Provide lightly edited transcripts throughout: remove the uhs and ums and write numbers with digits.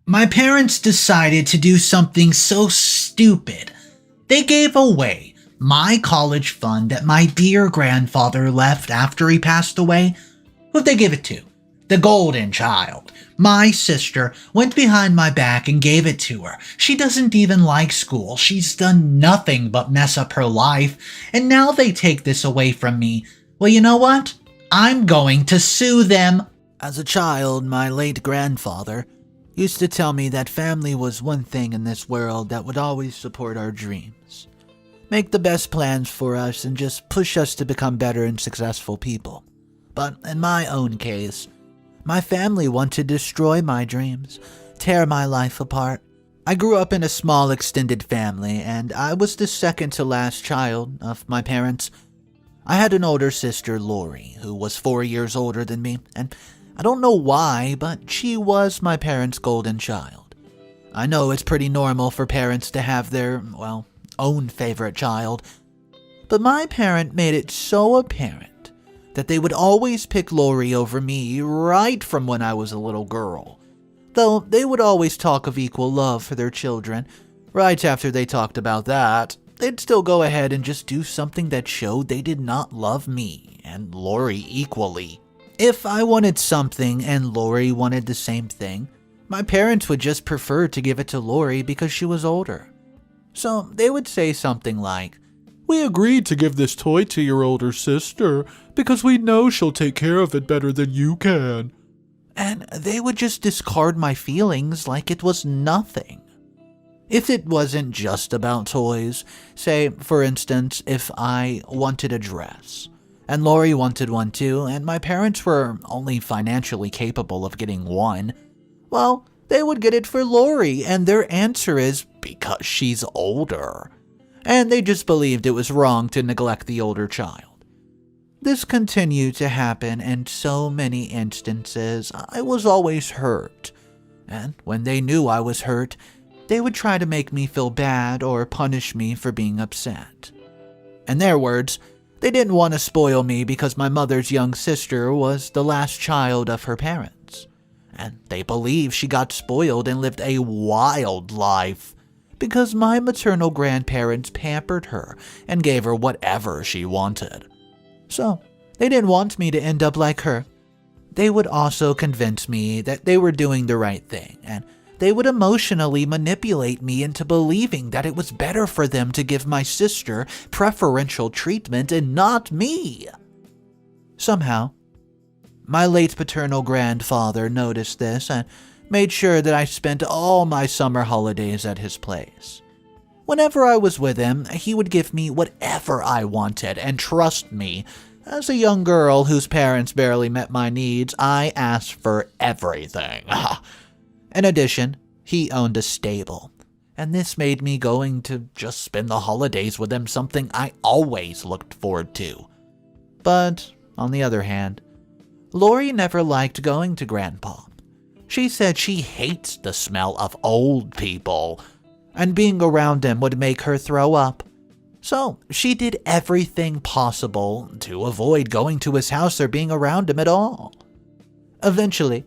My parents decided to do something so stupid. They gave away my college fund that my dear grandfather left after he passed away. Who'd they give it to? The golden child. My sister went behind my back and gave it to her. She doesn't even like school. She's done nothing but mess up her life. And now they take this away from me. Well, you know what? I'm going to sue them. As a child, my late grandfather used to tell me that family was one thing in this world that would always support our dreams, make the best plans for us, and just push us to become better and successful people. But in my own case, my family wanted to destroy my dreams, tear my life apart. I grew up in a small extended family, and I was the second to last child of my parents. I had an older sister, Lori, who was 4 years older than me, and I don't know why, but she was my parents' golden child. I know it's pretty normal for parents to have their, own favorite child, but my parent made it so apparent that they would always pick Lori over me right from when I was a little girl. Though they would always talk of equal love for their children. Right after they talked about that, they'd still go ahead and just do something that showed they did not love me and Lori equally. If I wanted something and Lori wanted the same thing, my parents would just prefer to give it to Lori because she was older. So they would say something like, "We agreed to give this toy to your older sister because we know she'll take care of it better than you can." And they would just discard my feelings like it was nothing. If it wasn't just about toys, say, for instance, if I wanted a dress, and Lori wanted one too, and my parents were only financially capable of getting one, well, they would get it for Lori, and their answer is because she's older. And they just believed it was wrong to neglect the older child. This continued to happen in so many instances. I was always hurt. And when they knew I was hurt, they would try to make me feel bad or punish me for being upset. In their words, they didn't want to spoil me because my mother's young sister was the last child of her parents. And they believe she got spoiled and lived a wild life because my maternal grandparents pampered her and gave her whatever she wanted. So, they didn't want me to end up like her. They would also convince me that they were doing the right thing, and they would emotionally manipulate me into believing that it was better for them to give my sister preferential treatment and not me. Somehow, my late paternal grandfather noticed this and made sure that I spent all my summer holidays at his place. Whenever I was with him, he would give me whatever I wanted, and trust me, as a young girl whose parents barely met my needs, I asked for everything. In addition, he owned a stable, and this made me going to just spend the holidays with him something I always looked forward to. But, on the other hand, Lori never liked going to Grandpa. She said she hates the smell of old people, and being around him would make her throw up. So she did everything possible to avoid going to his house or being around him at all. Eventually,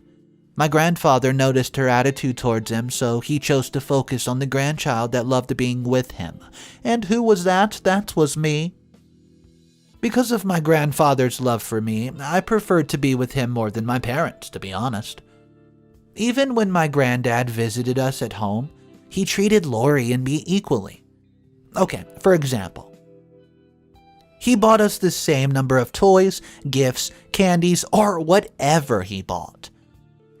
my grandfather noticed her attitude towards him, so he chose to focus on the grandchild that loved being with him. And who was that? That was me. Because of my grandfather's love for me, I preferred to be with him more than my parents, to be honest. Even when my granddad visited us at home, he treated Lori and me equally. Okay, for example, he bought us the same number of toys, gifts, candies, or whatever he bought.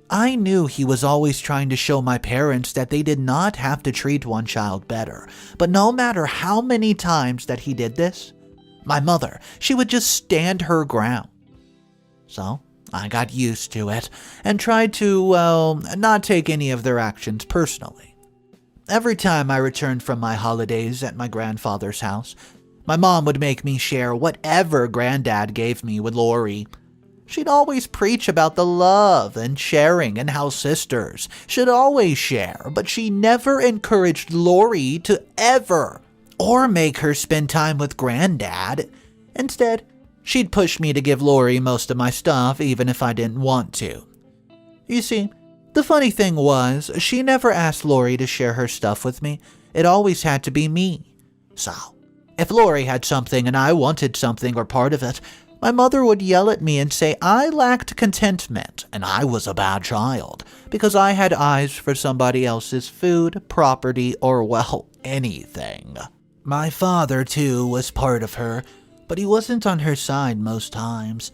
I knew he was always trying to show my parents that they did not have to treat one child better, but no matter how many times that he did this, my mother, she would just stand her ground. So, I got used to it and tried to, not take any of their actions personally. Every time I returned from my holidays at my grandfather's house, my mom would make me share whatever Granddad gave me with Lori. She'd always preach about the love and sharing and how sisters should always share, but she never encouraged Lori to ever or make her spend time with Granddad. Instead, she'd push me to give Lori most of my stuff even if I didn't want to. You see, The funny thing was, she never asked Lori to share her stuff with me. It always had to be me. So, if Lori had something and I wanted something or part of it, my mother would yell at me and say I lacked contentment and I was a bad child because I had eyes for somebody else's food, property, or, well, anything. My father, too, was part of her, but he wasn't on her side most times.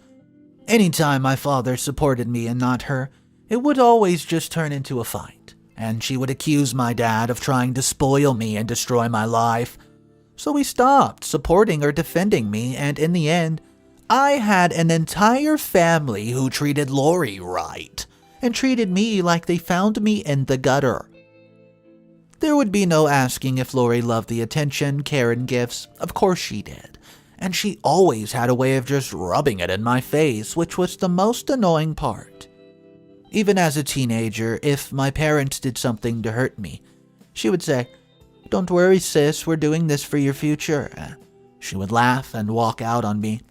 Anytime my father supported me and not her, it would always just turn into a fight, and she would accuse my dad of trying to spoil me and destroy my life. So we stopped supporting or defending me, and in the end, I had an entire family who treated Lori right, and treated me like they found me in the gutter. There would be no asking if Lori loved the attention, care, and gifts. Of course she did. And she always had a way of just rubbing it in my face, which was the most annoying part. Even as a teenager, if my parents did something to hurt me, she would say, "Don't worry, sis, we're doing this for your future." She would laugh and walk out on me.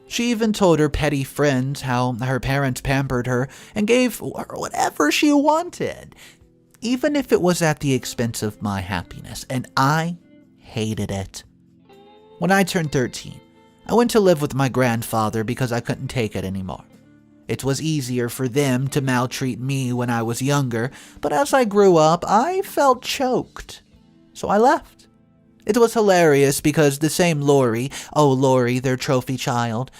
She even told her petty friends how her parents pampered her and gave her whatever she wanted, even if it was at the expense of my happiness, and I hated it. When I turned 13, I went to live with my grandfather because I couldn't take it anymore. It was easier for them to maltreat me when I was younger, but as I grew up, I felt choked. So I left. It was hilarious because the same Lori, their trophy child,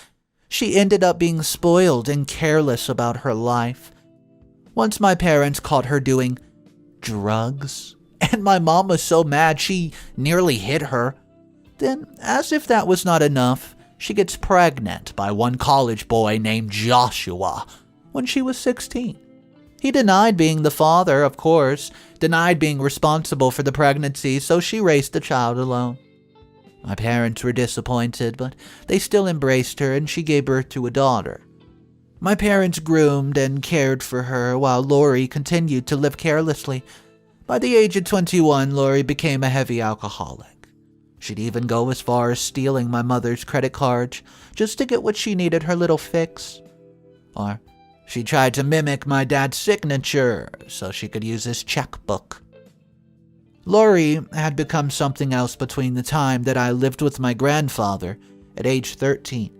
she ended up being spoiled and careless about her life. Once my parents caught her doing drugs, and my mom was so mad she nearly hit her. Then, as if that was not enough, she gets pregnant by one college boy named Joshua when she was 16. He denied being the father, of course, denied being responsible for the pregnancy, so she raised the child alone. My parents were disappointed, but they still embraced her and she gave birth to a daughter. My parents groomed and cared for her while Lori continued to live carelessly. By the age of 21, Lori became a heavy alcoholic. She'd even go as far as stealing my mother's credit cards just to get what she needed her little fix. Or she tried to mimic my dad's signature so she could use his checkbook. Lori had become something else between the time that I lived with my grandfather at age 13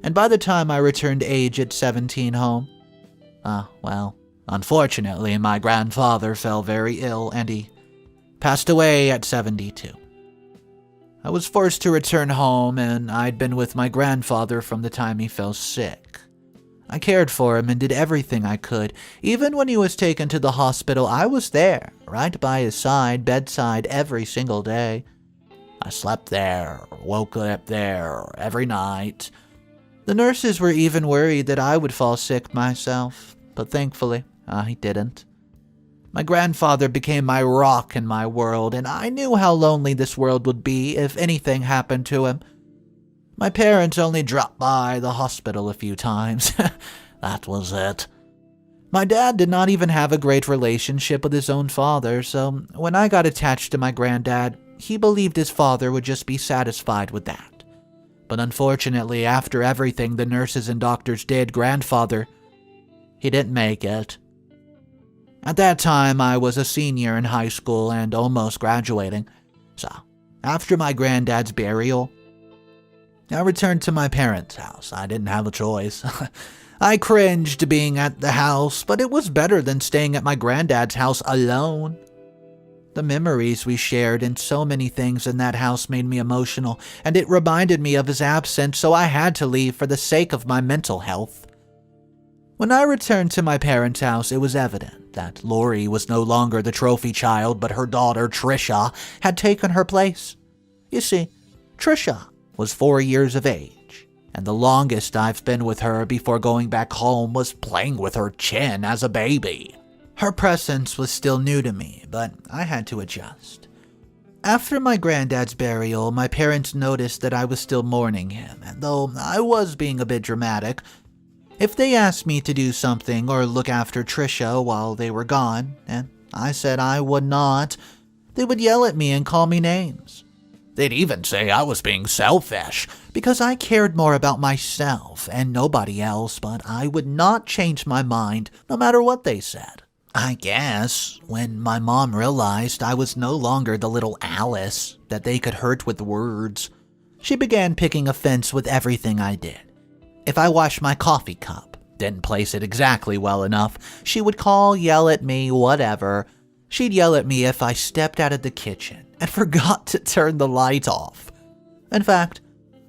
and by the time I returned age at 17 home. Unfortunately, my grandfather fell very ill and he passed away at 72. I was forced to return home, and I'd been with my grandfather from the time he fell sick. I cared for him and did everything I could. Even when he was taken to the hospital, I was there, right by his side, bedside, every single day. I slept there, woke up there, every night. The nurses were even worried that I would fall sick myself, but thankfully, I didn't. My grandfather became my rock in my world, and I knew how lonely this world would be if anything happened to him. My parents only dropped by the hospital a few times. That was it. My dad did not even have a great relationship with his own father, so when I got attached to my granddad, he believed his father would just be satisfied with that. But unfortunately, after everything the nurses and doctors did, grandfather, he didn't make it. At that time, I was a senior in high school and almost graduating. So, after my granddad's burial, I returned to my parents' house. I didn't have a choice. I cringed being at the house, but it was better than staying at my granddad's house alone. The memories we shared and so many things in that house made me emotional, and it reminded me of his absence, so I had to leave for the sake of my mental health. When I returned to my parents' house, it was evident that Lori was no longer the trophy child, but her daughter, Trisha, had taken her place. You see, Trisha was 4 years of age, and the longest I've been with her before going back home was playing with her chin as a baby. Her presence was still new to me, but I had to adjust. After my granddad's burial, my parents noticed that I was still mourning him, and though I was being a bit dramatic, if they asked me to do something or look after Trisha while they were gone, and I said I would not, they would yell at me and call me names. They'd even say I was being selfish because I cared more about myself and nobody else, but I would not change my mind no matter what they said. I guess when my mom realized I was no longer the little Alice that they could hurt with words, she began picking offense with everything I did. If I washed my coffee cup, didn't place it exactly well enough, she would call, yell at me, whatever. She'd yell at me if I stepped out of the kitchen and forgot to turn the light off. In fact,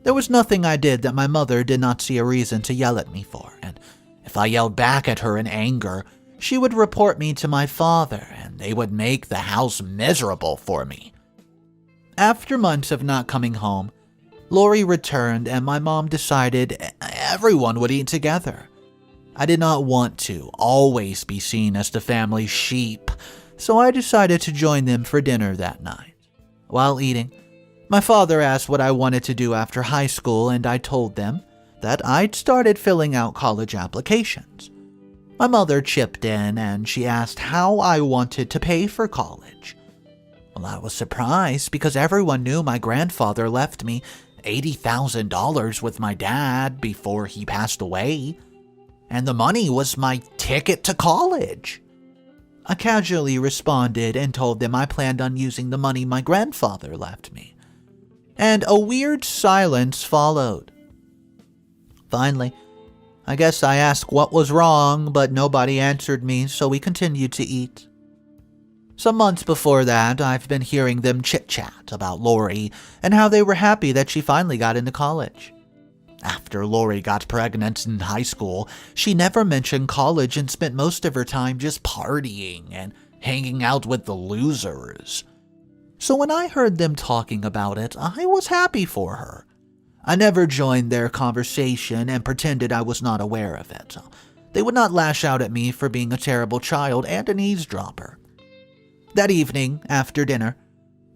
there was nothing I did that my mother did not see a reason to yell at me for, and if I yelled back at her in anger, she would report me to my father, and they would make the house miserable for me. After months of not coming home, Lori returned and my mom decided everyone would eat together. I did not want to always be seen as the family sheep, so I decided to join them for dinner that night. While eating, my father asked what I wanted to do after high school, and I told them that I'd started filling out college applications. My mother chipped in and she asked how I wanted to pay for college. Well, I was surprised because everyone knew my grandfather left me $80,000 with my dad before he passed away, and the money was my ticket to college. I casually responded and told them I planned on using the money my grandfather left me, and a weird silence followed. Finally, I guess I asked what was wrong, but nobody answered me, so we continued to eat. Some months before that, I've been hearing them chit-chat about Lori and how they were happy that she finally got into college. After Lori got pregnant in high school, she never mentioned college and spent most of her time just partying and hanging out with the losers. So when I heard them talking about it, I was happy for her. I never joined their conversation and pretended I was not aware of it. They would not lash out at me for being a terrible child and an eavesdropper. That evening, after dinner,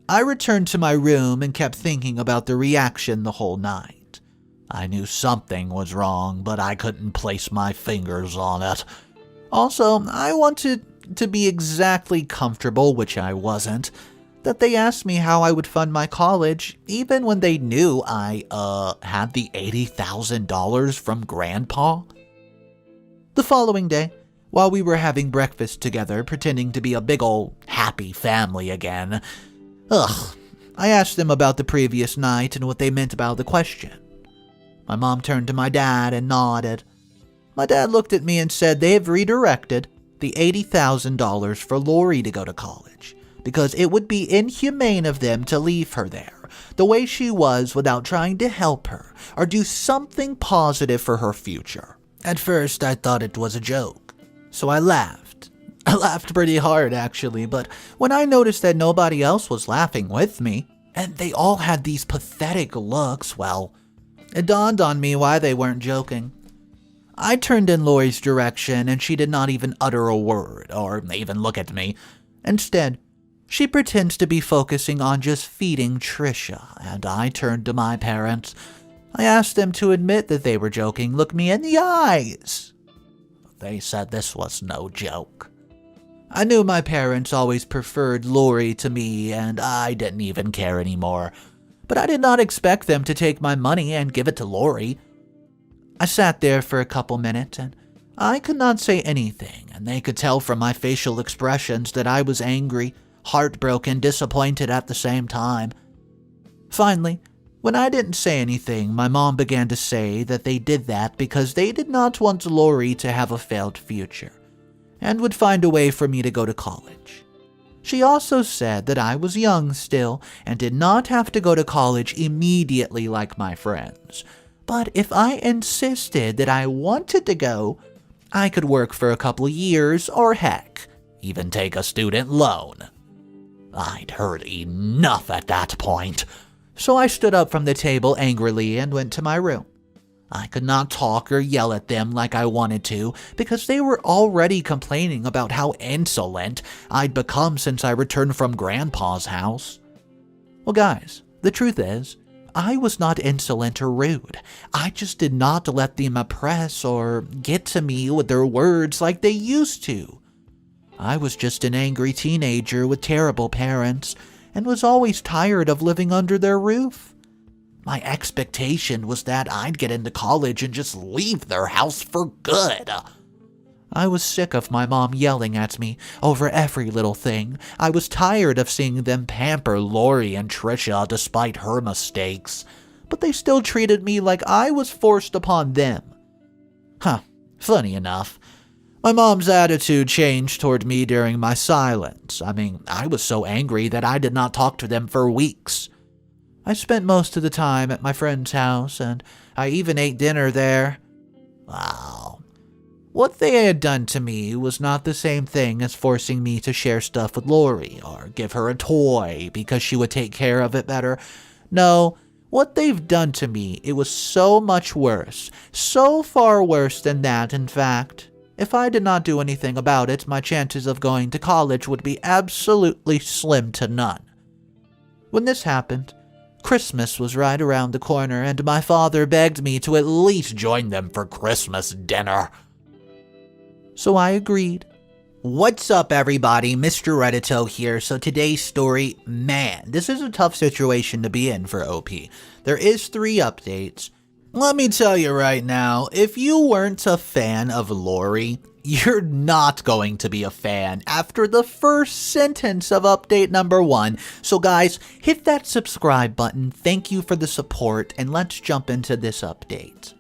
I returned to my room and kept thinking about the reaction the whole night. I knew something was wrong, but I couldn't place my fingers on it. Also, I wanted to be exactly comfortable, which I wasn't, that they asked me how I would fund my college, even when they knew I, had the $80,000 from Grandpa. The following day, while we were having breakfast together, pretending to be a big ol' happy family again, I asked them about the previous night and what they meant about the question. My mom turned to my dad and nodded. My dad looked at me and said they have redirected the $80,000 for Lori to go to college, because it would be inhumane of them to leave her there, the way she was, without trying to help her or do something positive for her future. At first, I thought it was a joke, so I laughed. I laughed pretty hard, actually, but when I noticed that nobody else was laughing with me, and they all had these pathetic looks, well, it dawned on me why they weren't joking. I turned in Lori's direction, and she did not even utter a word or even look at me. Instead, she pretends to be focusing on just feeding Trisha, and I turned to my parents. I asked them to admit that they were joking, look me in the eyes. They said this was no joke. I knew my parents always preferred Lori to me, and I didn't even care anymore. But I did not expect them to take my money and give it to Lori. I sat there for a couple minutes, and I could not say anything, and they could tell from my facial expressions that I was angry, heartbroken, disappointed at the same time. Finally, when I didn't say anything, my mom began to say that they did that because they did not want Lori to have a failed future, and would find a way for me to go to college. She also said that I was young still, and did not have to go to college immediately like my friends. But if I insisted that I wanted to go, I could work for a couple of years, or heck, even take a student loan. I'd heard enough at that point, so I stood up from the table angrily and went to my room. I could not talk or yell at them like I wanted to, because they were already complaining about how insolent I'd become since I returned from Grandpa's house. Well, guys, the truth is, I was not insolent or rude. I just did not let them oppress or get to me with their words like they used to. I was just an angry teenager with terrible parents, and was always tired of living under their roof. My expectation was that I'd get into college and just leave their house for good. I was sick of my mom yelling at me over every little thing. I was tired of seeing them pamper Lori and Trisha despite her mistakes, but they still treated me like I was forced upon them. Funny enough, my mom's attitude changed toward me during my silence. I was so angry that I did not talk to them for weeks. I spent most of the time at my friend's house, and I even ate dinner there. Wow. What they had done to me was not the same thing as forcing me to share stuff with Lori or give her a toy because she would take care of it better. No, what they've done to me, it was so much worse. So far worse than that, in fact. If I did not do anything about it, my chances of going to college would be absolutely slim to none. When this happened, Christmas was right around the corner, and my father begged me to at least join them for Christmas dinner. So I agreed. What's up, everybody? Mr. Reddito here. So today's story, man, this is a tough situation to be in for OP. There is 3 updates. Let me tell you right now, if you weren't a fan of Lori, you're not going to be a fan after the first sentence of update number 1. So guys, hit that subscribe button. Thank you for the support, and let's jump into this update.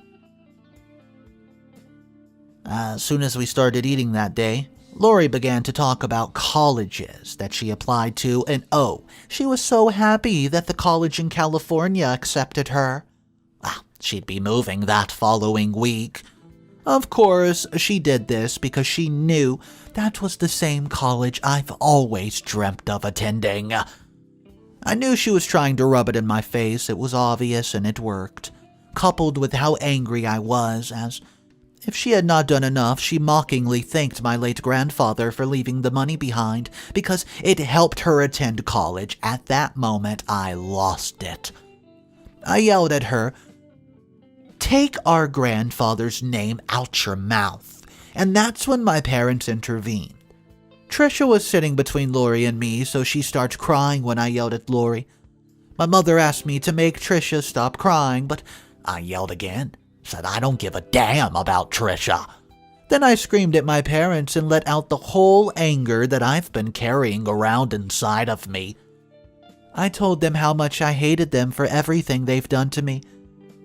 As soon as we started eating that day, Lori began to talk about colleges that she applied to, and she was so happy that the college in California accepted her. She'd be moving that following week. Of course, she did this because she knew that was the same college I've always dreamt of attending. I knew she was trying to rub it in my face. It was obvious, and it worked. Coupled with how angry I was, as if she had not done enough, she mockingly thanked my late grandfather for leaving the money behind because it helped her attend college. At that moment, I lost it. I yelled at her, "Take our grandfather's name out your mouth." And that's when my parents intervened. Trisha was sitting between Lori and me, so she started crying when I yelled at Lori. My mother asked me to make Trisha stop crying, but I yelled again. Said I don't give a damn about Trisha. Then I screamed at my parents and let out the whole anger that I've been carrying around inside of me. I told them how much I hated them for everything they've done to me,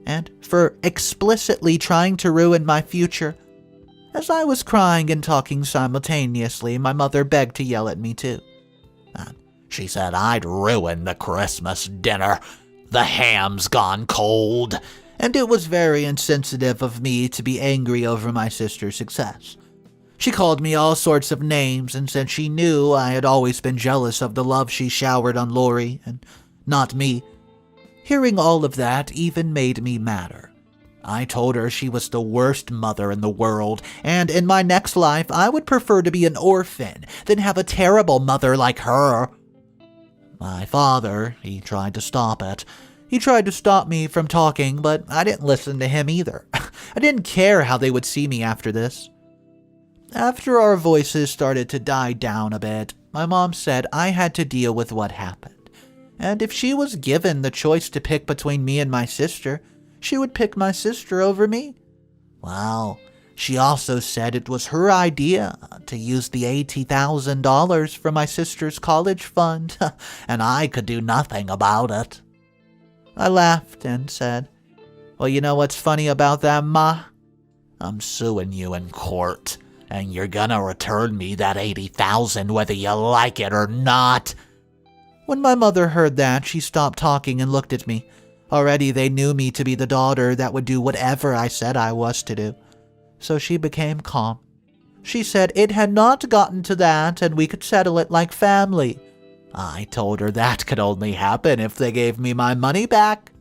and for explicitly trying to ruin my future. As I was crying and talking simultaneously, my mother begged to yell at me too. She said I'd ruin the Christmas dinner. The ham's gone cold. And it was very insensitive of me to be angry over my sister's success. She called me all sorts of names and said she knew I had always been jealous of the love she showered on Lori and not me. Hearing all of that even made me madder. I told her she was the worst mother in the world, and in my next life I would prefer to be an orphan than have a terrible mother like her. My father, he tried to stop it. He tried to stop me from talking, but I didn't listen to him either. I didn't care how they would see me after this. After our voices started to die down a bit, my mom said I had to deal with what happened. And if she was given the choice to pick between me and my sister, she would pick my sister over me. Well, she also said it was her idea to use the $80,000 for my sister's college fund, and I could do nothing about it. I laughed and said, "Well, you know what's funny about that, Ma? I'm suing you in court, and you're gonna return me that $80,000 whether you like it or not." When my mother heard that, she stopped talking and looked at me. Already they knew me to be the daughter that would do whatever I said I was to do. So she became calm. She said it had not gotten to that and we could settle it like family. I told her that could only happen if they gave me my money back.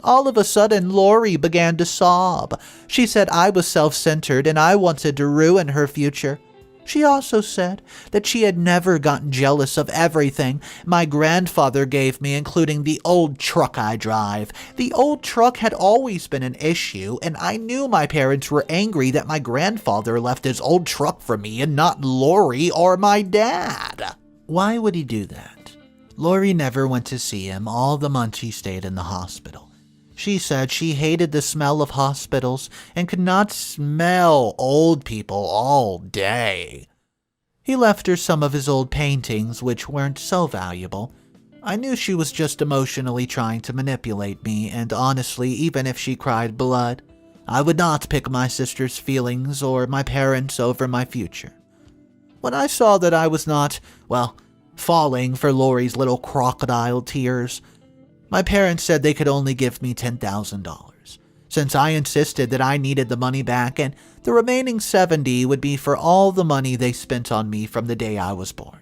All of a sudden, Lori began to sob. She said I was self-centered and I wanted to ruin her future. She also said that she had never gotten jealous of everything my grandfather gave me, including the old truck I drive. The old truck had always been an issue, and I knew my parents were angry that my grandfather left his old truck for me and not Lori or my dad. Why would he do that? Lori never went to see him all the months he stayed in the hospital. She said she hated the smell of hospitals and could not smell old people all day. He left her some of his old paintings, which weren't so valuable. I knew she was just emotionally trying to manipulate me, and honestly, even if she cried blood, I would not pick my sister's feelings or my parents over my future. When I saw that I was not, falling for Lori's little crocodile tears, my parents said they could only give me $10,000, since I insisted that I needed the money back, and the remaining $70,000 would be for all the money they spent on me from the day I was born.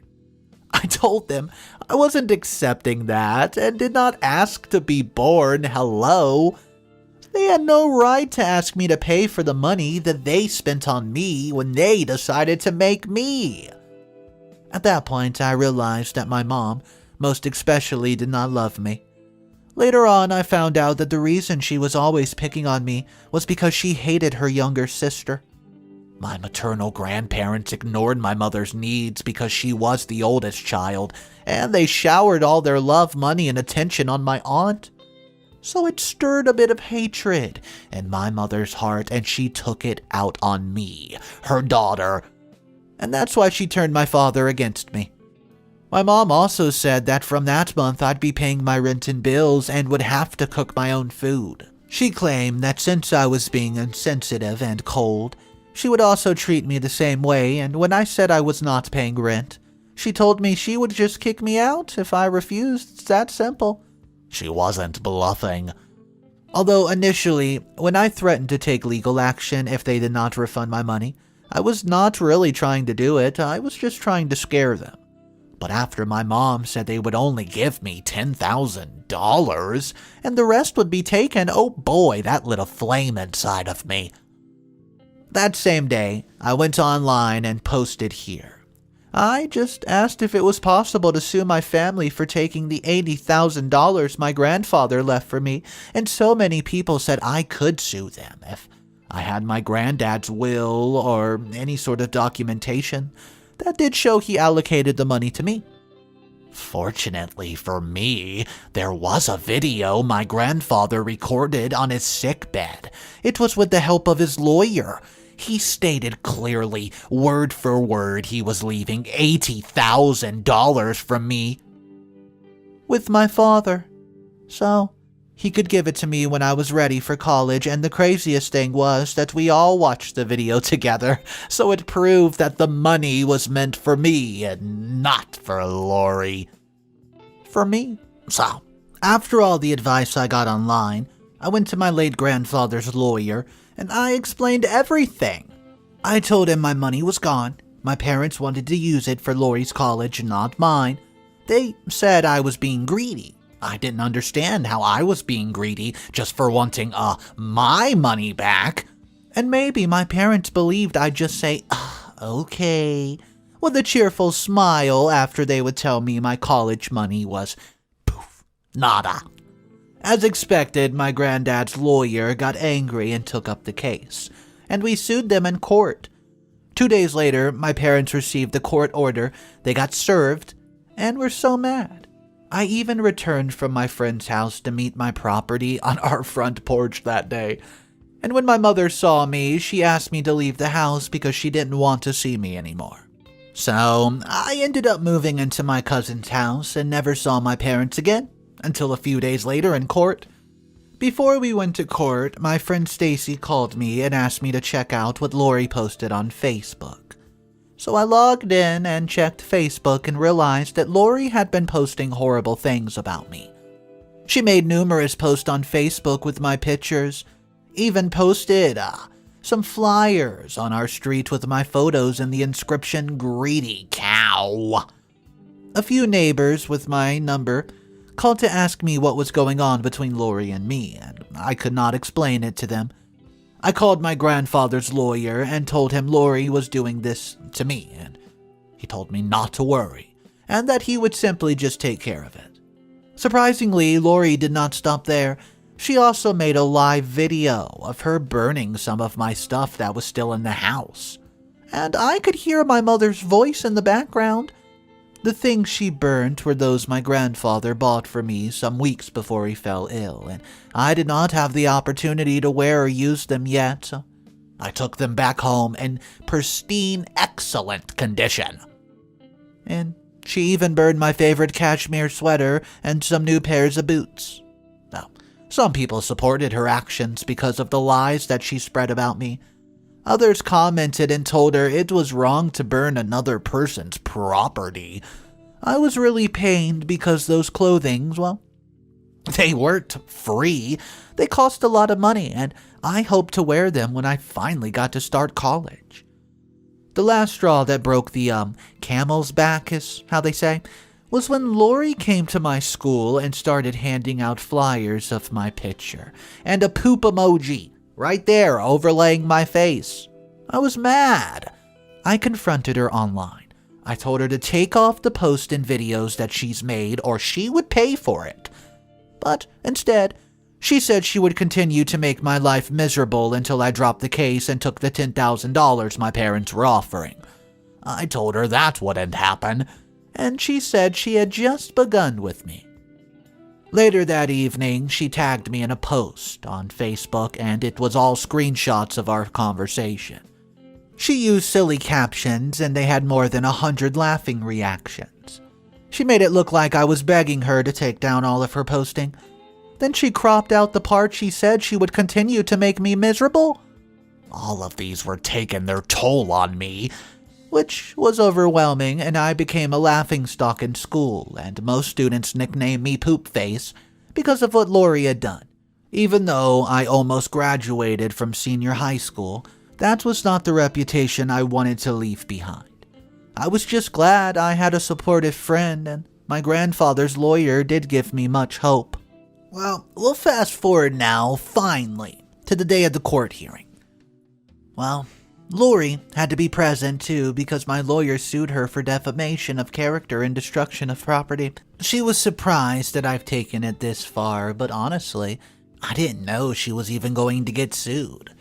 I told them I wasn't accepting that and did not ask to be born. Hello? They had no right to ask me to pay for the money that they spent on me when they decided to make me. At that point, I realized that my mom, most especially, did not love me. Later on, I found out that the reason she was always picking on me was because she hated her younger sister. My maternal grandparents ignored my mother's needs because she was the oldest child, and they showered all their love, money, and attention on my aunt. So it stirred a bit of hatred in my mother's heart, and she took it out on me, her daughter. And that's why she turned my father against me. My mom also said that from that month I'd be paying my rent and bills and would have to cook my own food. She claimed that since I was being insensitive and cold, she would also treat me the same way, and when I said I was not paying rent, she told me she would just kick me out if I refused. It's that simple. She wasn't bluffing. Although initially, when I threatened to take legal action if they did not refund my money, I was not really trying to do it. I was just trying to scare them. But after my mom said they would only give me $10,000 and the rest would be taken, oh boy, that lit a flame inside of me. That same day, I went online and posted here. I just asked if it was possible to sue my family for taking the $80,000 my grandfather left for me, and so many people said I could sue them if I had my granddad's will or any sort of documentation that did show he allocated the money to me. Fortunately for me, there was a video my grandfather recorded on his sickbed. It was with the help of his lawyer. He stated clearly, word for word, he was leaving $80,000 from me with my father, so he could give it to me when I was ready for college. And the craziest thing was that we all watched the video together, so it proved that the money was meant for me and not for Lori. For me. So, after all the advice I got online, I went to my late grandfather's lawyer and I explained everything. I told him my money was gone. My parents wanted to use it for Lori's college, not mine. They said I was being greedy. I didn't understand how I was being greedy just for wanting, my money back. And maybe my parents believed I'd just say, okay, with a cheerful smile after they would tell me my college money was poof, nada. As expected, my granddad's lawyer got angry and took up the case, and we sued them in court. 2 days later, my parents received the court order, they got served, and were so mad. I even returned from my friend's house to meet my property on our front porch that day. And when my mother saw me, she asked me to leave the house because she didn't want to see me anymore. So, I ended up moving into my cousin's house and never saw my parents again until a few days later in court. Before we went to court, my friend Stacy called me and asked me to check out what Lori posted on Facebook. So I logged in and checked Facebook and realized that Lori had been posting horrible things about me. She made numerous posts on Facebook with my pictures, even posted some flyers on our street with my photos and the inscription, "Greedy Cow." A few neighbors with my number called to ask me what was going on between Lori and me, and I could not explain it to them. I called my grandfather's lawyer and told him Lori was doing this to me, and he told me not to worry, and that he would simply just take care of it. Surprisingly, Lori did not stop there. She also made a live video of her burning some of my stuff that was still in the house, and I could hear my mother's voice in the background. The things she burnt were those my grandfather bought for me some weeks before he fell ill, and I did not have the opportunity to wear or use them yet, so I took them back home in pristine, excellent condition. And she even burned my favorite cashmere sweater and some new pairs of boots. Now, some people supported her actions because of the lies that she spread about me. Others commented and told her it was wrong to burn another person's property. I was really pained because those clothings, well, they weren't free. They cost a lot of money, and I hoped to wear them when I finally got to start college. The last straw that broke the, camel's back, is how they say, was when Lori came to my school and started handing out flyers of my picture and a poop emoji right there overlaying my face. I was mad. I confronted her online. I told her to take off the posts and videos that she's made or she would pay for it. But instead, she said she would continue to make my life miserable until I dropped the case and took the $10,000 my parents were offering. I told her that wouldn't happen, and she said she had just begun with me. Later that evening, she tagged me in a post on Facebook, and it was all screenshots of our conversation. She used silly captions, and they had more than 100 laughing reactions. She made it look like I was begging her to take down all of her posting. Then she cropped out the part she said she would continue to make me miserable. All of these were taking their toll on me, which was overwhelming, and I became a laughingstock in school, and most students nicknamed me Poop Face because of what Lori had done. Even though I almost graduated from senior high school, that was not the reputation I wanted to leave behind. I was just glad I had a supportive friend, and my grandfather's lawyer did give me much hope. Well, we'll fast forward now, finally, to the day of the court hearing. Well, Lori had to be present too because my lawyer sued her for defamation of character and destruction of property. She was surprised that I've taken it this far, but honestly, I didn't know she was even going to get sued.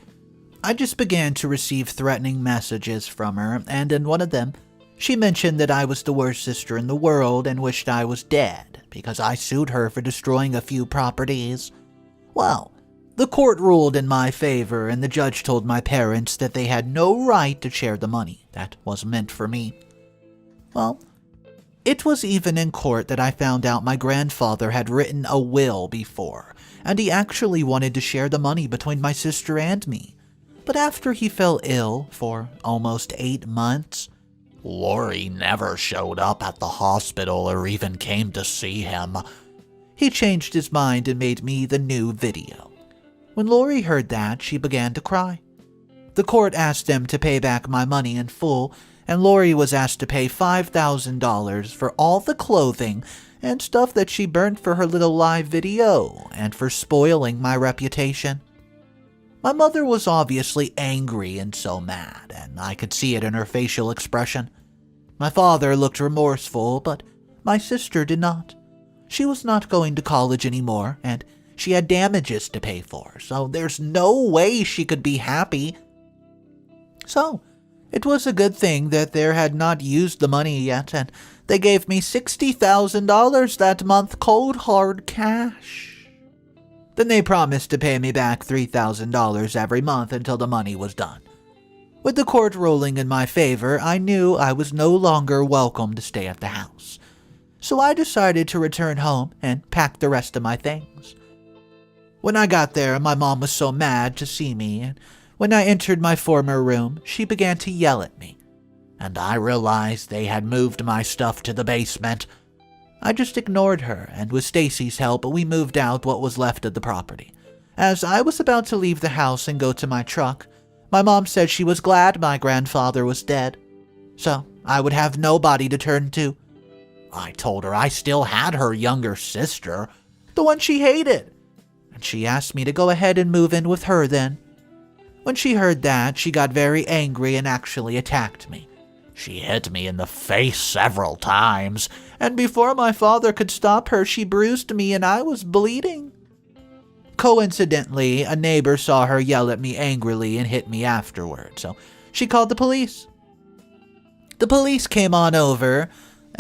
I just began to receive threatening messages from her, and in one of them, she mentioned that I was the worst sister in the world and wished I was dead because I sued her for destroying a few properties. Well, the court ruled in my favor, and the judge told my parents that they had no right to share the money that was meant for me. Well, it was even in court that I found out my grandfather had written a will before, and he actually wanted to share the money between my sister and me. But after he fell ill for almost 8 months, Lori never showed up at the hospital or even came to see him. He changed his mind and made me the new video. When Lori heard that, she began to cry. The court asked them to pay back my money in full, and Lori was asked to pay $5,000 for all the clothing and stuff that she burnt for her little live video and for spoiling my reputation. My mother was obviously angry and so mad, and I could see it in her facial expression. My father looked remorseful, but my sister did not. She was not going to college anymore, and she had damages to pay for, so there's no way she could be happy. So, it was a good thing that they had not used the money yet, and they gave me $60,000 that month cold hard cash. Then they promised to pay me back $3,000 every month until the money was done. With the court ruling in my favor, I knew I was no longer welcome to stay at the house. So I decided to return home and pack the rest of my things. When I got there, my mom was so mad to see me, and when I entered my former room, she began to yell at me, and I realized they had moved my stuff to the basement. I just ignored her, and with Stacy's help, we moved out what was left of the property. As I was about to leave the house and go to my truck, my mom said she was glad my grandfather was dead, so I would have nobody to turn to. I told her I still had her younger sister, the one she hated, and she asked me to go ahead and move in with her then. When she heard that, she got very angry and actually attacked me. She hit me in the face several times, and before my father could stop her, she bruised me and I was bleeding. Coincidentally, a neighbor saw her yell at me angrily and hit me afterward, so she called the police. The police came on over,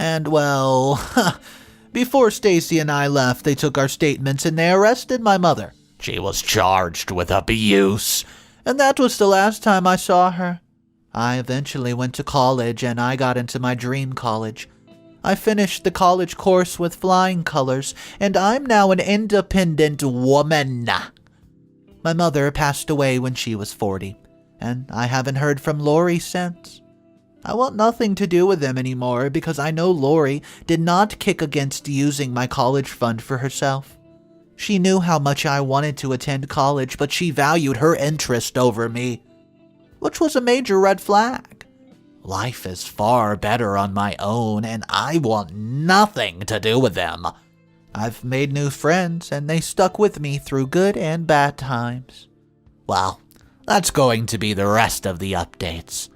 And well, before Stacy and I left, they took our statements and they arrested my mother. She was charged with abuse, and that was the last time I saw her. I eventually went to college and I got into my dream college. I finished the college course with flying colors, and I'm now an independent woman. My mother passed away when she was 40, and I haven't heard from Lori since. I want nothing to do with them anymore because I know Lori did not kick against using my college fund for herself. She knew how much I wanted to attend college, but she valued her interest over me, which was a major red flag. Life is far better on my own, and I want nothing to do with them. I've made new friends, and they stuck with me through good and bad times. Well, that's going to be the rest of the updates.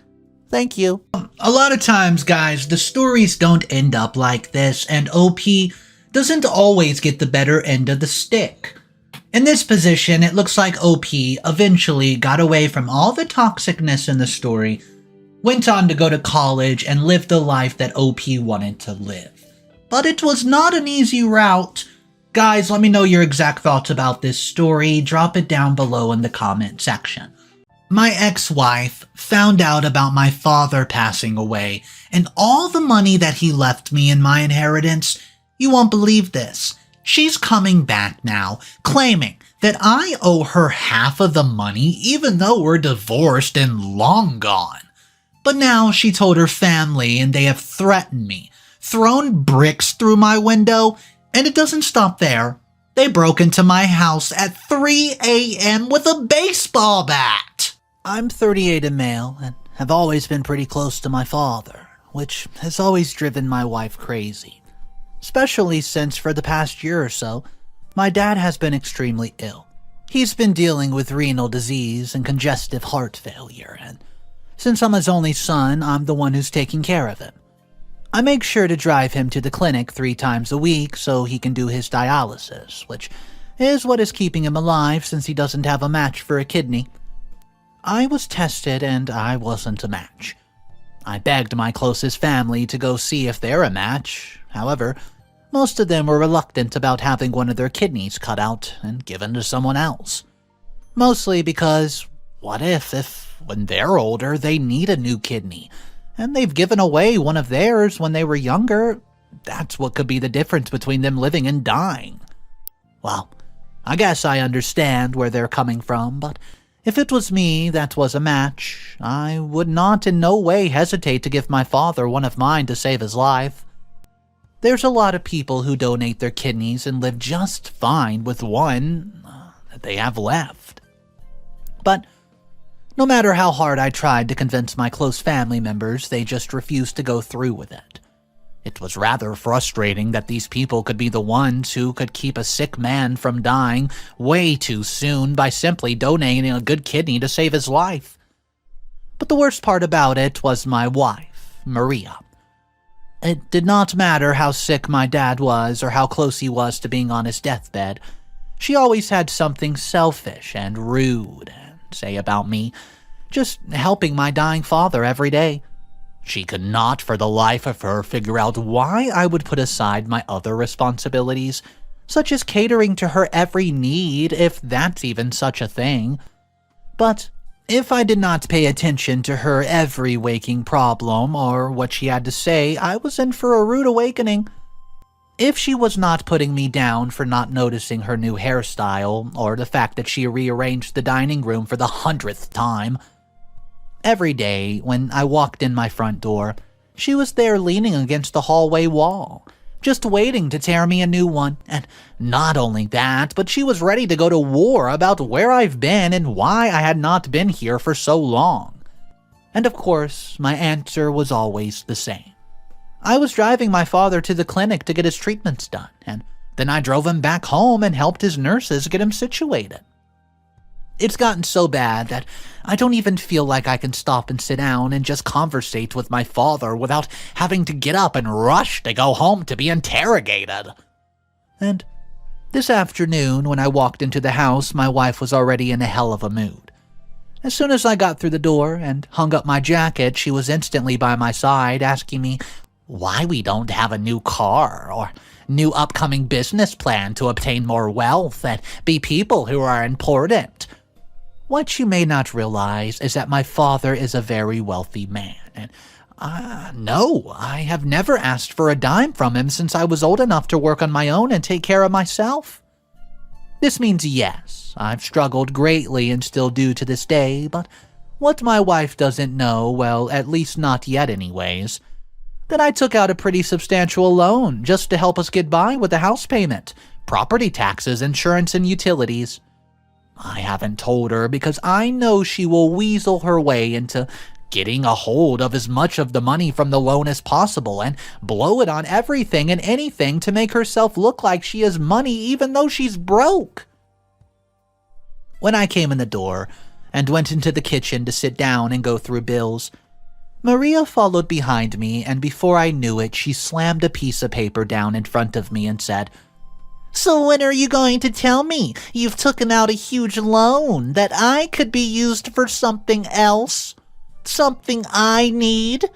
Thank you. A lot of times, guys, the stories don't end up like this, and OP doesn't always get the better end of the stick. In this position, it looks like OP eventually got away from all the toxicness in the story, went on to go to college and live the life that OP wanted to live. But it was not an easy route. Guys, let me know your exact thoughts about this story. Drop it down below in the comment section. My ex-wife found out about my father passing away and all the money that he left me in my inheritance. You won't believe this. She's coming back now, claiming that I owe her half of the money even though we're divorced and long gone. But now she told her family and they have threatened me, thrown bricks through my window, and it doesn't stop there. They broke into my house at 3 a.m. with a baseball bat. I'm 38 and male and have always been pretty close to my father, which has always driven my wife crazy. Especially since for the past year or so, my dad has been extremely ill. He's been dealing with renal disease and congestive heart failure, and since I'm his only son, I'm the one who's taking care of him. I make sure to drive him to the clinic 3 times a week so he can do his dialysis, which is what is keeping him alive since he doesn't have a match for a kidney. I was tested and I wasn't a match. I begged my closest family to go see if they're a match. However, most of them were reluctant about having one of their kidneys cut out and given to someone else. Mostly because, what if when they're older, they need a new kidney, and they've given away one of theirs when they were younger? That's what could be the difference between them living and dying. Well, I guess I understand where they're coming from, but if it was me that was a match, I would not in no way hesitate to give my father one of mine to save his life. There's a lot of people who donate their kidneys and live just fine with one that they have left. But no matter how hard I tried to convince my close family members, they just refused to go through with it. It was rather frustrating that these people could be the ones who could keep a sick man from dying way too soon by simply donating a good kidney to save his life. But the worst part about it was my wife, Maria. It did not matter how sick my dad was or how close he was to being on his deathbed. She always had something selfish and rude to say about me, just helping my dying father every day. She could not for the life of her figure out why I would put aside my other responsibilities, such as catering to her every need, if that's even such a thing. But if I did not pay attention to her every waking problem or what she had to say, I was in for a rude awakening. If she was not putting me down for not noticing her new hairstyle or the fact that she rearranged the dining room for the 100th time, every day when I walked in my front door, she was there leaning against the hallway wall, just waiting to tear me a new one. And not only that, but she was ready to go to war about where I've been and why I had not been here for so long. And of course, my answer was always the same. I was driving my father to the clinic to get his treatments done, and then I drove him back home and helped his nurses get him situated. It's gotten so bad that I don't even feel like I can stop and sit down and just conversate with my father without having to get up and rush to go home to be interrogated. And this afternoon, when I walked into the house, my wife was already in a hell of a mood. As soon as I got through the door and hung up my jacket, she was instantly by my side, asking me why we don't have a new car or new upcoming business plan to obtain more wealth and be people who are important. What you may not realize is that my father is a very wealthy man, and no, I have never asked for a dime from him since I was old enough to work on my own and take care of myself. This means yes, I've struggled greatly and still do to this day, but what my wife doesn't know, well, at least not yet anyways, that I took out a pretty substantial loan just to help us get by with the house payment, property taxes, insurance, and utilities. I haven't told her because I know she will weasel her way into getting a hold of as much of the money from the loan as possible and blow it on everything and anything to make herself look like she has money even though she's broke. When I came in the door and went into the kitchen to sit down and go through bills, Maria followed behind me, and before I knew it, she slammed a piece of paper down in front of me and said, "So when are you going to tell me you've taken out a huge loan that I could be used for something else? Something I need?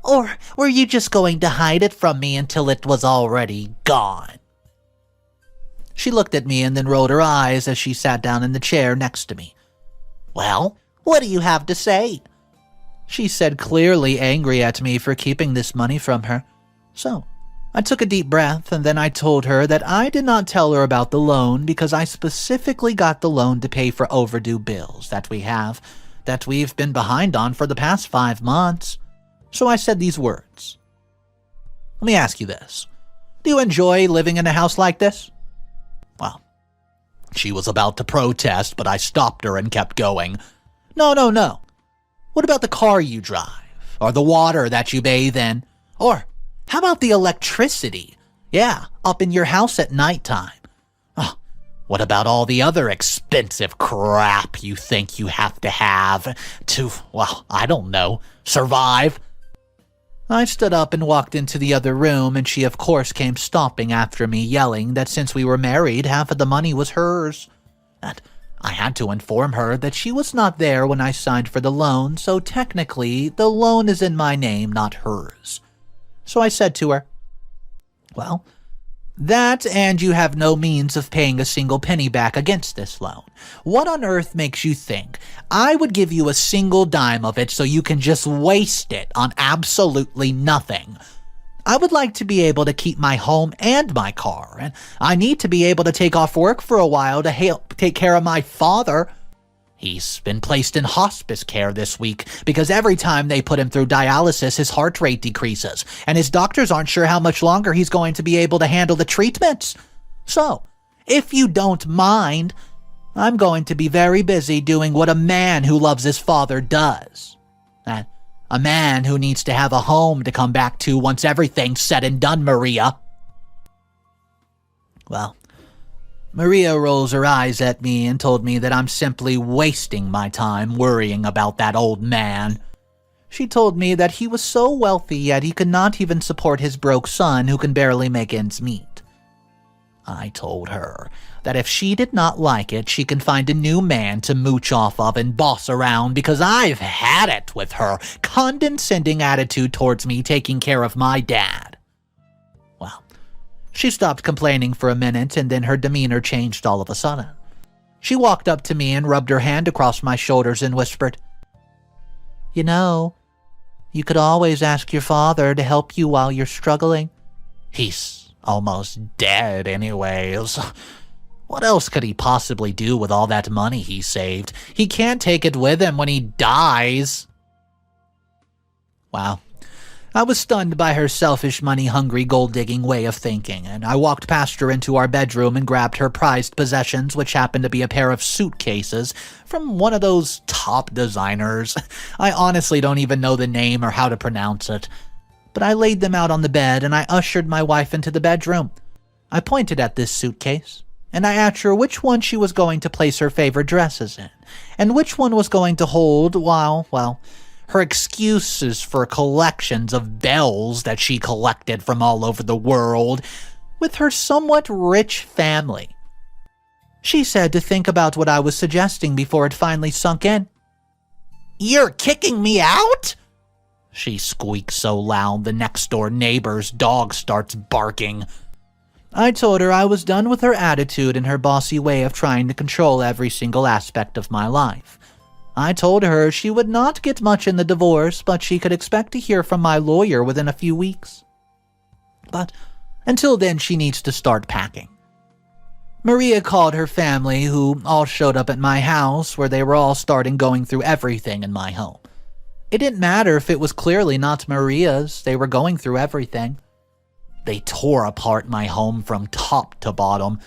Or were you just going to hide it from me until it was already gone?" She looked at me and then rolled her eyes as she sat down in the chair next to me. "Well, what do you have to say?" she said, clearly angry at me for keeping this money from her. So I took a deep breath, and then I told her that I did not tell her about the loan because I specifically got the loan to pay for overdue bills that we've been behind on for the past 5 months. So I said these words. "Let me ask you this. Do you enjoy living in a house like this?" Well, she was about to protest, but I stopped her and kept going. No. What about the car you drive? Or the water that you bathe in? Or how about the electricity? Yeah, up in your house at nighttime. Oh, what about all the other expensive crap you think you have to, well, I don't know, survive? I stood up and walked into the other room, and she of course came stomping after me, yelling that since we were married, half of the money was hers. And I had to inform her that she was not there when I signed for the loan, so technically the loan is in my name, not hers. So I said to her, "Well, that and you have no means of paying a single penny back against this loan. What on earth makes you think I would give you a single dime of it so you can just waste it on absolutely nothing? I would like to be able to keep my home and my car, and I need to be able to take off work for a while to help take care of my father. He's been placed in hospice care this week because every time they put him through dialysis, his heart rate decreases, and his doctors aren't sure how much longer he's going to be able to handle the treatments. So, if you don't mind, I'm going to be very busy doing what a man who loves his father does. A man who needs to have a home to come back to once everything's said and done, Maria." Well, Maria rolls her eyes at me and told me that I'm simply wasting my time worrying about that old man. She told me that he was so wealthy yet he could not even support his broke son who can barely make ends meet. I told her that if she did not like it, she can find a new man to mooch off of and boss around because I've had it with her condescending attitude towards me taking care of my dad. Well, she stopped complaining for a minute, and then her demeanor changed all of a sudden. She walked up to me and rubbed her hand across my shoulders and whispered, "You know, you could always ask your father to help you while you're struggling. He's almost dead anyways. What else could he possibly do with all that money he saved? He can't take it with him when he dies." Wow. I was stunned by her selfish, money-hungry, gold-digging way of thinking, and I walked past her into our bedroom and grabbed her prized possessions, which happened to be a pair of suitcases from one of those top designers. I honestly don't even know the name or how to pronounce it. But I laid them out on the bed, and I ushered my wife into the bedroom. I pointed at this suitcase, and I asked her which one she was going to place her favorite dresses in, and which one was going to hold, her excuses for collections of bells that she collected from all over the world with her somewhat rich family. She said to think about what I was suggesting before it finally sunk in. "You're kicking me out?" She squeaks so loud the next-door neighbor's dog starts barking. I told her I was done with her attitude and her bossy way of trying to control every single aspect of my life. I told her she would not get much in the divorce, but she could expect to hear from my lawyer within a few weeks. But until then, she needs to start packing. Maria called her family, who all showed up at my house, where they were all starting going through everything in my home. It didn't matter if it was clearly not Maria's, they were going through everything. They tore apart my home from top to bottom.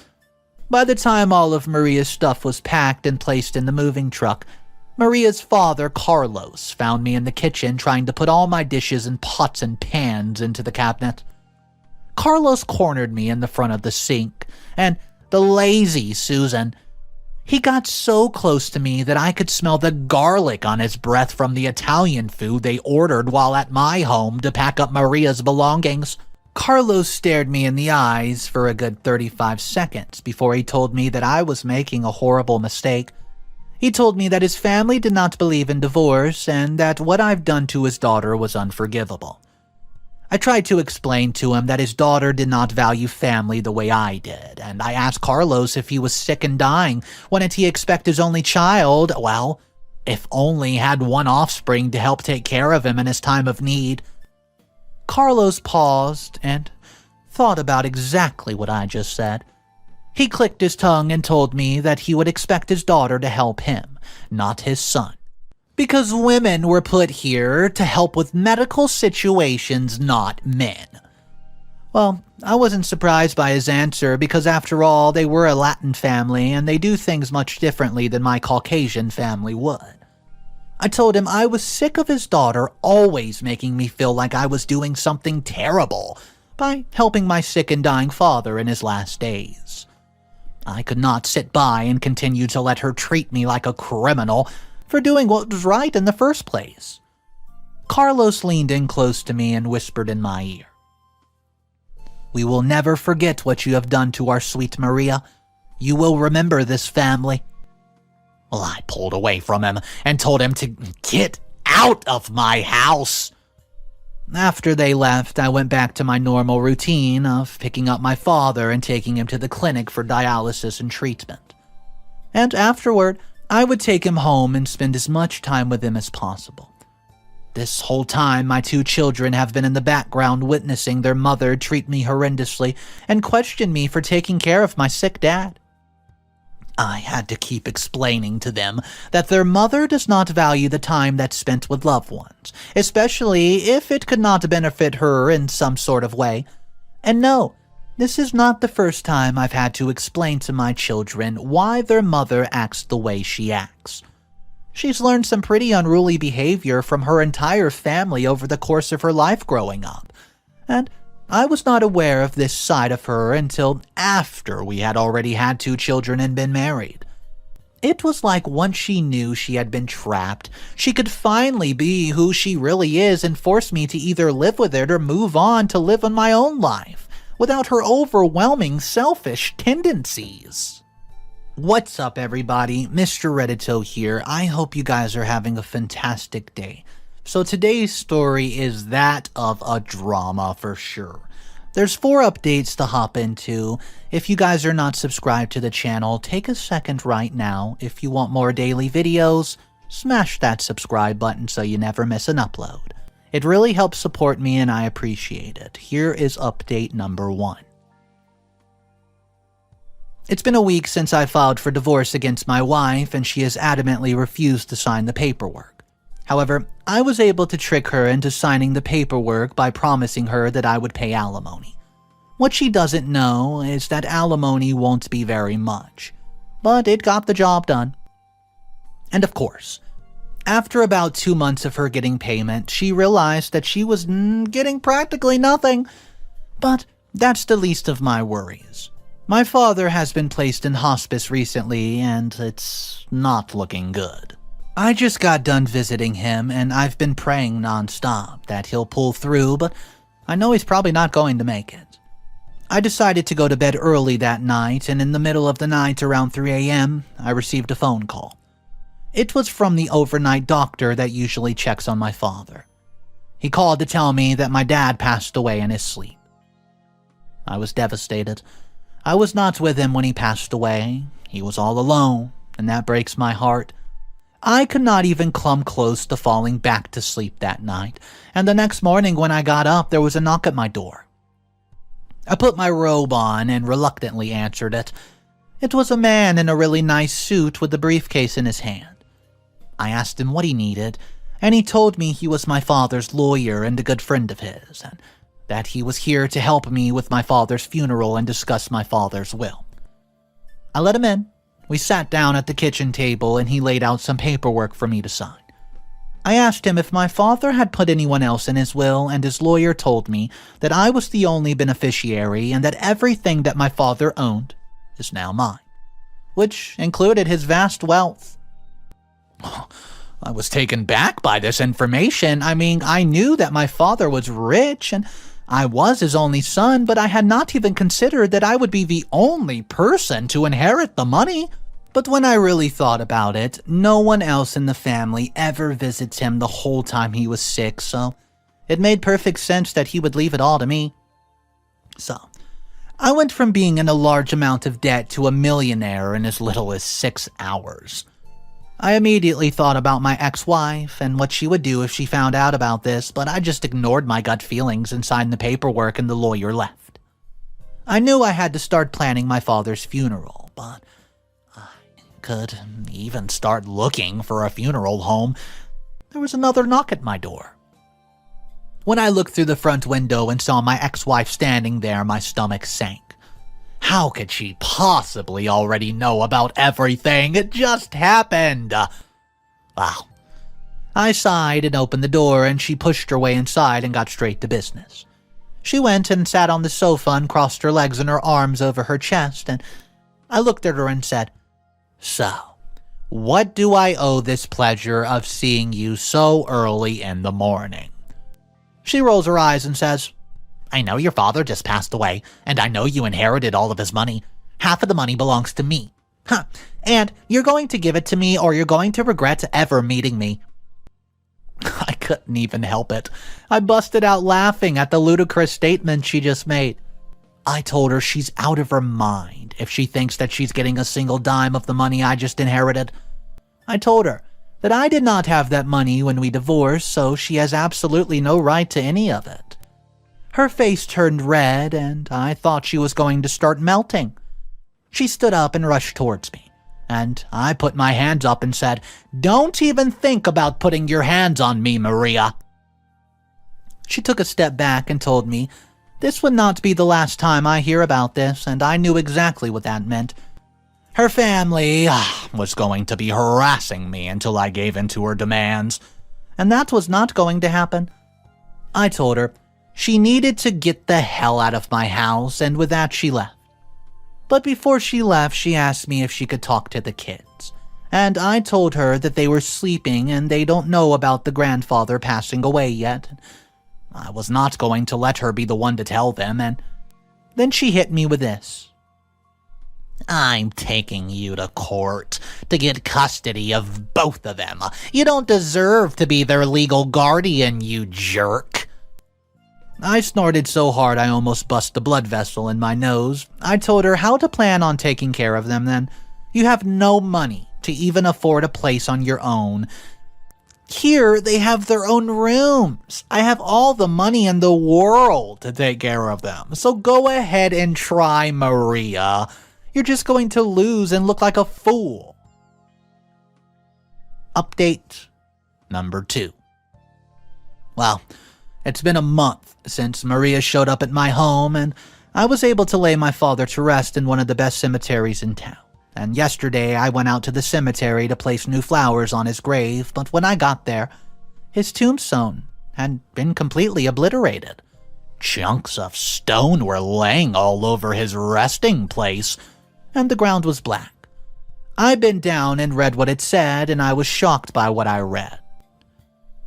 By the time all of Maria's stuff was packed and placed in the moving truck, Maria's father, Carlos, found me in the kitchen trying to put all my dishes and pots and pans into the cabinet. Carlos cornered me in the front of the sink, and the lazy Susan. He got so close to me that I could smell the garlic on his breath from the Italian food they ordered while at my home to pack up Maria's belongings. Carlos stared me in the eyes for a good 35 seconds before he told me that I was making a horrible mistake. He told me that his family did not believe in divorce and that what I've done to his daughter was unforgivable. I tried to explain to him that his daughter did not value family the way I did, and I asked Carlos if he was sick and dying. Wouldn't he expect his only child, well, if only had one offspring to help take care of him in his time of need? Carlos paused and thought about exactly what I just said. He clicked his tongue and told me that he would expect his daughter to help him, not his son. Because women were put here to help with medical situations, not men. Well, I wasn't surprised by his answer because after all, they were a Latin family and they do things much differently than my Caucasian family would. I told him I was sick of his daughter always making me feel like I was doing something terrible by helping my sick and dying father in his last days. I could not sit by and continue to let her treat me like a criminal for doing what was right in the first place. Carlos leaned in close to me and whispered in my ear, "We will never forget what you have done to our sweet Maria. You will remember this family." Well, I pulled away from him and told him to get out of my house. After they left, I went back to my normal routine of picking up my father and taking him to the clinic for dialysis and treatment. And afterward, I would take him home and spend as much time with him as possible. This whole time, my two children have been in the background witnessing their mother treat me horrendously and question me for taking care of my sick dad. I had to keep explaining to them that their mother does not value the time that's spent with loved ones, especially if it could not benefit her in some sort of way. And no, this is not the first time I've had to explain to my children why their mother acts the way she acts. She's learned some pretty unruly behavior from her entire family over the course of her life growing up, and I was not aware of this side of her until after we had already had 2 children and been married. It was like once she knew she had been trapped, she could finally be who she really is and force me to either live with it or move on to live on my own life, without her overwhelming selfish tendencies. What's up, everybody? Mr. Reddito here. I hope you guys are having a fantastic day. So today's story is that of a drama for sure. There's 4 updates to hop into. If you guys are not subscribed to the channel, take a second right now. If you want more daily videos, smash that subscribe button so you never miss an upload. It really helps support me and I appreciate it. Here is update number 1. It's been a week since I filed for divorce against my wife and she has adamantly refused to sign the paperwork. However, I was able to trick her into signing the paperwork by promising her that I would pay alimony. What she doesn't know is that alimony won't be very much, but it got the job done. And of course, after about 2 months of her getting payment, she realized that she was getting practically nothing. But that's the least of my worries. My father has been placed in hospice recently, and it's not looking good. I just got done visiting him, and I've been praying nonstop that he'll pull through, but I know he's probably not going to make it. I decided to go to bed early that night, and in the middle of the night around 3 a.m., I received a phone call. It was from the overnight doctor that usually checks on my father. He called to tell me that my dad passed away in his sleep. I was devastated. I was not with him when he passed away. He was all alone, and that breaks my heart. I could not even come close to falling back to sleep that night, and the next morning when I got up, there was a knock at my door. I put my robe on and reluctantly answered it. It was a man in a really nice suit with a briefcase in his hand. I asked him what he needed, and he told me he was my father's lawyer and a good friend of his, and that he was here to help me with my father's funeral and discuss my father's will. I let him in. We sat down at the kitchen table and he laid out some paperwork for me to sign. I asked him if my father had put anyone else in his will, and his lawyer told me that I was the only beneficiary and that everything that my father owned is now mine, which included his vast wealth. I was taken back by this information. I mean, I knew that my father was rich and I was his only son, but I had not even considered that I would be the only person to inherit the money. But when I really thought about it, no one else in the family ever visits him the whole time he was sick, so it made perfect sense that he would leave it all to me. So, I went from being in a large amount of debt to a millionaire in as little as 6 hours. I immediately thought about my ex-wife and what she would do if she found out about this, but I just ignored my gut feelings and signed the paperwork and the lawyer left. I knew I had to start planning my father's funeral, but I could even start looking for a funeral home. There was another knock at my door. When I looked through the front window and saw my ex-wife standing there, my stomach sank. How could she possibly already know about everything? It just happened. Wow. I sighed and opened the door, and she pushed her way inside and got straight to business. She went and sat on the sofa and crossed her legs and her arms over her chest, and I looked at her and said, "So, what do I owe this pleasure of seeing you so early in the morning?" She rolls her eyes and says, "I know your father just passed away, and I know you inherited all of his money. Half of the money belongs to me. And you're going to give it to me, or you're going to regret ever meeting me." I couldn't even help it. I busted out laughing at the ludicrous statement she just made. I told her she's out of her mind if she thinks that she's getting a single dime of the money I just inherited. I told her that I did not have that money when we divorced, so she has absolutely no right to any of it. Her face turned red, and I thought she was going to start melting. She stood up and rushed towards me, and I put my hands up and said, "Don't even think about putting your hands on me, Maria." She took a step back and told me this would not be the last time I hear about this, and I knew exactly what that meant. Her family was going to be harassing me until I gave in to her demands, and that was not going to happen. I told her she needed to get the hell out of my house, and with that she left. But before she left, she asked me if she could talk to the kids, and I told her that they were sleeping and they don't know about the grandfather passing away yet. I was not going to let her be the one to tell them, and then she hit me with this. "I'm taking you to court to get custody of both of them. You don't deserve to be their legal guardian, you jerk." I snorted so hard I almost bust a blood vessel in my nose. I told her how to plan on taking care of them then. You have no money to even afford a place on your own. Here, they have their own rooms. I have all the money in the world to take care of them. So go ahead and try, Maria. You're just going to lose and look like a fool. Update number 2. Well, it's been a month since Maria showed up at my home, and I was able to lay my father to rest in one of the best cemeteries in town. And yesterday I went out to the cemetery to place new flowers on his grave, but when I got there, his tombstone had been completely obliterated. Chunks of stone were laying all over his resting place, and the ground was black. I bent down and read what it said, and I was shocked by what I read.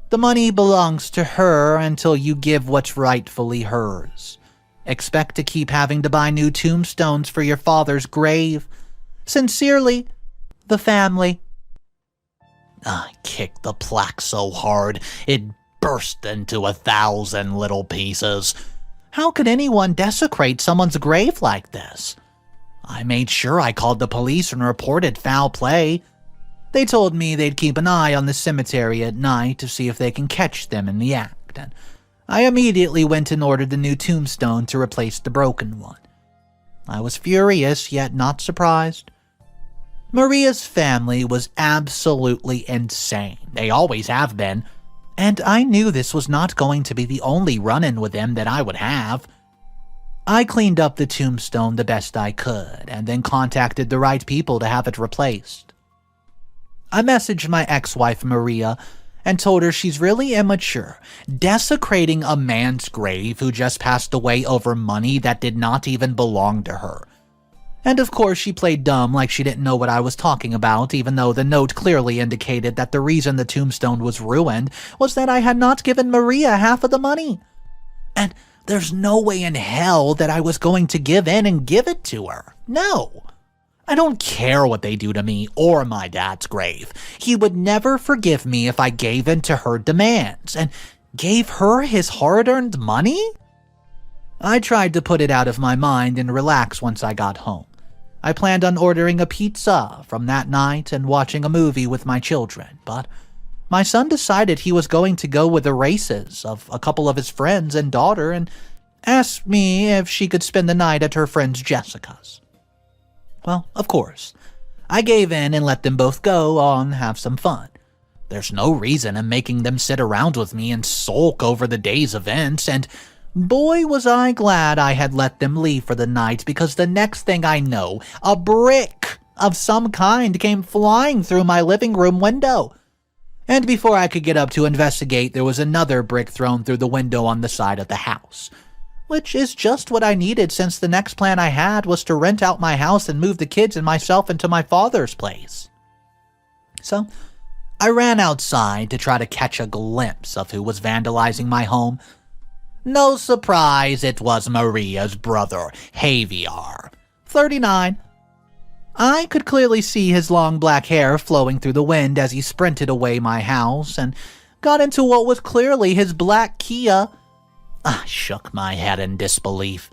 The money belongs to her until you give what's rightfully hers. Expect to keep having to buy new tombstones for your father's grave. Sincerely, the family. I kicked the plaque so hard, it burst into 1,000 little pieces. How could anyone desecrate someone's grave like this? I made sure I called the police and reported foul play. They told me they'd keep an eye on the cemetery at night to see if they can catch them in the act, and I immediately went and ordered the new tombstone to replace the broken one. I was furious, yet not surprised. Maria's family was absolutely insane. They always have been, and I knew this was not going to be the only run-in with them that I would have. I cleaned up the tombstone the best I could, and then contacted the right people to have it replaced. I messaged my ex-wife Maria and told her she's really immature, desecrating a man's grave who just passed away over money that did not even belong to her. And of course she played dumb like she didn't know what I was talking about, even though the note clearly indicated that the reason the tombstone was ruined was that I had not given Maria half of the money. And there's no way in hell that I was going to give in and give it to her. No. I don't care what they do to me or my dad's grave. He would never forgive me if I gave in to her demands and gave her his hard-earned money? I tried to put it out of my mind and relax once I got home. I planned on ordering a pizza from that night and watching a movie with my children, but my son decided he was going to go with the races of a couple of his friends and daughter and asked me if she could spend the night at her friend Jessica's. Well, of course, I gave in and let them both go on have some fun. There's no reason in making them sit around with me and sulk over the day's events, and boy was I glad I had let them leave for the night, because the next thing I know, a brick of some kind came flying through my living room window. And before I could get up to investigate, there was another brick thrown through the window on the side of the house. Which is just what I needed, since the next plan I had was to rent out my house and move the kids and myself into my father's place. So, I ran outside to try to catch a glimpse of who was vandalizing my home. No surprise, it was Maria's brother, Javier, 39. I could clearly see his long black hair flowing through the wind as he sprinted away my house and got into what was clearly his black Kia. I shook my head in disbelief.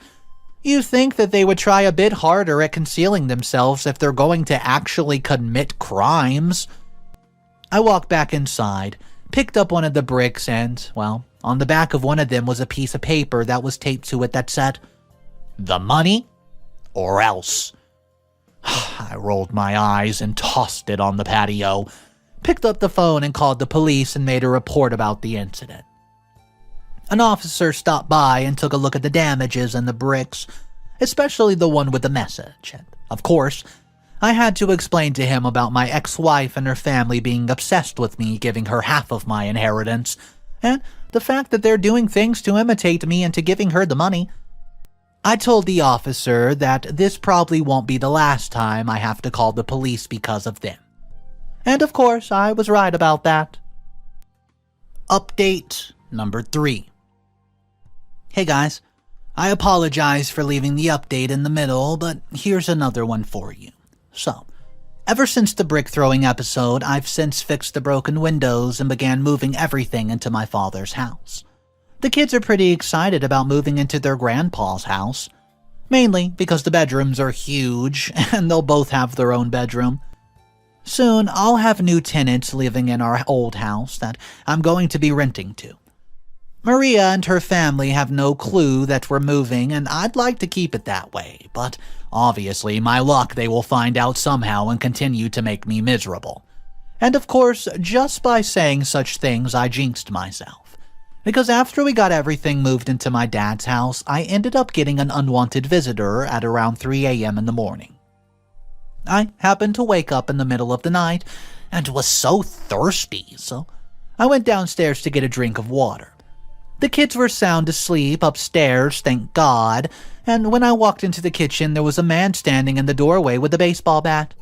You'd think that they would try a bit harder at concealing themselves if they're going to actually commit crimes. I walked back inside, picked up one of the bricks, and, well, on the back of one of them was a piece of paper that was taped to it that said, "The money or else." I rolled my eyes and tossed it on the patio, picked up the phone and called the police and made a report about the incident. An officer stopped by and took a look at the damages and the bricks, especially the one with the message. And, of course, I had to explain to him about my ex-wife and her family being obsessed with me giving her half of my inheritance, and the fact that they're doing things to imitate me into giving her the money. I told the officer that this probably won't be the last time I have to call the police because of them. And of course, I was right about that. Update number 3. Hey guys, I apologize for leaving the update in the middle, but here's another one for you. So, ever since the brick throwing episode, I've since fixed the broken windows and began moving everything into my father's house. The kids are pretty excited about moving into their grandpa's house, mainly because the bedrooms are huge and they'll both have their own bedroom. Soon, I'll have new tenants living in our old house that I'm going to be renting to. Maria and her family have no clue that we're moving, and I'd like to keep it that way, but obviously my luck they will find out somehow and continue to make me miserable. And of course, just by saying such things I jinxed myself. Because after we got everything moved into my dad's house, I ended up getting an unwanted visitor at around 3 a.m. in the morning. I happened to wake up in the middle of the night and was so thirsty, so I went downstairs to get a drink of water. The kids were sound asleep upstairs, thank God, and when I walked into the kitchen, there was a man standing in the doorway with a baseball bat.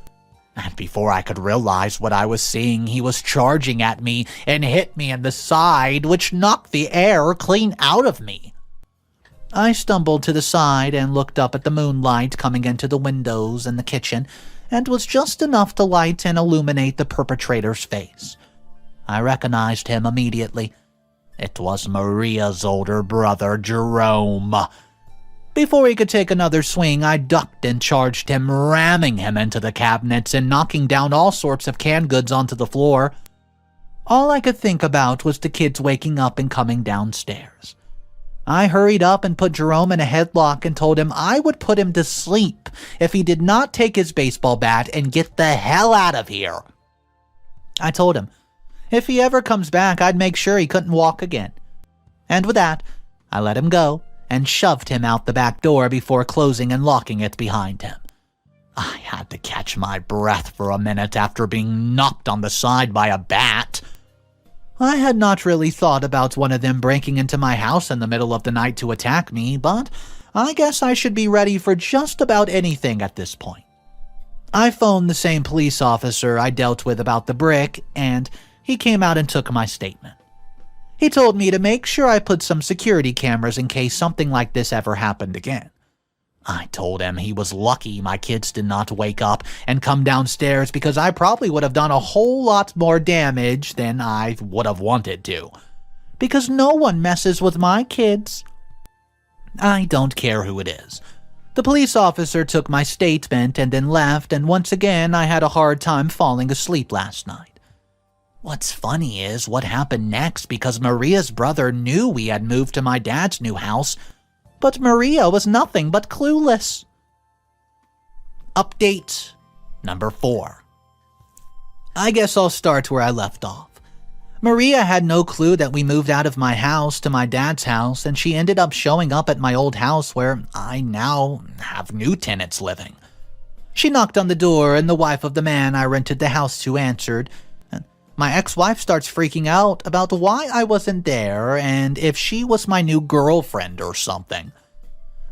And before I could realize what I was seeing, he was charging at me and hit me in the side, which knocked the air clean out of me. I stumbled to the side and looked up at the moonlight coming into the windows in the kitchen, and was just enough to light and illuminate the perpetrator's face. I recognized him immediately. It was Maria's older brother, Jerome. Before he could take another swing, I ducked and charged him, ramming him into the cabinets and knocking down all sorts of canned goods onto the floor. All I could think about was the kids waking up and coming downstairs. I hurried up and put Jerome in a headlock and told him I would put him to sleep if he did not take his baseball bat and get the hell out of here. I told him if he ever comes back, I'd make sure he couldn't walk again. And with that, I let him go and shoved him out the back door before closing and locking it behind him. I had to catch my breath for a minute after being knocked on the side by a bat. I had not really thought about one of them breaking into my house in the middle of the night to attack me, but I guess I should be ready for just about anything at this point. I phoned the same police officer I dealt with about the brick, and he came out and took my statement. He told me to make sure I put some security cameras in case something like this ever happened again. I told him he was lucky my kids did not wake up and come downstairs because I probably would have done a whole lot more damage than I would have wanted to. Because no one messes with my kids. I don't care who it is. The police officer took my statement and then left, and once again I had a hard time falling asleep last night. What's funny is what happened next, because Maria's brother knew we had moved to my dad's new house, but Maria was nothing but clueless. Update number 4. I guess I'll start where I left off. Maria had no clue that we moved out of my house to my dad's house, and she ended up showing up at my old house where I now have new tenants living. She knocked on the door, and the wife of the man I rented the house to answered. My ex-wife starts freaking out about why I wasn't there and if she was my new girlfriend or something.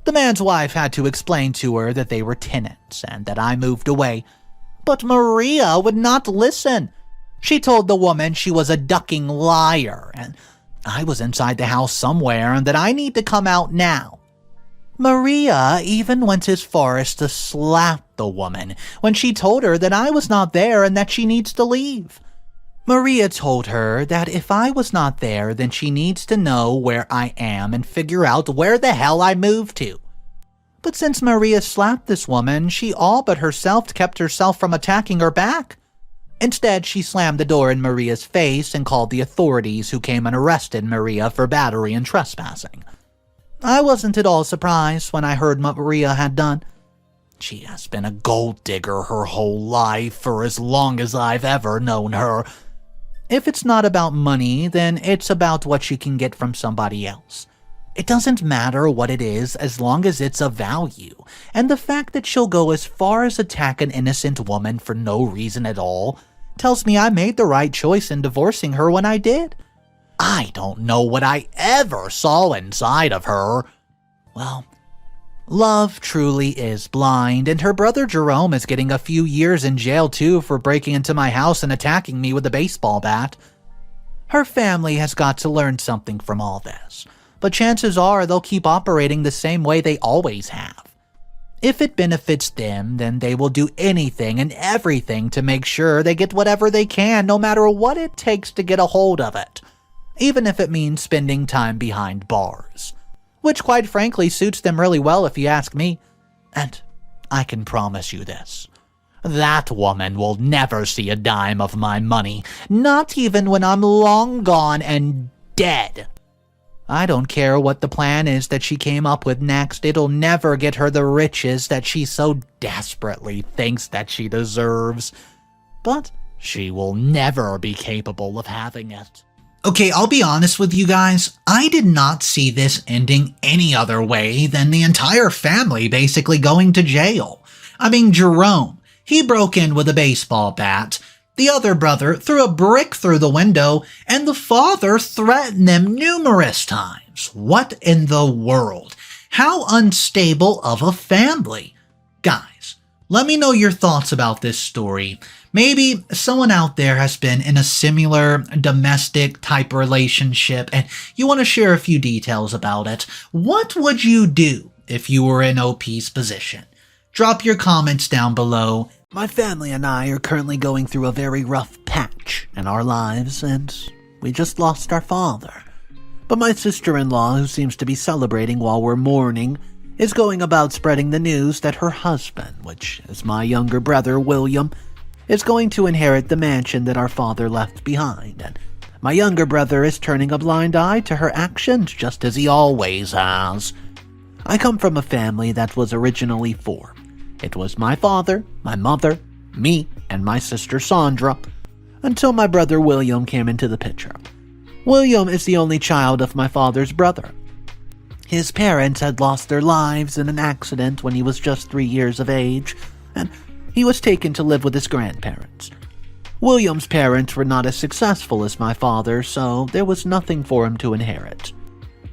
The man's wife had to explain to her that they were tenants and that I moved away. But Maria would not listen. She told the woman she was a ducking liar and I was inside the house somewhere and that I need to come out now. Maria even went as far as to slap the woman when she told her that I was not there and that she needs to leave. Maria told her that if I was not there, then she needs to know where I am and figure out where the hell I moved to. But since Maria slapped this woman, she all but herself kept herself from attacking her back. Instead, she slammed the door in Maria's face and called the authorities, who came and arrested Maria for battery and trespassing. I wasn't at all surprised when I heard what Maria had done. She has been a gold digger her whole life for as long as I've ever known her. If it's not about money, then it's about what she can get from somebody else. It doesn't matter what it is as long as it's of value, and the fact that she'll go as far as attack an innocent woman for no reason at all tells me I made the right choice in divorcing her when I did. I don't know what I ever saw inside of her. Well, love truly is blind, and her brother Jerome is getting a few years in jail too for breaking into my house and attacking me with a baseball bat. Her family has got to learn something from all this, but chances are they'll keep operating the same way they always have. If it benefits them, then they will do anything and everything to make sure they get whatever they can, no matter what it takes to get a hold of it, even if it means spending time behind bars. Which quite frankly suits them really well if you ask me. And I can promise you this. That woman will never see a dime of my money, not even when I'm long gone and dead. I don't care what the plan is that she came up with next, it'll never get her the riches that she so desperately thinks that she deserves. But she will never be capable of having it. Okay, I'll be honest with you guys, I did not see this ending any other way than the entire family basically going to jail. I mean, Jerome, he broke in with a baseball bat, the other brother threw a brick through the window, and the father threatened them numerous times. What in the world? How unstable of a family. Guys, let me know your thoughts about this story. Maybe someone out there has been in a similar domestic type relationship and you want to share a few details about it. What would you do if you were in OP's position? Drop your comments down below. My family and I are currently going through a very rough patch in our lives, and we just lost our father. But my sister-in-law, who seems to be celebrating while we're mourning, is going about spreading the news that her husband, which is my younger brother, William, is going to inherit the mansion that our father left behind, and my younger brother is turning a blind eye to her actions, just as he always has. I come from a family that was originally 4. It was my father, my mother, me, and my sister Sandra, until my brother William came into the picture. William is the only child of my father's brother. His parents had lost their lives in an accident when he was just 3 years of age, and he was taken to live with his grandparents. William's parents were not as successful as my father, so there was nothing for him to inherit.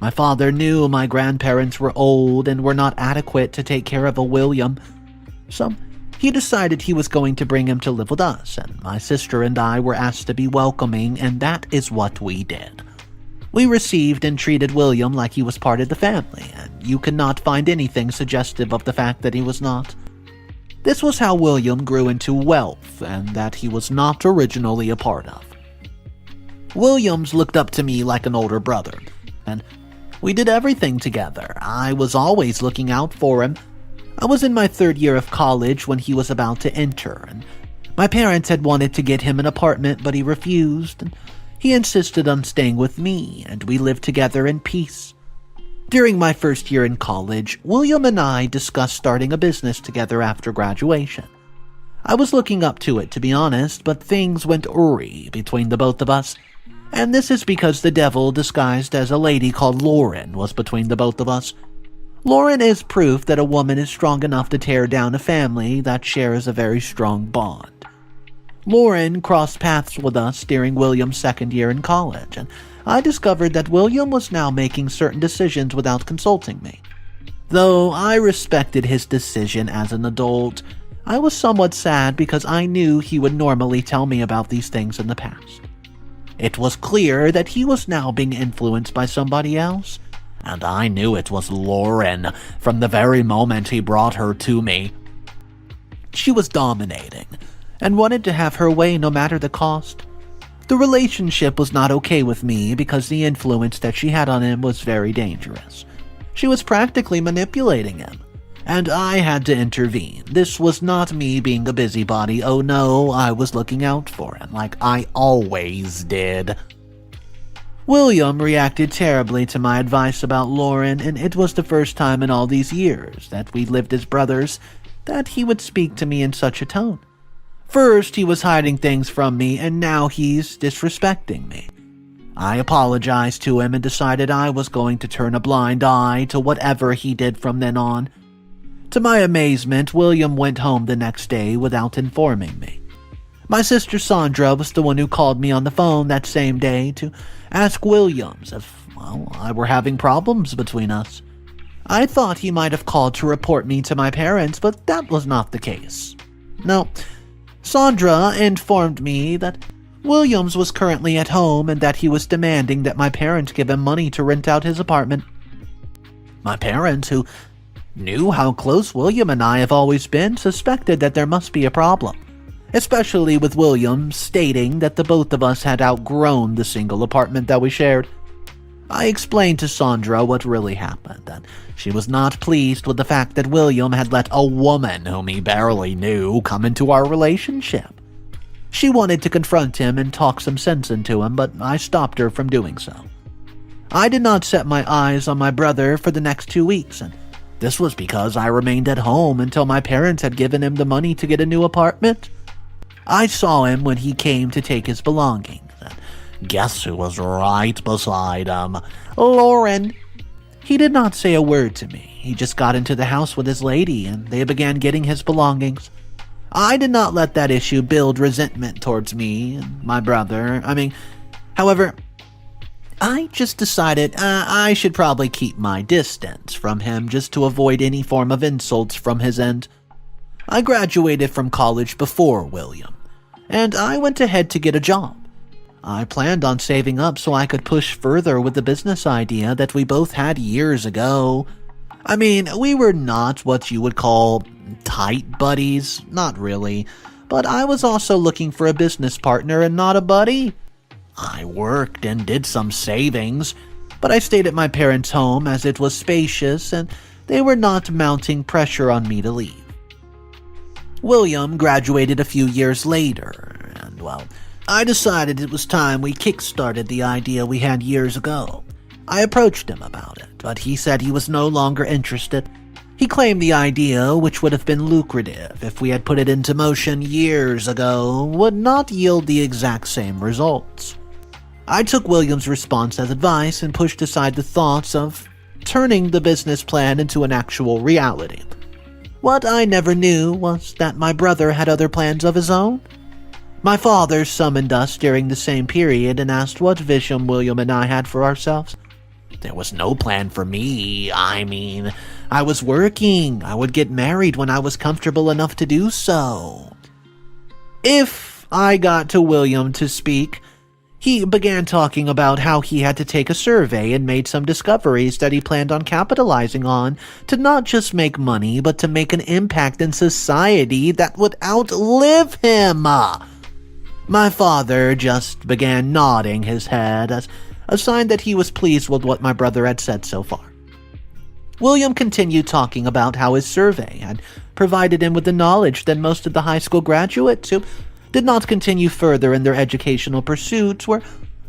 My father knew my grandparents were old and were not adequate to take care of a William, so he decided he was going to bring him to live with us, and my sister and I were asked to be welcoming, and that is what we did. We received and treated William like he was part of the family, and you could not find anything suggestive of the fact that he was not. This was how William grew into wealth, and that he was not originally a part of. Williams looked up to me like an older brother, and we did everything together. I was always looking out for him. I was in my 3rd year of college when he was about to enter, and my parents had wanted to get him an apartment, but he refused, and he insisted on staying with me, and we lived together in peace. During my 1st year in college, William and I discussed starting a business together after graduation. I was looking up to it, to be honest, but things went awry between the both of us, and this is because the devil disguised as a lady called Lauren was between the both of us. Lauren is proof that a woman is strong enough to tear down a family that shares a very strong bond. Lauren crossed paths with us during William's 2nd year in college, and I discovered that William was now making certain decisions without consulting me. Though I respected his decision as an adult, I was somewhat sad because I knew he would normally tell me about these things in the past. It was clear that he was now being influenced by somebody else, and I knew it was Lauren from the very moment he brought her to me. She was dominating, and wanted to have her way no matter the cost. The relationship was not okay with me because the influence that she had on him was very dangerous. She was practically manipulating him, and I had to intervene. This was not me being a busybody. Oh no, I was looking out for him like I always did. William reacted terribly to my advice about Lauren, and it was the first time in all these years that we lived as brothers that he would speak to me in such a tone. First, he was hiding things from me, and now he's disrespecting me. I apologized to him and decided I was going to turn a blind eye to whatever he did from then on. To my amazement, William went home the next day without informing me. My sister Sandra was the one who called me on the phone that same day to ask Williams if, I were having problems between us. I thought he might have called to report me to my parents, but that was not the case. No. Sandra informed me that Williams was currently at home and that he was demanding that my parents give him money to rent out his apartment. My parents, who knew how close William and I have always been, suspected that there must be a problem, especially with William stating that the both of us had outgrown the single apartment that we shared. I explained to Sandra what really happened, and she was not pleased with the fact that William had let a woman whom he barely knew come into our relationship. She wanted to confront him and talk some sense into him, but I stopped her from doing so. I did not set my eyes on my brother for the next 2 weeks, and this was because I remained at home until my parents had given him the money to get a new apartment. I saw him when he came to take his belongings. Guess who was right beside him? Lauren. He did not say a word to me. He just got into the house with his lady, and they began getting his belongings. I did not let that issue build resentment towards me and my brother. However, I just decided I should probably keep my distance from him just to avoid any form of insults from his end. I graduated from college before William, and I went ahead to get a job. I planned on saving up so I could push further with the business idea that we both had years ago. We were not what you would call tight buddies, not really, but I was also looking for a business partner and not a buddy. I worked and did some savings, but I stayed at my parents' home as it was spacious and they were not mounting pressure on me to leave. William graduated a few years later, and well, I decided it was time we kick-started the idea we had years ago. I approached him about it, but he said he was no longer interested. He claimed the idea, which would have been lucrative if we had put it into motion years ago, would not yield the exact same results. I took William's response as advice and pushed aside the thoughts of turning the business plan into an actual reality. What I never knew was that my brother had other plans of his own. My father summoned us during the same period and asked what vision William and I had for ourselves. There was no plan for me. I was working. I would get married when I was comfortable enough to do so. If I got to William to speak, he began talking about how he had to take a survey and made some discoveries that he planned on capitalizing on to not just make money, but to make an impact in society that would outlive him. My father just began nodding his head as a sign that he was pleased with what my brother had said so far. William continued talking about how his survey had provided him with the knowledge that most of the high school graduates who did not continue further in their educational pursuits were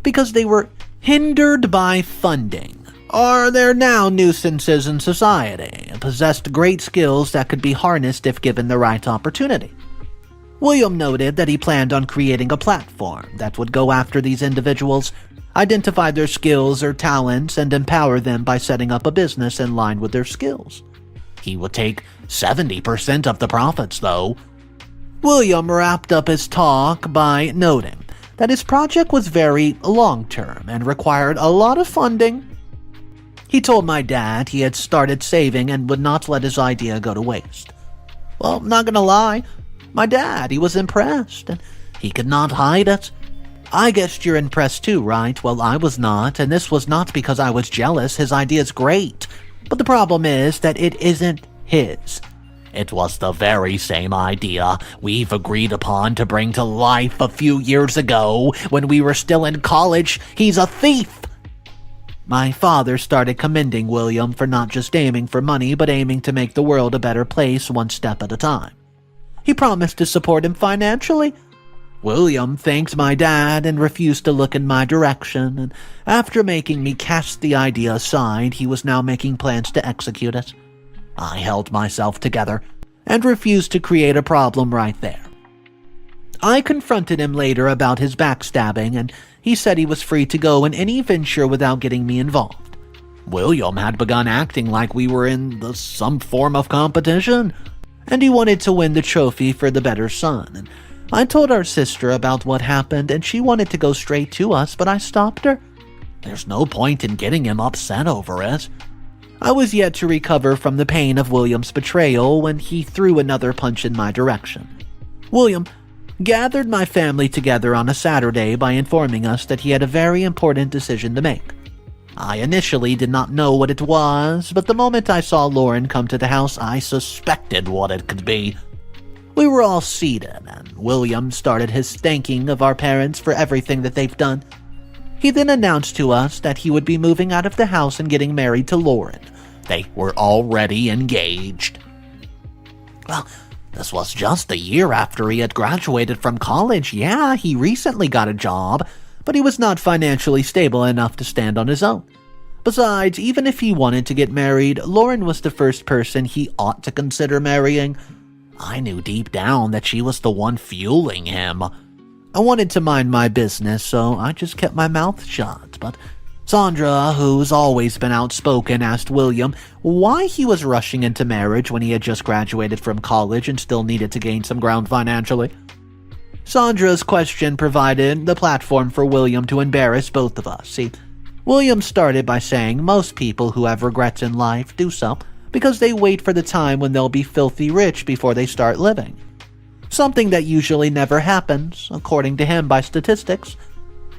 because they were hindered by funding, or they're now nuisances in society and possessed great skills that could be harnessed if given the right opportunity. William noted that he planned on creating a platform that would go after these individuals, identify their skills or talents, and empower them by setting up a business in line with their skills. He would take 70% of the profits, though. William wrapped up his talk by noting that his project was very long-term and required a lot of funding. He told my dad he had started saving and would not let his idea go to waste. Well, not gonna lie, my dad, he was impressed, and he could not hide it. I guessed you're impressed too, right? Well, I was not, and this was not because I was jealous. His idea's great. But the problem is that it isn't his. It was the very same idea we've agreed upon to bring to life a few years ago when we were still in college. He's a thief! My father started commending William for not just aiming for money, but aiming to make the world a better place one step at a time. He promised to support him financially. William thanked my dad and refused to look in my direction, and after making me cast the idea aside, he was now making plans to execute it. I held myself together and refused to create a problem right there. I confronted him later about his backstabbing, and he said he was free to go in any venture without getting me involved. William had begun acting like we were in some form of competition, and he wanted to win the trophy for the better son. And I told our sister about what happened, and she wanted to go straight to us, but I stopped her. There's no point in getting him upset over it. I was yet to recover from the pain of William's betrayal when he threw another punch in my direction. William gathered my family together on a Saturday by informing us that he had a very important decision to make. I initially did not know what it was, but the moment I saw Lauren come to the house, I suspected what it could be. We were all seated, and William started his thanking of our parents for everything that they've done. He then announced to us that he would be moving out of the house and getting married to Lauren. They were already engaged. Well, this was just a year after he had graduated from college. Yeah, he recently got a job, but he was not financially stable enough to stand on his own. Besides, even if he wanted to get married, Lauren was the first person he ought to consider marrying. I knew deep down that she was the one fueling him. I wanted to mind my business, so I just kept my mouth shut, but Sandra, who's always been outspoken, asked William why he was rushing into marriage when he had just graduated from college and still needed to gain some ground financially. Sandra's question provided the platform for William to embarrass both of us. See, William started by saying most people who have regrets in life do so because they wait for the time when they'll be filthy rich before they start living. Something that usually never happens, according to him by statistics.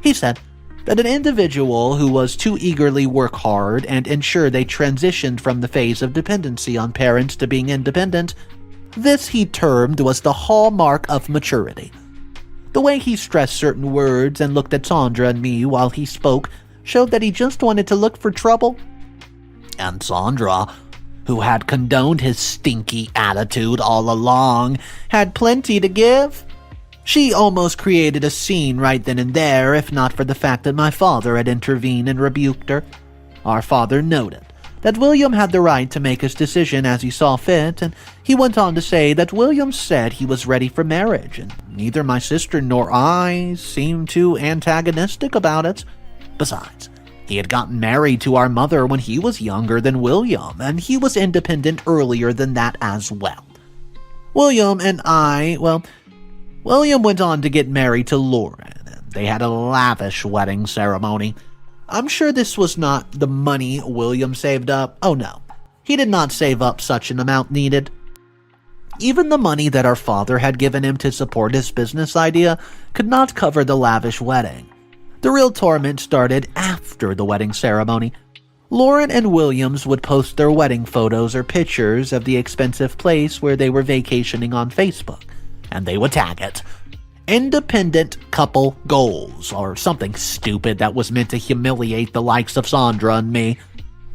He said that an individual who was too eagerly work hard and ensure they transitioned from the phase of dependency on parents to being independent, this he termed was the hallmark of maturity. The way he stressed certain words and looked at Sandra and me while he spoke showed that he just wanted to look for trouble. And Sandra, who had condoned his stinky attitude all along, had plenty to give. She almost created a scene right then and there, if not for the fact that my father had intervened and rebuked her. Our father noted that William had the right to make his decision as he saw fit, and he went on to say that William said he was ready for marriage, and neither my sister nor I seemed too antagonistic about it. Besides, he had gotten married to our mother when he was younger than William, and he was independent earlier than that as well. William went on to get married to Lauren, and they had a lavish wedding ceremony. I'm sure this was not the money William saved up. Oh no, he did not save up such an amount needed. Even the money that our father had given him to support his business idea could not cover the lavish wedding. The real torment started after the wedding ceremony. Lauren and Williams would post their wedding photos or pictures of the expensive place where they were vacationing on Facebook, and they would tag it Independent Couple Goals, or something stupid that was meant to humiliate the likes of Sandra and me,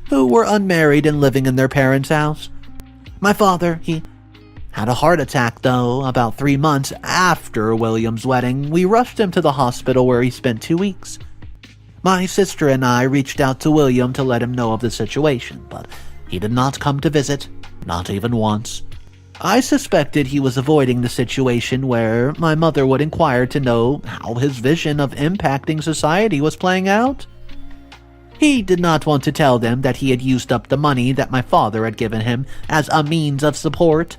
who were unmarried and living in their parents' house. My father, he had a heart attack, though, about 3 months after William's wedding. We rushed him to the hospital where he spent 2 weeks. My sister and I reached out to William to let him know of the situation, but he did not come to visit, not even once. I suspected he was avoiding the situation where my mother would inquire to know how his vision of impacting society was playing out. He did not want to tell them that he had used up the money that my father had given him as a means of support.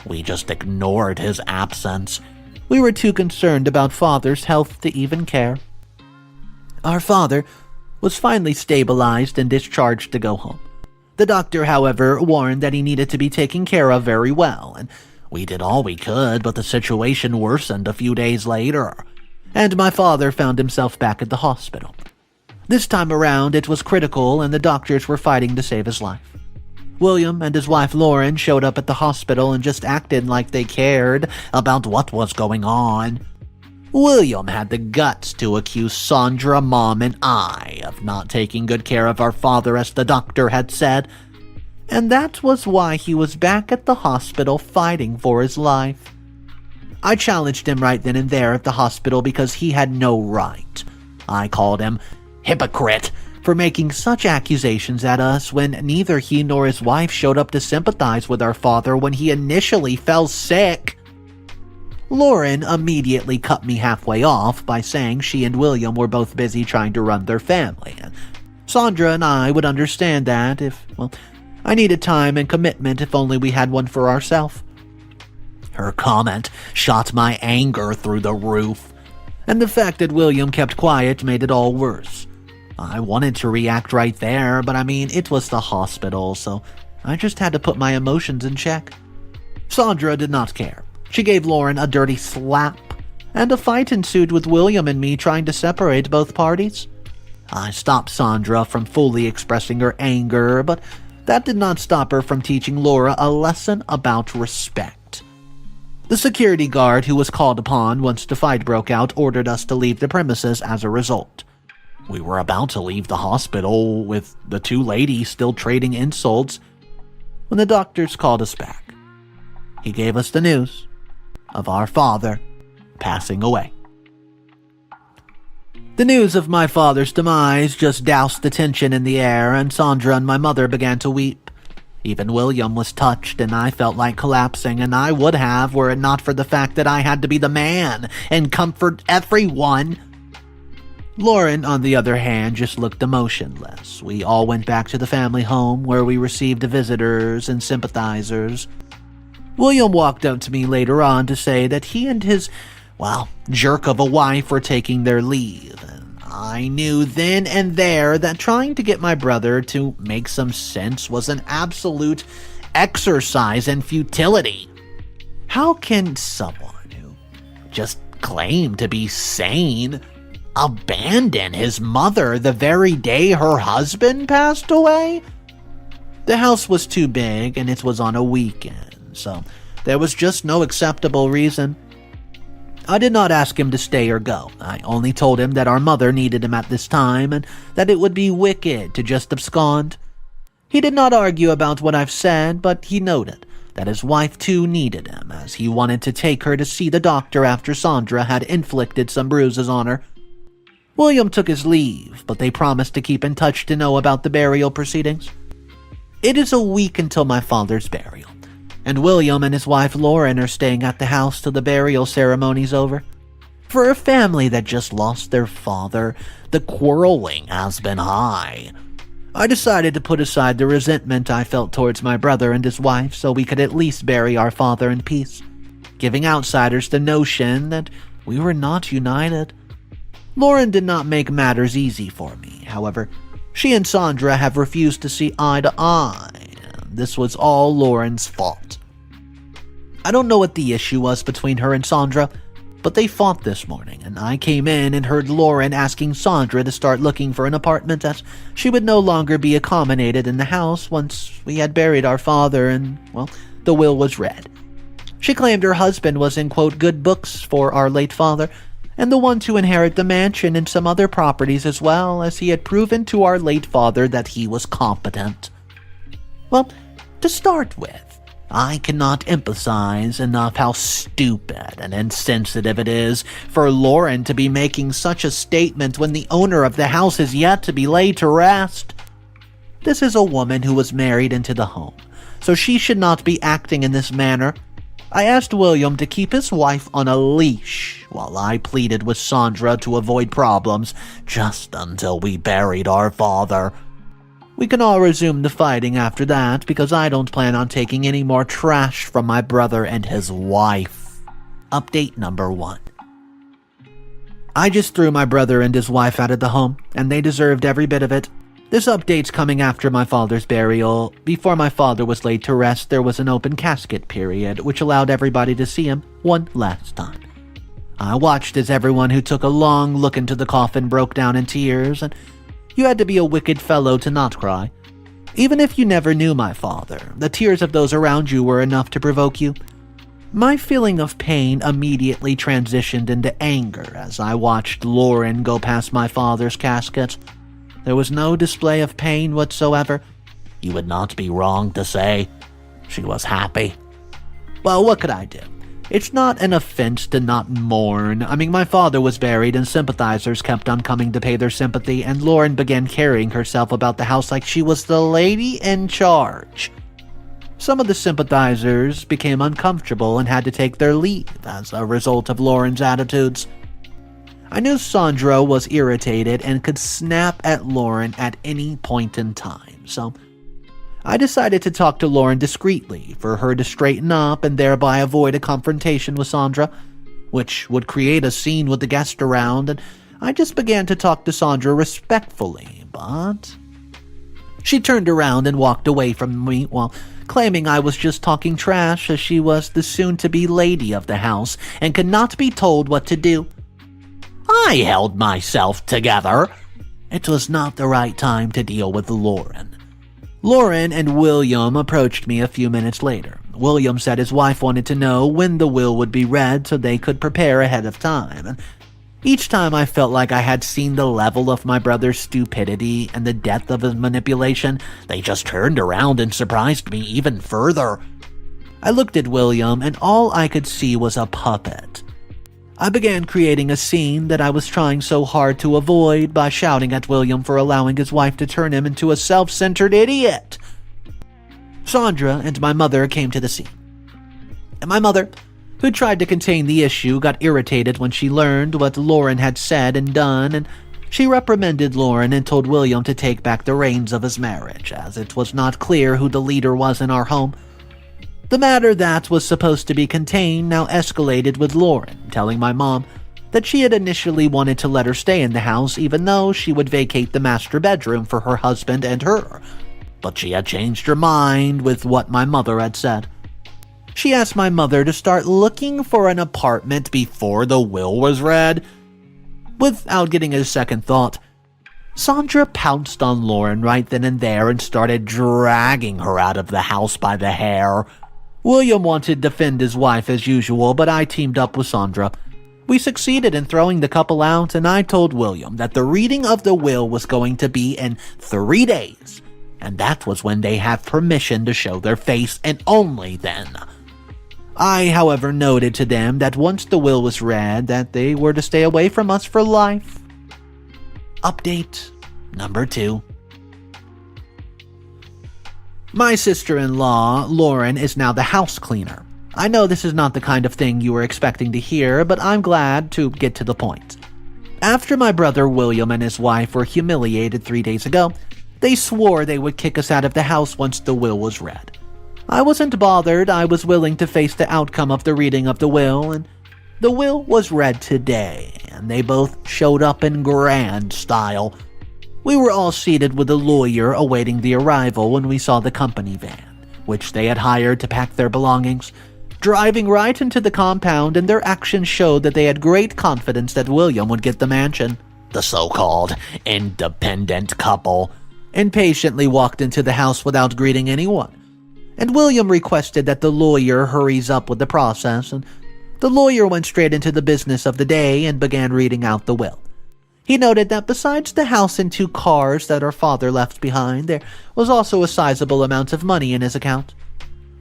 We just ignored his absence. We were too concerned about father's health to even care. Our father was finally stabilized and discharged to go home. The doctor, however, warned that he needed to be taken care of very well, and we did all we could, but the situation worsened a few days later, and my father found himself back at the hospital. This time around, it was critical, and the doctors were fighting to save his life. William and his wife Lauren showed up at the hospital and just acted like they cared about what was going on. William had the guts to accuse Sandra, Mom, and I of not taking good care of our father as the doctor had said, and that was why he was back at the hospital fighting for his life. I challenged him right then and there at the hospital because he had no right. I called him hypocrite for making such accusations at us when neither he nor his wife showed up to sympathize with our father when he initially fell sick. Lauren immediately cut me halfway off by saying she and William were both busy trying to run their family, and Sandra and I would understand that if, I needed time and commitment if only we had one for ourselves. Her comment shot my anger through the roof, and the fact that William kept quiet made it all worse. I wanted to react right there, but it was the hospital, so I just had to put my emotions in check. Sandra did not care. She gave Lauren a dirty slap, and a fight ensued with William and me trying to separate both parties. I stopped Sandra from fully expressing her anger, but that did not stop her from teaching Laura a lesson about respect. The security guard who was called upon once the fight broke out ordered us to leave the premises as a result. We were about to leave the hospital with the two ladies still trading insults when the doctors called us back. He gave us the news of our father passing away. The news of my father's demise just doused the tension in the air, and Sandra and my mother began to weep. Even William was touched, and I felt like collapsing, and I would have were it not for the fact that I had to be the man and comfort everyone. Lauren, on the other hand, just looked emotionless. We all went back to the family home where we received visitors and sympathizers. William walked up to me later on to say that he and his, jerk of a wife were taking their leave. And I knew then and there that trying to get my brother to make some sense was an absolute exercise in futility. How can someone who just claimed to be sane abandon his mother the very day her husband passed away? The house was too big and it was on a weekend, so there was just no acceptable reason. I did not ask him to stay or go. I only told him that our mother needed him at this time and that it would be wicked to just abscond. He did not argue about what I've said, but he noted that his wife too needed him, as he wanted to take her to see the doctor after Sandra had inflicted some bruises on her. William took his leave, but they promised to keep in touch to know about the burial proceedings. It is a week until my father's burial, and William and his wife Lauren are staying at the house till the burial ceremony's over. For a family that just lost their father, the quarreling has been high. I decided to put aside the resentment I felt towards my brother and his wife so we could at least bury our father in peace, giving outsiders the notion that we were not united. Lauren did not make matters easy for me, however. She and Sandra have refused to see eye to eye. This was all Lauren's fault. I don't know what the issue was between her and Sandra, but they fought this morning, and I came in and heard Lauren asking Sandra to start looking for an apartment as she would no longer be accommodated in the house once we had buried our father and, well, the will was read. She claimed her husband was in, quote, good books for our late father, and the one to inherit the mansion and some other properties as well, as he had proven to our late father that he was competent. Well, to start with, I cannot emphasize enough how stupid and insensitive it is for Lauren to be making such a statement when the owner of the house is yet to be laid to rest. This is a woman who was married into the home, so she should not be acting in this manner. I asked William to keep his wife on a leash while I pleaded with Sandra to avoid problems just until we buried our father. We can all resume the fighting after that because I don't plan on taking any more trash from my brother and his wife. Update number 1. I just threw my brother and his wife out of the home, and they deserved every bit of it. This update's coming after my father's burial. Before my father was laid to rest, there was an open casket period, which allowed everybody to see him one last time. I watched as everyone who took a long look into the coffin broke down in tears, and you had to be a wicked fellow to not cry. Even if you never knew my father, the tears of those around you were enough to provoke you. My feeling of pain immediately transitioned into anger as I watched Lauren go past my father's casket. There was no display of pain whatsoever. You would not be wrong to say she was happy. Well, what could I do? It's not an offense to not mourn. I mean, my father was buried and sympathizers kept on coming to pay their sympathy, and Lauren began carrying herself about the house like she was the lady in charge. Some of the sympathizers became uncomfortable and had to take their leave as a result of Lauren's attitudes. I knew Sandra was irritated and could snap at Lauren at any point in time, so I decided to talk to Lauren discreetly for her to straighten up and thereby avoid a confrontation with Sandra, which would create a scene with the guests around, and I just began to talk to Sandra respectfully, but she turned around and walked away from me while claiming I was just talking trash as she was the soon-to-be lady of the house and could not be told what to do. I held myself together. It was not the right time to deal with Lauren. Lauren and William approached me a few minutes later. William said his wife wanted to know when the will would be read so they could prepare ahead of time. And each time I felt like I had seen the level of my brother's stupidity and the depth of his manipulation, they just turned around and surprised me even further. I looked at William and all I could see was a puppet. I began creating a scene that I was trying so hard to avoid by shouting at William for allowing his wife to turn him into a self-centered idiot. Sandra and my mother came to the scene. And my mother, who tried to contain the issue, got irritated when she learned what Lauren had said and done, and she reprimanded Lauren and told William to take back the reins of his marriage, as it was not clear who the leader was in our home. The matter that was supposed to be contained now escalated with Lauren telling my mom that she had initially wanted to let her stay in the house even though she would vacate the master bedroom for her husband and her, but she had changed her mind with what my mother had said. She asked my mother to start looking for an apartment before the will was read. Without getting a second thought, Sandra pounced on Lauren right then and there and started dragging her out of the house by the hair. William wanted to defend his wife as usual, but I teamed up with Sandra. We succeeded in throwing the couple out, and I told William that the reading of the will was going to be in 3 days, and that was when they have permission to show their face, and only then. I, however, noted to them that once the will was read, that they were to stay away from us for life. Update number 2. My sister-in-law, Lauren, is now the house cleaner. I know this is not the kind of thing you were expecting to hear, but I'm glad to get to the point. After my brother William and his wife were humiliated 3 days ago, they swore they would kick us out of the house once the will was read. I wasn't bothered. I was willing to face the outcome of the reading of the will, and the will was read today, and they both showed up in grand style. We were all seated with a lawyer awaiting the arrival when we saw the company van, which they had hired to pack their belongings, driving right into the compound, and their actions showed that they had great confidence that William would get the mansion. The so-called independent couple impatiently walked into the house without greeting anyone, and William requested that the lawyer hurries up with the process, and the lawyer went straight into the business of the day and began reading out the will. He noted that besides the house and 2 cars that our father left behind, there was also a sizable amount of money in his account.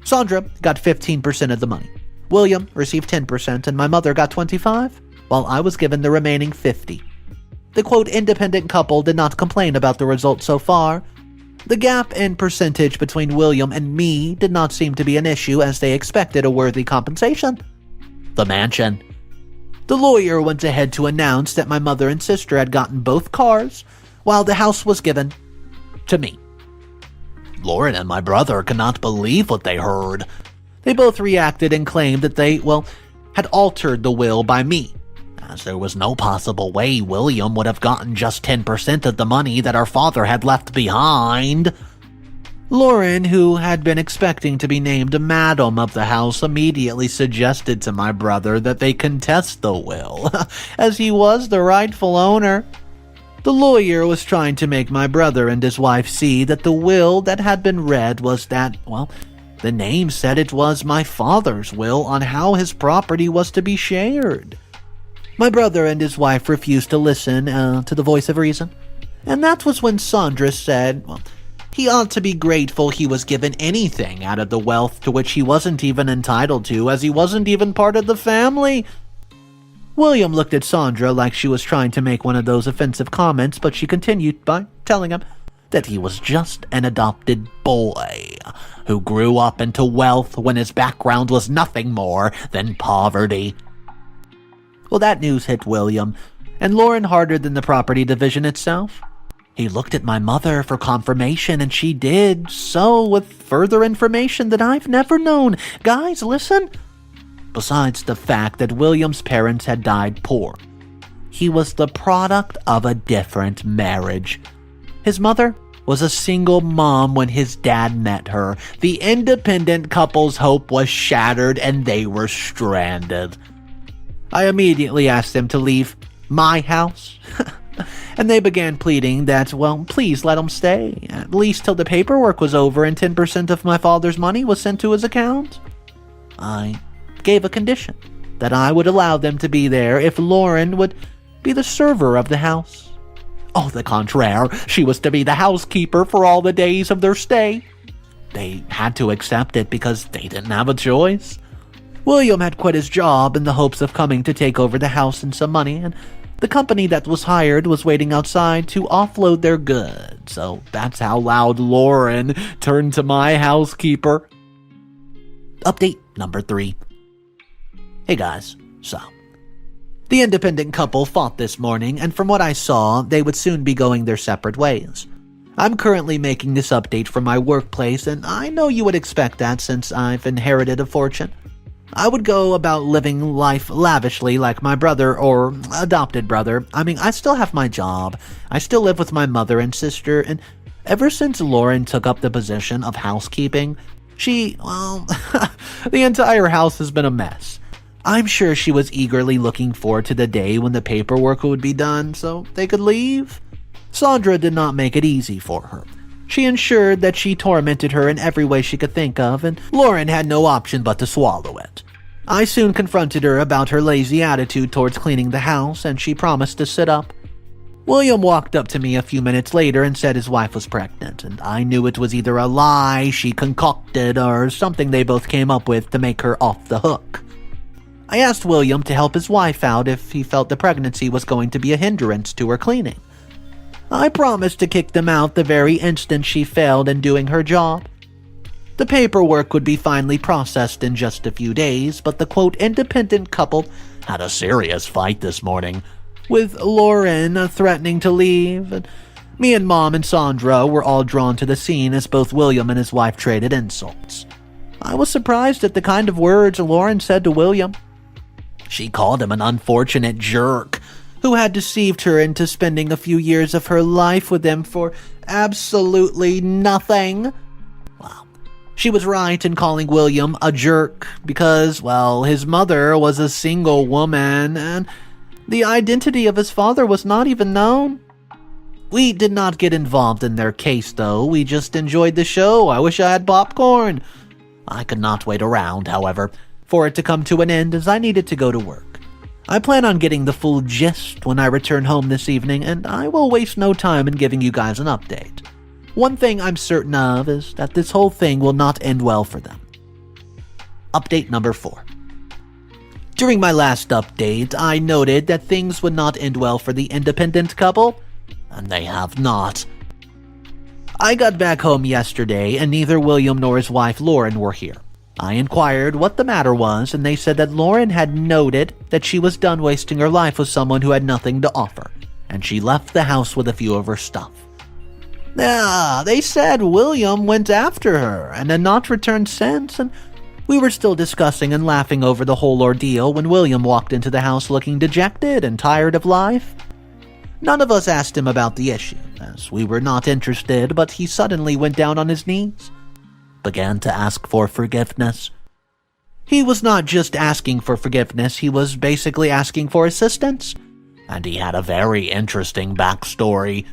Sandra got 15% of the money. William received 10%, and my mother got 25%, while I was given the remaining 50%. The quote independent couple did not complain about the result so far. The gap in percentage between William and me did not seem to be an issue, as they expected a worthy compensation. The mansion. The lawyer went ahead to announce that my mother and sister had gotten both cars, while the house was given to me. Lauren and my brother could not believe what they heard. They both reacted and claimed that they, had altered the will by me, as there was no possible way William would have gotten just 10% of the money that our father had left behind. Lauren, who had been expecting to be named Madam of the house, immediately suggested to my brother that they contest the will, as he was the rightful owner. The lawyer was trying to make my brother and his wife see that the will that had been read was that, the name said it was my father's will on how his property was to be shared. My brother and his wife refused to listen to the voice of reason, and that was when Sandra said, he ought to be grateful he was given anything out of the wealth to which he wasn't even entitled to, as he wasn't even part of the family. William looked at Sandra like she was trying to make one of those offensive comments, but she continued by telling him that he was just an adopted boy who grew up into wealth when his background was nothing more than poverty. Well, that news hit William, and Lauren harder than the property division itself. He looked at my mother for confirmation, and she did so with further information that I've never known. Guys, listen. Besides the fact that William's parents had died poor, he was the product of a different marriage. His mother was a single mom when his dad met her. The independent couple's hope was shattered, and they were stranded. I immediately asked them to leave my house, and they began pleading that, please let him stay, at least till the paperwork was over and 10% of my father's money was sent to his account. I gave a condition that I would allow them to be there if Lauren would be the server of the house. Au the contraire, she was to be the housekeeper for all the days of their stay. They had to accept it because they didn't have a choice. William had quit his job in the hopes of coming to take over the house and some money, and the company that was hired was waiting outside to offload their goods, so that's how loud Lauren turned to my housekeeper. Update number 3. Hey guys, so the independent couple fought this morning, and from what I saw, they would soon be going their separate ways. I'm currently making this update from my workplace, and I know you would expect that since I've inherited a fortune. I would go about living life lavishly like my brother or adopted brother. I still have my job. I still live with my mother and sister, and ever since Lauren took up the position of housekeeping, the entire house has been a mess. I'm sure she was eagerly looking forward to the day when the paperwork would be done so they could leave. Sandra did not make it easy for her. She ensured that she tormented her in every way she could think of, and Lauren had no option but to swallow it. I soon confronted her about her lazy attitude towards cleaning the house, and she promised to sit up. William walked up to me a few minutes later and said his wife was pregnant, and I knew it was either a lie she concocted or something they both came up with to make her off the hook. I asked William to help his wife out if he felt the pregnancy was going to be a hindrance to her cleaning. I promised to kick them out the very instant she failed in doing her job. The paperwork would be finally processed in just a few days, but the quote independent couple had a serious fight this morning, with Lauren threatening to leave. Me and Mom and Sandra were all drawn to the scene as both William and his wife traded insults. I was surprised at the kind of words Lauren said to William. She called him an unfortunate jerk who had deceived her into spending a few years of her life with him for absolutely nothing. Well, she was right in calling William a jerk because, well, his mother was a single woman and the identity of his father was not even known. We did not get involved in their case, though. We just enjoyed the show. I wish I had popcorn. I could not wait around, however, for it to come to an end as I needed to go to work. I plan on getting the full gist when I return home this evening, and I will waste no time in giving you guys an update. One thing I'm certain of is that this whole thing will not end well for them. Update number 4. During my last update, I noted that things would not end well for the independent couple, and they have not. I got back home yesterday, and neither William nor his wife Lauren were here. I inquired what the matter was, and they said that Lauren had noted that she was done wasting her life with someone who had nothing to offer, and she left the house with a few of her stuff. They said William went after her and had not returned since, and we were still discussing and laughing over the whole ordeal when William walked into the house looking dejected and tired of life. None of us asked him about the issue, as we were not interested, but he suddenly went down on his knees, began to ask for forgiveness. He was not just asking for forgiveness, he was basically asking for assistance, and he had a very interesting backstory.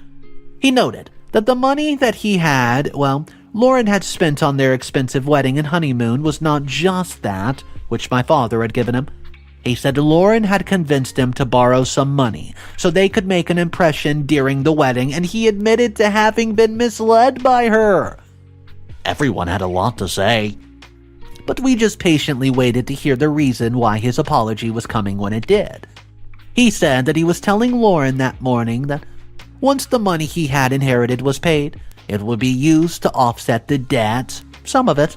He noted that the money that he had, Lauren had spent on their expensive wedding and honeymoon was not just that, which my father had given him. He said Lauren had convinced him to borrow some money so they could make an impression during the wedding, and he admitted to having been misled by her. Everyone had a lot to say, but we just patiently waited to hear the reason why his apology was coming when it did. He said that he was telling Lauren that morning that once the money he had inherited was paid, it would be used to offset the debt, some of it,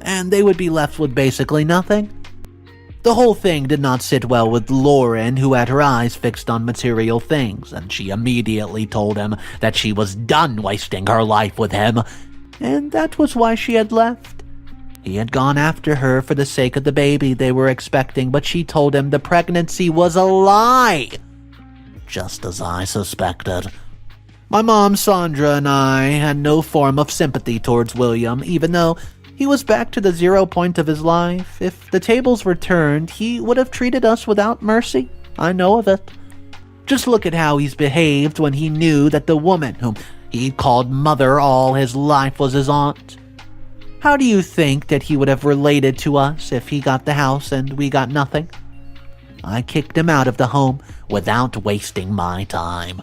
and they would be left with basically nothing. The whole thing did not sit well with Lauren, who had her eyes fixed on material things, and she immediately told him that she was done wasting her life with him, and that was why she had left. He had gone after her for the sake of the baby they were expecting, but she told him the pregnancy was a lie, just as I suspected. My mom, Sandra, and I had no form of sympathy towards William, even though he was back to the 0 point of his life. If the tables were turned, he would have treated us without mercy. I know of it. Just look at how he's behaved when he knew that the woman whom he called mother all his life was his aunt. How do you think that he would have related to us if he got the house and we got nothing? I kicked him out of the home without wasting my time.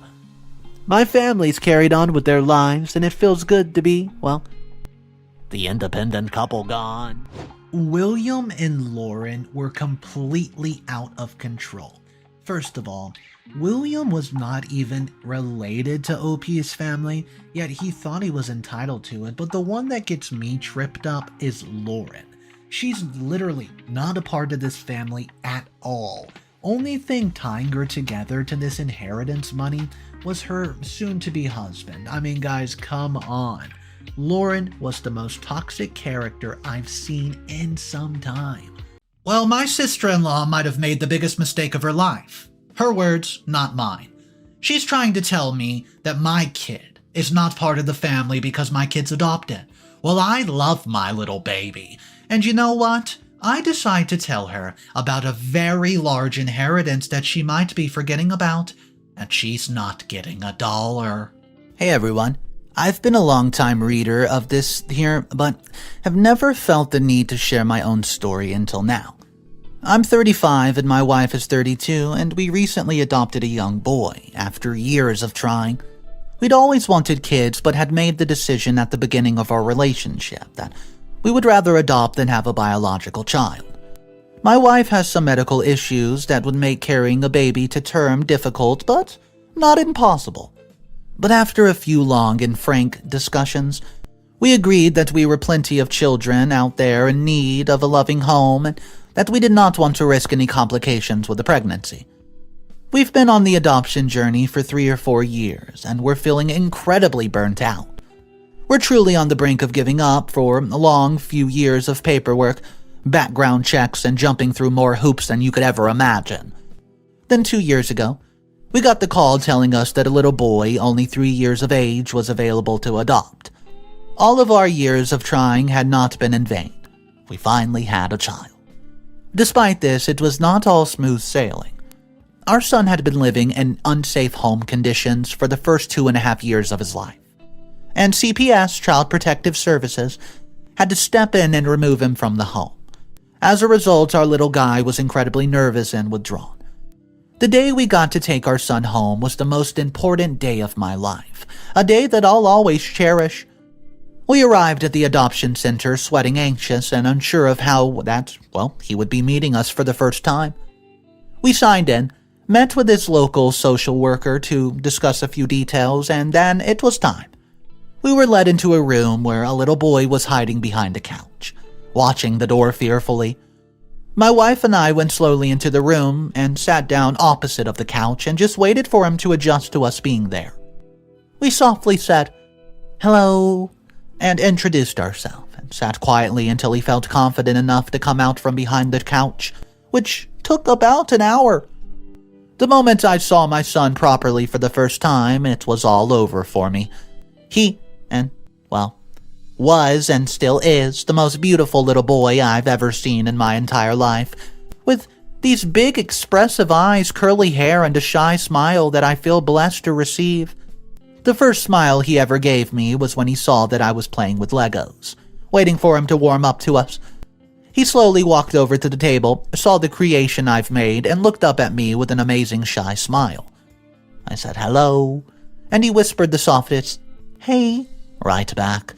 My family's carried on with their lives, and it feels good to be, the independent couple gone. William and Lauren were completely out of control. First of all, William was not even related to OP's family, yet he thought he was entitled to it, but the one that gets me tripped up is Lauren. She's literally not a part of this family at all. Only thing tying her together to this inheritance money was her soon-to-be husband. I mean, guys, come on. Lauren was the most toxic character I've seen in some time. Well, my sister-in-law might have made the biggest mistake of her life. Her words, not mine. She's trying to tell me that my kid is not part of the family because my kid's adopted. Well, I love my little baby. And you know what? I decide to tell her about a very large inheritance that she might be forgetting about, and she's not getting $1. Hey everyone, I've been a long-time reader of this here, but have never felt the need to share my own story until now. I'm 35 and my wife is 32, and we recently adopted a young boy after years of trying. We'd always wanted kids, but had made the decision at the beginning of our relationship that we would rather adopt than have a biological child. My wife has some medical issues that would make carrying a baby to term difficult, but not impossible. But after a few long and frank discussions, we agreed that we were plenty of children out there in need of a loving home and that we did not want to risk any complications with the pregnancy. We've been on the adoption journey for 3 or 4 years, and we're feeling incredibly burnt out. We're truly on the brink of giving up for a long few years of paperwork, background checks, and jumping through more hoops than you could ever imagine. Then 2 years ago, we got the call telling us that a little boy, only 3 years of age, was available to adopt. All of our years of trying had not been in vain. We finally had a child. Despite this, it was not all smooth sailing. Our son had been living in unsafe home conditions for the first 2.5 years of his life, and CPS, Child Protective Services, had to step in and remove him from the home. As a result, our little guy was incredibly nervous and withdrawn. The day we got to take our son home was the most important day of my life, a day that I'll always cherish. We arrived at the adoption center sweating anxious and unsure of how he would be meeting us for the first time. We signed in, met with his local social worker to discuss a few details, and then it was time. We were led into a room where a little boy was hiding behind a couch, watching the door fearfully. My wife and I went slowly into the room and sat down opposite of the couch and just waited for him to adjust to us being there. We softly said, "Hello," and introduced ourselves, and sat quietly until he felt confident enough to come out from behind the couch, which took about an hour. The moment I saw my son properly for the first time, it was all over for me. He, was and still is the most beautiful little boy I've ever seen in my entire life, with these big expressive eyes, curly hair, and a shy smile that I feel blessed to receive. The first smile he ever gave me was when he saw that I was playing with Legos, waiting for him to warm up to us. He slowly walked over to the table, saw the creation I've made, and looked up at me with an amazing shy smile. I said hello, and he whispered the softest, "Hey," right back.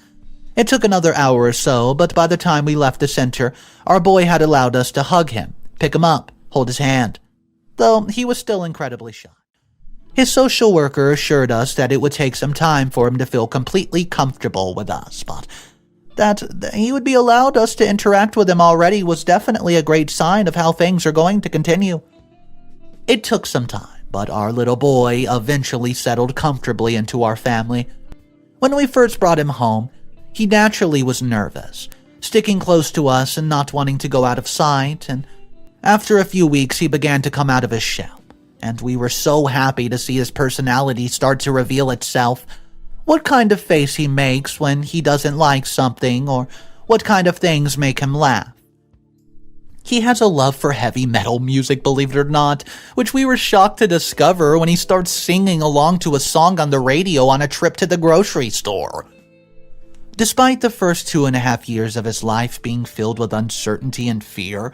It took another hour or so, but by the time we left the center, our boy had allowed us to hug him, pick him up, hold his hand, though he was still incredibly shy. His social worker assured us that it would take some time for him to feel completely comfortable with us, but that he would be allowed us to interact with him already was definitely a great sign of how things are going to continue. It took some time, but our little boy eventually settled comfortably into our family. When we first brought him home, he naturally was nervous, sticking close to us and not wanting to go out of sight, and after a few weeks he began to come out of his shell, and we were so happy to see his personality start to reveal itself. What kind of face he makes when he doesn't like something, or what kind of things make him laugh. He has a love for heavy metal music, believe it or not, which we were shocked to discover when he starts singing along to a song on the radio on a trip to the grocery store. Despite the first 2.5 years of his life being filled with uncertainty and fear,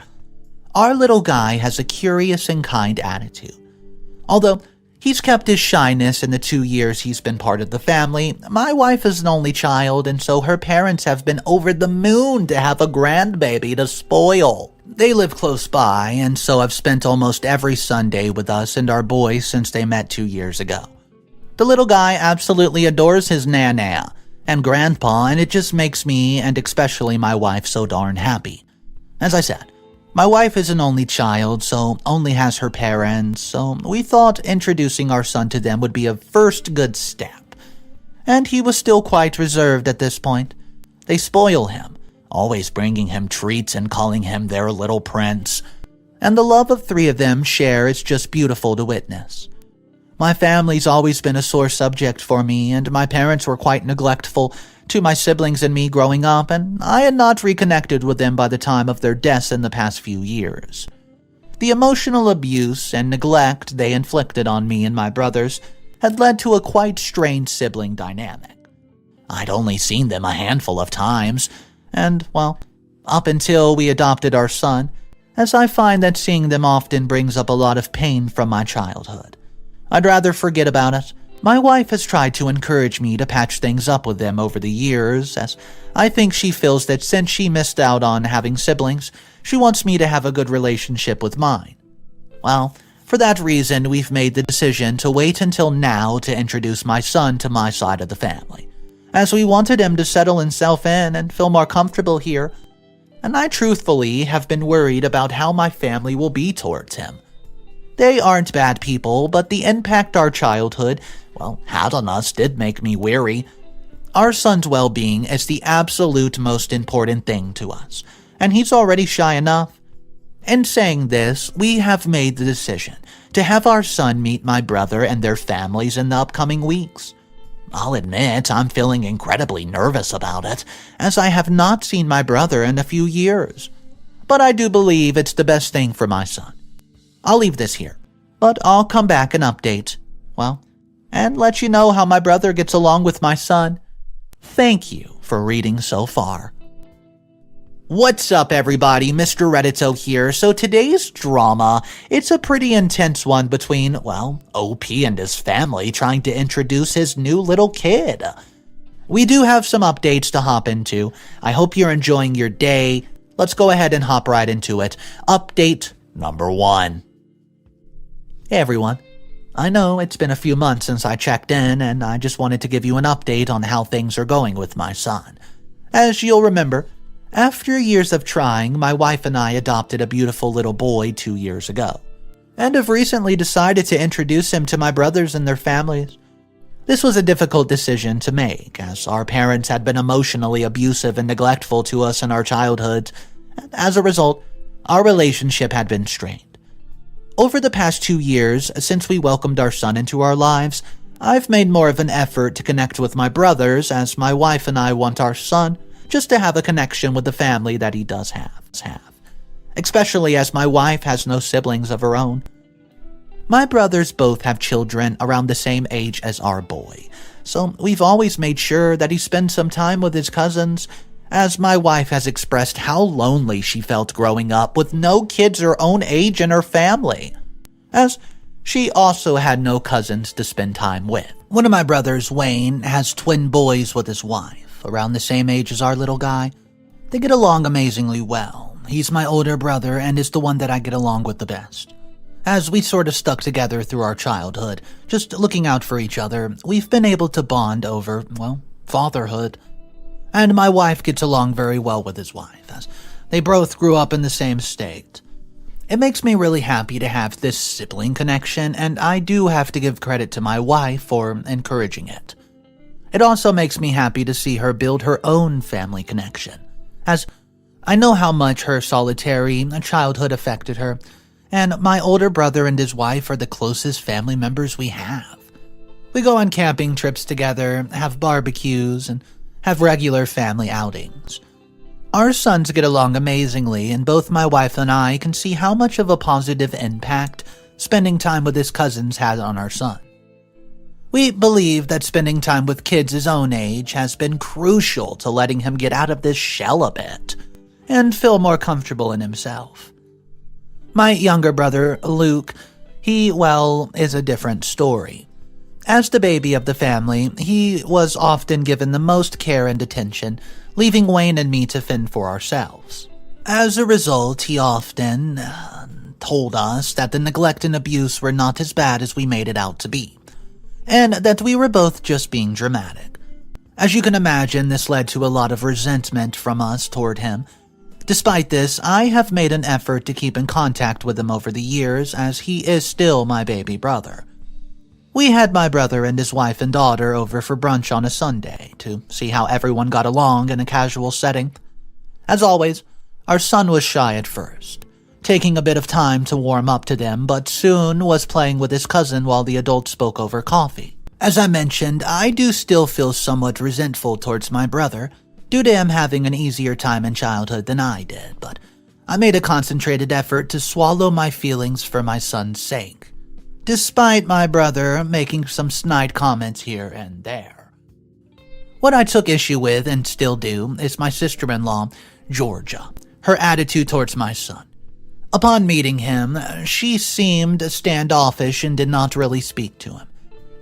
our little guy has a curious and kind attitude. Although he's kept his shyness in the 2 years he's been part of the family, my wife is an only child, and so her parents have been over the moon to have a grandbaby to spoil. They live close by, and so have spent almost every Sunday with us and our boy since they met 2 years ago. The little guy absolutely adores his nana and grandpa, and it just makes me, and especially my wife, so darn happy. As I said, my wife is an only child, so only has her parents, so we thought introducing our son to them would be a first good step. And he was still quite reserved at this point. They spoil him, always bringing him treats and calling him their little prince. And the love of 3 of them share is just beautiful to witness. My family's always been a sore subject for me, and my parents were quite neglectful to my siblings and me growing up, and I had not reconnected with them by the time of their deaths in the past few years. The emotional abuse and neglect they inflicted on me and my brothers had led to a quite strained sibling dynamic. I'd only seen them a handful of times, and, up until we adopted our son, as I find that seeing them often brings up a lot of pain from my childhood. I'd rather forget about it. My wife has tried to encourage me to patch things up with them over the years, as I think she feels that since she missed out on having siblings, she wants me to have a good relationship with mine. Well, for that reason, we've made the decision to wait until now to introduce my son to my side of the family, as we wanted him to settle himself in and feel more comfortable here, and I truthfully have been worried about how my family will be towards him. They aren't bad people, but the impact our childhood, had on us did make me weary. Our son's well-being is the absolute most important thing to us, and he's already shy enough. In saying this, we have made the decision to have our son meet my brother and their families in the upcoming weeks. I'll admit I'm feeling incredibly nervous about it, as I have not seen my brother in a few years. But I do believe it's the best thing for my son. I'll leave this here, but I'll come back and update, and let you know how my brother gets along with my son. Thank you for reading so far. What's up, everybody? Mr. Reddito here. So today's drama, it's a pretty intense one between, OP and his family trying to introduce his new little kid. We do have some updates to hop into. I hope you're enjoying your day. Let's go ahead and hop right into it. Update number 1. Hey everyone. I know it's been a few months since I checked in, and I just wanted to give you an update on how things are going with my son. As you'll remember, after years of trying, my wife and I adopted a beautiful little boy 2 years ago, and have recently decided to introduce him to my brothers and their families. This was a difficult decision to make, as our parents had been emotionally abusive and neglectful to us in our childhoods, and as a result, our relationship had been strained. Over the past 2 years, since we welcomed our son into our lives, I've made more of an effort to connect with my brothers, as my wife and I want our son just to have a connection with the family that he does have, especially as my wife has no siblings of her own. My brothers both have children around the same age as our boy, so we've always made sure that he spends some time with his cousins, as my wife has expressed how lonely she felt growing up with no kids her own age in her family, as she also had no cousins to spend time with. One of my brothers, Wayne, has twin boys with his wife, around the same age as our little guy. They get along amazingly well. He's my older brother and is the one that I get along with the best. As we sort of stuck together through our childhood, just looking out for each other, we've been able to bond over, fatherhood. And my wife gets along very well with his wife, as they both grew up in the same state. It makes me really happy to have this sibling connection, and I do have to give credit to my wife for encouraging it. It also makes me happy to see her build her own family connection, as I know how much her solitary childhood affected her, and my older brother and his wife are the closest family members we have. We go on camping trips together, have barbecues, and have regular family outings. Our sons get along amazingly, and both my wife and I can see how much of a positive impact spending time with his cousins has on our son. We believe that spending time with kids his own age has been crucial to letting him get out of this shell a bit and feel more comfortable in himself. My younger brother, Luke, he is a different story. As the baby of the family, he was often given the most care and attention, leaving Wayne and me to fend for ourselves. As a result, he often told us that the neglect and abuse were not as bad as we made it out to be, and that we were both just being dramatic. As you can imagine, this led to a lot of resentment from us toward him. Despite this, I have made an effort to keep in contact with him over the years, as he is still my baby brother. We had my brother and his wife and daughter over for brunch on a Sunday to see how everyone got along in a casual setting. As always, our son was shy at first, taking a bit of time to warm up to them, but soon was playing with his cousin while the adults spoke over coffee. As I mentioned, I do still feel somewhat resentful towards my brother, due to him having an easier time in childhood than I did, but I made a concentrated effort to swallow my feelings for my son's sake, despite my brother making some snide comments here and there. What I took issue with, and still do, is my sister-in-law, Georgia, her attitude towards my son. Upon meeting him, she seemed standoffish and did not really speak to him,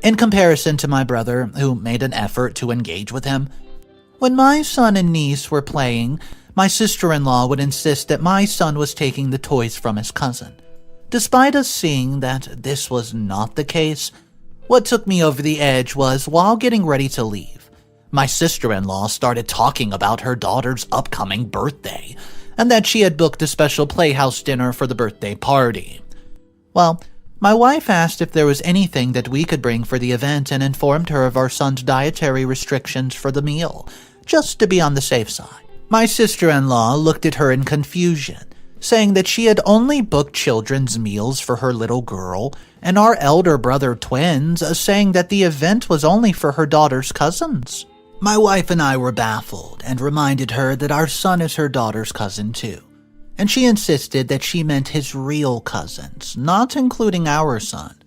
in comparison to my brother, who made an effort to engage with him. When my son and niece were playing, my sister-in-law would insist that my son was taking the toys from his cousin. Despite us seeing that this was not the case, what took me over the edge was, while getting ready to leave, my sister-in-law started talking about her daughter's upcoming birthday, and that she had booked a special playhouse dinner for the birthday party. Well, my wife asked if there was anything that we could bring for the event and informed her of our son's dietary restrictions for the meal, just to be on the safe side. My sister-in-law looked at her in confusion, saying that she had only booked children's meals for her little girl, and our elder brother twins, saying that the event was only for her daughter's cousins. My wife and I were baffled and reminded her that our son is her daughter's cousin too, and she insisted that she meant his real cousins, not including our son.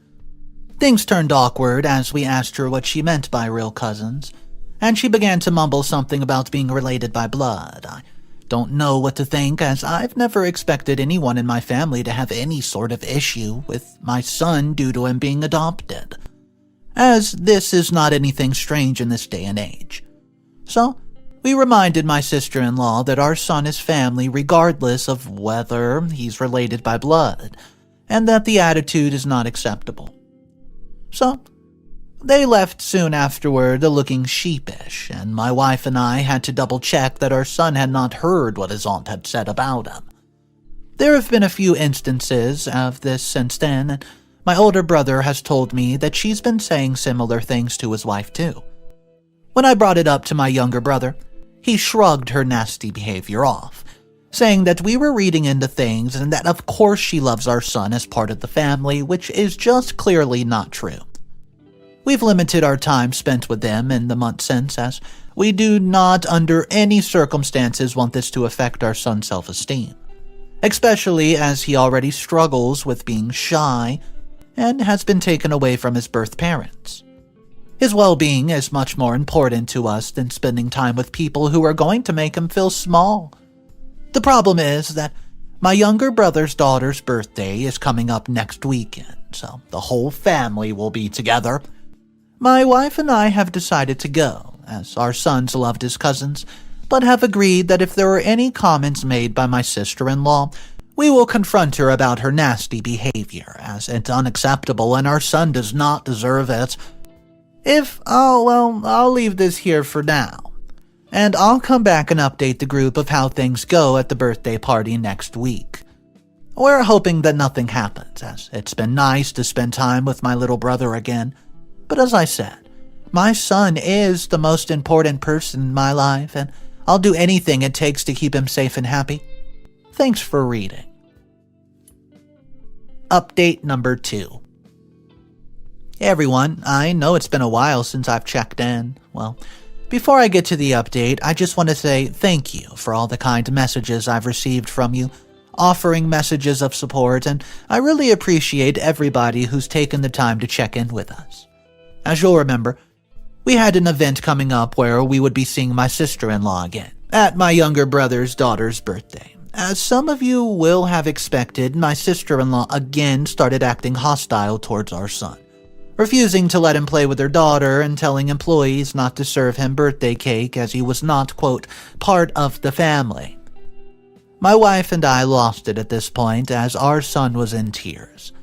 Things turned awkward as we asked her what she meant by real cousins, and she began to mumble something about being related by blood. I don't know what to think, as I've never expected anyone in my family to have any sort of issue with my son due to him being adopted, as this is not anything strange in this day and age. So, we reminded my sister-in-law that our son is family regardless of whether he's related by blood, and that the attitude is not acceptable. So, they left soon afterward looking sheepish, and my wife and I had to double-check that our son had not heard what his aunt had said about him. There have been a few instances of this since then, and my older brother has told me that she's been saying similar things to his wife too. When I brought it up to my younger brother, he shrugged her nasty behavior off, saying that we were reading into things and that of course she loves our son as part of the family, which is just clearly not true. We've limited our time spent with them in the months since, as we do not under any circumstances want this to affect our son's self-esteem, especially as he already struggles with being shy and has been taken away from his birth parents. His well-being is much more important to us than spending time with people who are going to make him feel small. The problem is that my younger brother's daughter's birthday is coming up next weekend, so the whole family will be together. My wife and I have decided to go, as our sons loved his cousins, but have agreed that if there are any comments made by my sister-in-law, we will confront her about her nasty behavior, as it's unacceptable and our son does not deserve it. I'll leave this here for now, and I'll come back and update the group of how things go at the birthday party next week. We're hoping that nothing happens, as it's been nice to spend time with my little brother again, but as I said, my son is the most important person in my life, and I'll do anything it takes to keep him safe and happy. Thanks for reading. Update number 2. Hey everyone, I know it's been a while since I've checked in. Well, before I get to the update, I just want to say thank you for all the kind messages I've received from you, offering messages of support, and I really appreciate everybody who's taken the time to check in with us. As you'll remember, we had an event coming up where we would be seeing my sister-in-law again, at my younger brother's daughter's birthday. As some of you will have expected, my sister-in-law again started acting hostile towards our son, refusing to let him play with her daughter and telling employees not to serve him birthday cake as he was not, quote, part of the family. My wife and I lost it at this point as our son was in tears.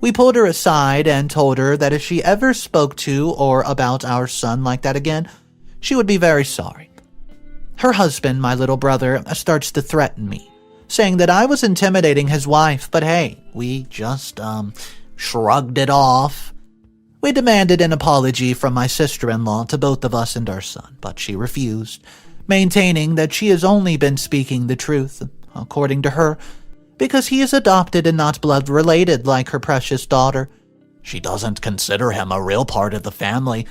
We pulled her aside and told her that if she ever spoke to or about our son like that again, she would be very sorry. Her husband, my little brother, starts to threaten me, saying that I was intimidating his wife, but hey, we just, shrugged it off. We demanded an apology from my sister-in-law to both of us and our son, but she refused, maintaining that she has only been speaking the truth, according to her, because he is adopted and not blood-related like her precious daughter. She doesn't consider him a real part of the family.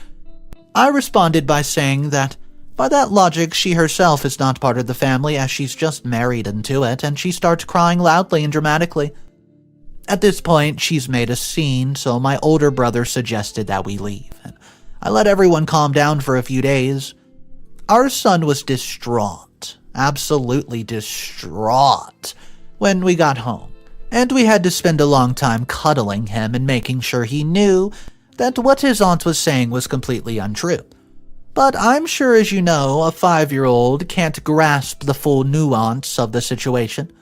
I responded by saying that, by that logic, she herself is not part of the family as she's just married into it, and she starts crying loudly and dramatically. At this point, she's made a scene, so my older brother suggested that we leave, and I let everyone calm down for a few days. Our son was distraught, absolutely distraught, when we got home, and we had to spend a long time cuddling him and making sure he knew that what his aunt was saying was completely untrue. But I'm sure, as you know, a 5-year-old can't grasp the full nuance of the situation.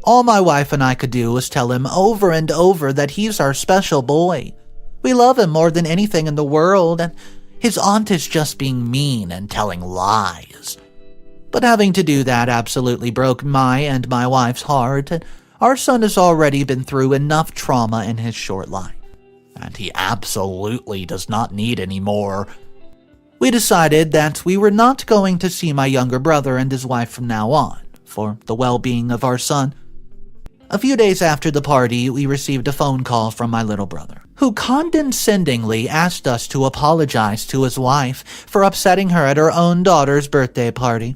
All my wife and I could do was tell him over and over that he's our special boy. We love him more than anything in the world, and his aunt is just being mean and telling lies. But having to do that absolutely broke my and my wife's heart, and our son has already been through enough trauma in his short life, and he absolutely does not need any more. We decided that we were not going to see my younger brother and his wife from now on, for the well-being of our son. A few days after the party, we received a phone call from my little brother, who condescendingly asked us to apologize to his wife for upsetting her at her own daughter's birthday party.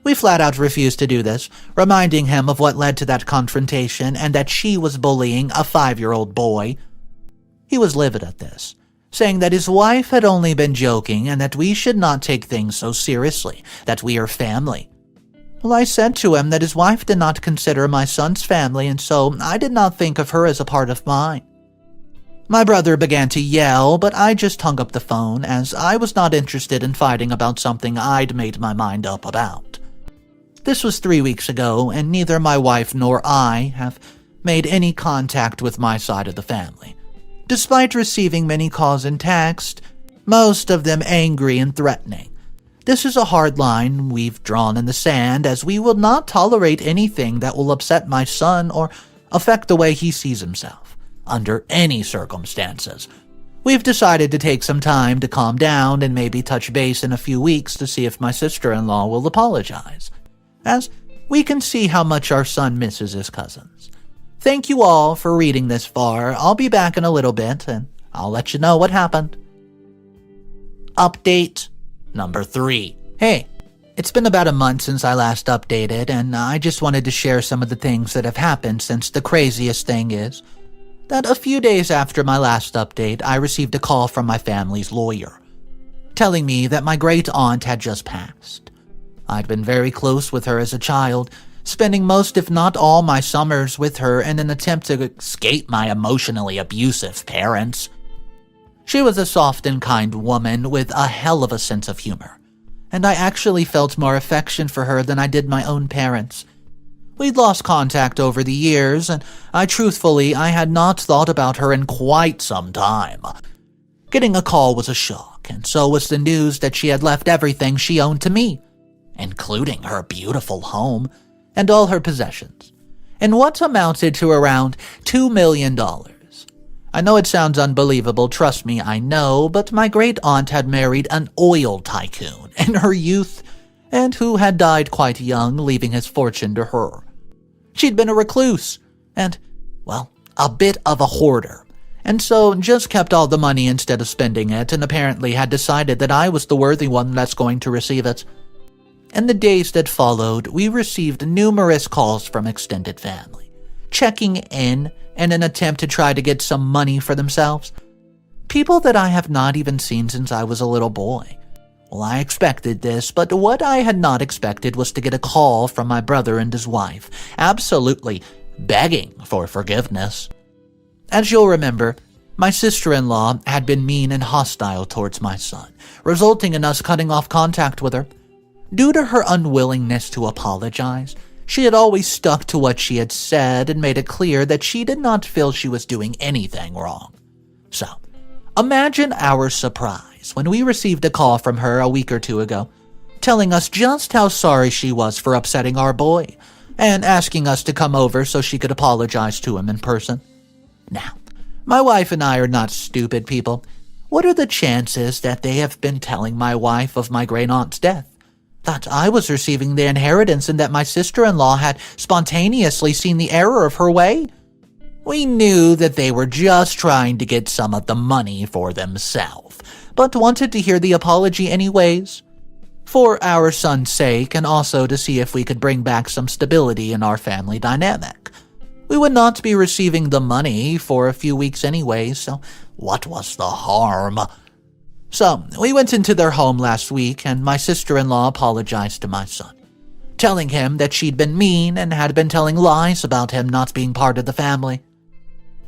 We flat out refused to do this, reminding him of what led to that confrontation and that she was bullying a 5-year-old boy. He was livid at this, saying that his wife had only been joking and that we should not take things so seriously, that we are family. Well, I said to him that his wife did not consider my son's family, and so I did not think of her as a part of mine. My brother began to yell, but I just hung up the phone, as I was not interested in fighting about something I'd made my mind up about. This was 3 weeks ago, and neither my wife nor I have made any contact with my side of the family, despite receiving many calls and texts, most of them angry and threatening. This is a hard line we've drawn in the sand, as we will not tolerate anything that will upset my son or affect the way he sees himself, under any circumstances. We've decided to take some time to calm down and maybe touch base in a few weeks to see if my sister-in-law will apologize, as we can see how much our son misses his cousins. Thank you all for reading this far. I'll be back in a little bit, and I'll let you know what happened. Update number 3. Hey, it's been about a month since I last updated, and I just wanted to share some of the things that have happened since. The craziest thing is that a few days after my last update, I received a call from my family's lawyer, telling me that my great-aunt had just passed. I'd been very close with her as a child, spending most if not all my summers with her in an attempt to escape my emotionally abusive parents. She was a soft and kind woman with a hell of a sense of humor, and I actually felt more affection for her than I did my own parents. We'd lost contact over the years, and I had not thought about her in quite some time. Getting a call was a shock, and so was the news that she had left everything she owned to me, including her beautiful home and all her possessions, in what amounted to around $2 million. I know it sounds unbelievable, trust me, I know, but my great-aunt had married an oil tycoon in her youth, and who had died quite young, leaving his fortune to her. She'd been a recluse, and, well, a bit of a hoarder, and so just kept all the money instead of spending it, and apparently had decided that I was the worthy one that's going to receive it. In the days that followed, we received numerous calls from extended family, checking in an attempt to try to get some money for themselves. People that I have not even seen since I was a little boy. Well, I expected this, but what I had not expected was to get a call from my brother and his wife, absolutely begging for forgiveness. As you'll remember, my sister-in-law had been mean and hostile towards my son, resulting in us cutting off contact with her. Due to her unwillingness to apologize, she had always stuck to what she had said and made it clear that she did not feel she was doing anything wrong. So, imagine our surprise when we received a call from her a week or two ago, telling us just how sorry she was for upsetting our boy, and asking us to come over so she could apologize to him in person. Now, my wife and I are not stupid people. What are the chances that they have been telling my wife of my great-aunt's death? That I was receiving the inheritance and that my sister-in-law had spontaneously seen the error of her way? We knew that they were just trying to get some of the money for themselves, but wanted to hear the apology anyways. For our son's sake, and also to see if we could bring back some stability in our family dynamic. We would not be receiving the money for a few weeks anyway, so what was the harm? So, we went into their home last week, and my sister-in-law apologized to my son, telling him that she'd been mean and had been telling lies about him not being part of the family.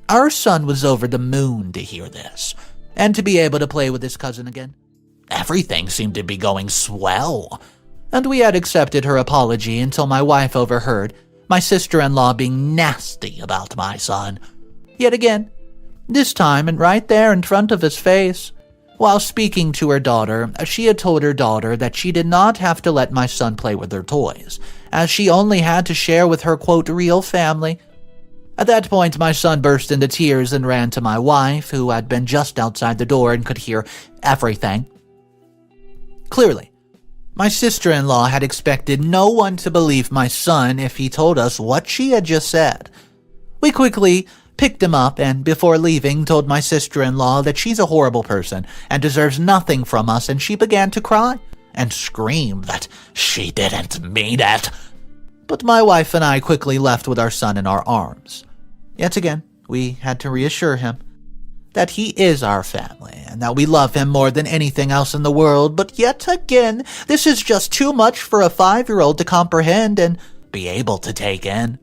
Our son was over the moon to hear this, and to be able to play with his cousin again. Everything seemed to be going swell, and we had accepted her apology until my wife overheard my sister-in-law being nasty about my son. Yet again, this time and right there in front of his face. While speaking to her daughter, she had told her daughter that she did not have to let my son play with her toys, as she only had to share with her, quote, real family. At that point, my son burst into tears and ran to my wife, who had been just outside the door and could hear everything. Clearly, my sister-in-law had expected no one to believe my son if he told us what she had just said. We quickly picked him up and, before leaving, told my sister-in-law that she's a horrible person and deserves nothing from us, and she began to cry and scream that she didn't mean it. But my wife and I quickly left with our son in our arms. Yet again, we had to reassure him that he is our family and that we love him more than anything else in the world, but yet again, this is just too much for a 5-year-old to comprehend and be able to take in.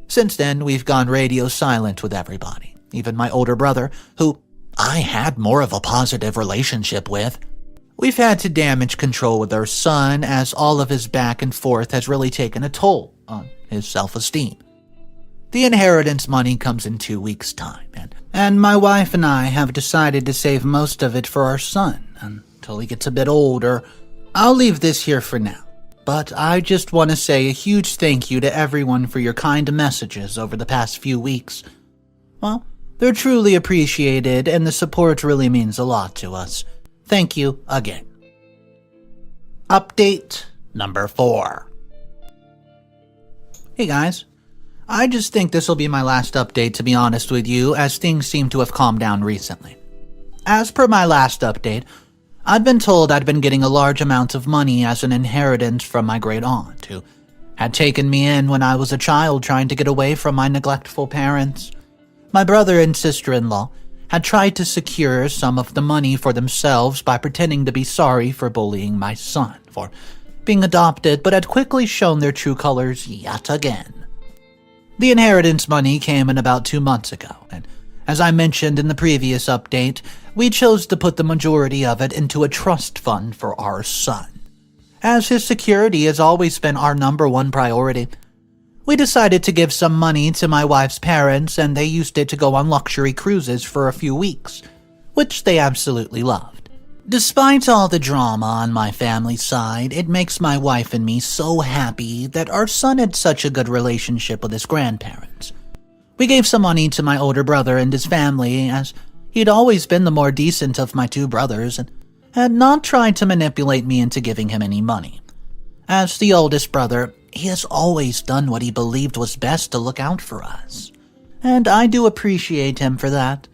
Since then, we've gone radio silent with everybody, even my older brother, who I had more of a positive relationship with. We've had to damage control with our son, as all of his back and forth has really taken a toll on his self-esteem. The inheritance money comes in 2 weeks' time, and my wife and I have decided to save most of it for our son until he gets a bit older. I'll leave this here for now, but I just want to say a huge thank you to everyone for your kind messages over the past few weeks. Well, they're truly appreciated, and the support really means a lot to us. Thank you again. Update number 4. Hey guys, I just think this will be my last update, to be honest with you, as things seem to have calmed down recently. As per my last update, I'd been told I'd been getting a large amount of money as an inheritance from my great aunt, who had taken me in when I was a child trying to get away from my neglectful parents. My brother and sister-in-law had tried to secure some of the money for themselves by pretending to be sorry for bullying my son for being adopted, but had quickly shown their true colors yet again. The inheritance money came in about 2 months ago, and as I mentioned in the previous update, we chose to put the majority of it into a trust fund for our son. As his security has always been our #1 priority, we decided to give some money to my wife's parents, and they used it to go on luxury cruises for a few weeks, which they absolutely loved. Despite all the drama on my family's side, it makes my wife and me so happy that our son had such a good relationship with his grandparents. We gave some money to my older brother and his family, as he'd always been the more decent of my 2 brothers and had not tried to manipulate me into giving him any money. As the oldest brother, he has always done what he believed was best to look out for us, and I do appreciate him for that.